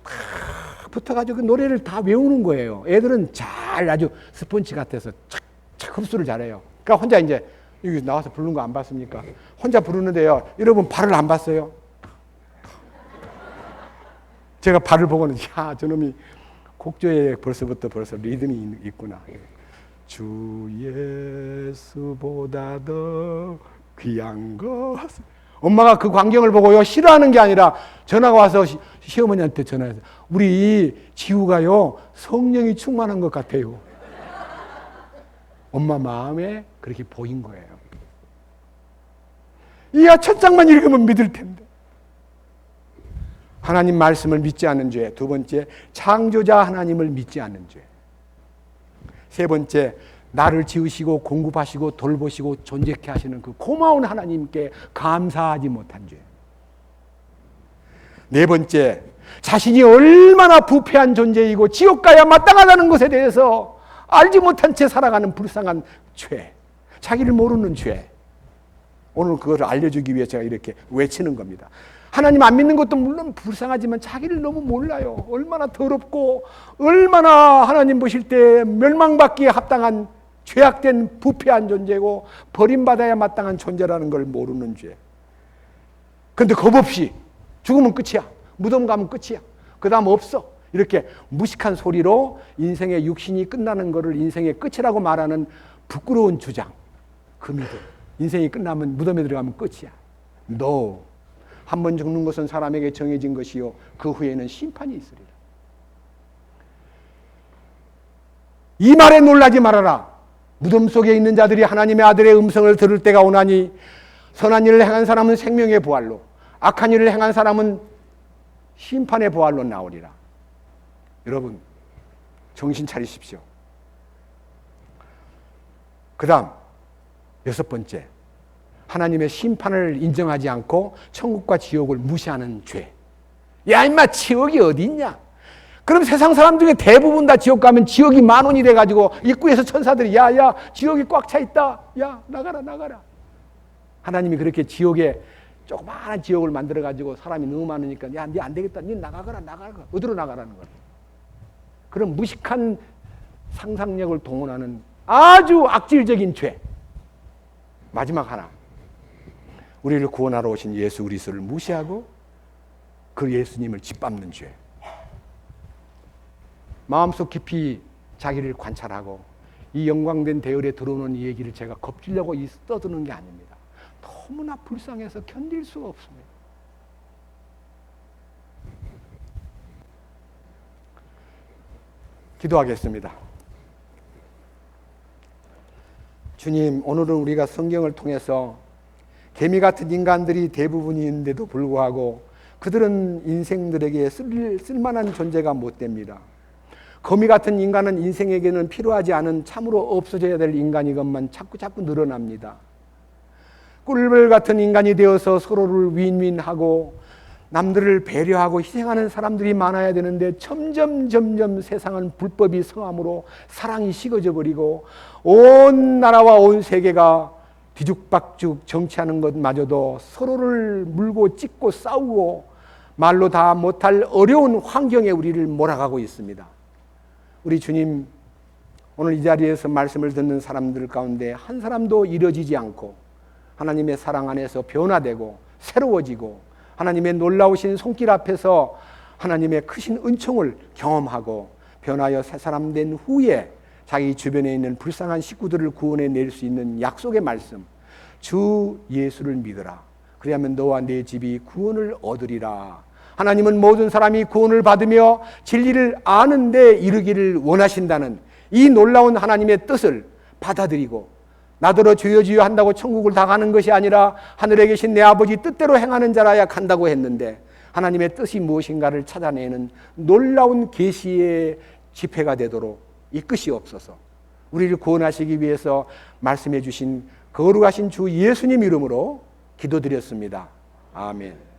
탁 붙어가지고 그 노래를 다 외우는 거예요. 애들은 잘 아주 스펀지 같아서 착착 흡수를 잘해요. 그러니까 혼자 이제 여기 나와서 부르는 거 안 봤습니까? 혼자 부르는데요, 여러분 발을 안 봤어요? 제가 발을 보고는, 야, 저놈이 곡조에 벌써 리듬이 있구나. 주 예수보다 더 귀한 것. 엄마가 그 광경을 보고요, 싫어하는 게 아니라 전화가 와서 시어머니한테 전화해서, 우리 지우가요, 성령이 충만한 것 같아요. 엄마 마음에 그렇게 보인 거예요. 이야, 첫 장만 읽으면 믿을 텐데. 하나님 말씀을 믿지 않는 죄. 두 번째, 창조자 하나님을 믿지 않는 죄. 세 번째, 나를 지으시고 공급하시고 돌보시고 존재케 하시는 그 고마운 하나님께 감사하지 못한 죄. 네 번째, 자신이 얼마나 부패한 존재이고 지옥 가야 마땅하다는 것에 대해서 알지 못한 채 살아가는 불쌍한 죄. 자기를 모르는 죄. 오늘 그것을 알려주기 위해 제가 이렇게 외치는 겁니다. 하나님 안 믿는 것도 물론 불쌍하지만 자기를 너무 몰라요. 얼마나 더럽고 얼마나 하나님 보실 때 멸망받기에 합당한 죄악된 부패한 존재고 버림받아야 마땅한 존재라는 걸 모르는 죄. 그런데 겁 없이 죽으면 끝이야. 무덤 가면 끝이야. 그 다음 없어. 이렇게 무식한 소리로 인생의 육신이 끝나는 것을 인생의 끝이라고 말하는 부끄러운 주장. 그 믿음. 인생이 끝나면 무덤에 들어가면 끝이야. No. 한 번 죽는 것은 사람에게 정해진 것이요 그 후에는 심판이 있으리라. 이 말에 놀라지 말아라. 무덤 속에 있는 자들이 하나님의 아들의 음성을 들을 때가 오나니 선한 일을 행한 사람은 생명의 부활로 악한 일을 행한 사람은 심판의 부활로 나오리라. 여러분 정신 차리십시오. 그 다음 6번째, 하나님의 심판을 인정하지 않고 천국과 지옥을 무시하는 죄. 야 임마 지옥이 어디 있냐? 그럼 세상 사람 중에 대부분 다 지옥 가면 지옥이 만원이 돼가지고 입구에서 천사들이 야야 지옥이 꽉 차 있다. 야 나가라 나가라. 하나님이 그렇게 지옥에 조그마한 지옥을 만들어가지고 사람이 너무 많으니까 야 니 안 되겠다. 니 나가거라 나가라. 어디로 나가라는 거야. 그런 무식한 상상력을 동원하는 아주 악질적인 죄. 마지막 하나. 우리를 구원하러 오신 예수 그리스도를 무시하고 그 예수님을 짓밟는 죄. 마음속 깊이 자기를 관찰하고 이 영광된 대열에 들어오는 이 얘기를 제가 겁주려고 떠드는 게 아닙니다. 너무나 불쌍해서 견딜 수가 없습니다. 기도하겠습니다. 주님, 오늘은 우리가 성경을 통해서 개미 같은 인간들이 대부분인데도 불구하고 그들은 인생들에게 쓸만한 존재가 못 됩니다. 거미 같은 인간은 인생에게는 필요하지 않은 참으로 없어져야 될 인간이것만 자꾸 늘어납니다. 꿀벌 같은 인간이 되어서 서로를 윈윈하고 남들을 배려하고 희생하는 사람들이 많아야 되는데 점점 세상은 불법이 성함으로 사랑이 식어져 버리고 온 나라와 온 세계가 뒤죽박죽 정치하는 것마저도 서로를 물고 찢고 싸우고 말로 다 못할 어려운 환경에 우리를 몰아가고 있습니다. 우리 주님, 오늘 이 자리에서 말씀을 듣는 사람들 가운데 한 사람도 이뤄지지 않고 하나님의 사랑 안에서 변화되고 새로워지고 하나님의 놀라우신 손길 앞에서 하나님의 크신 은총을 경험하고 변하여 새 사람 된 후에 자기 주변에 있는 불쌍한 식구들을 구원해낼 수 있는 약속의 말씀, 주 예수를 믿어라. 그리하면 너와 내 집이 구원을 얻으리라. 하나님은 모든 사람이 구원을 받으며 진리를 아는데 이르기를 원하신다는 이 놀라운 하나님의 뜻을 받아들이고 나더러 주여 주여 한다고 천국을 다 가는 것이 아니라 하늘에 계신 내 아버지 뜻대로 행하는 자라야 간다고 했는데 하나님의 뜻이 무엇인가를 찾아내는 놀라운 계시의 집회가 되도록 이끄시옵소서. 우리를 구원하시기 위해서 말씀해 주신 거룩하신 주 예수님 이름으로 기도드렸습니다. 아멘.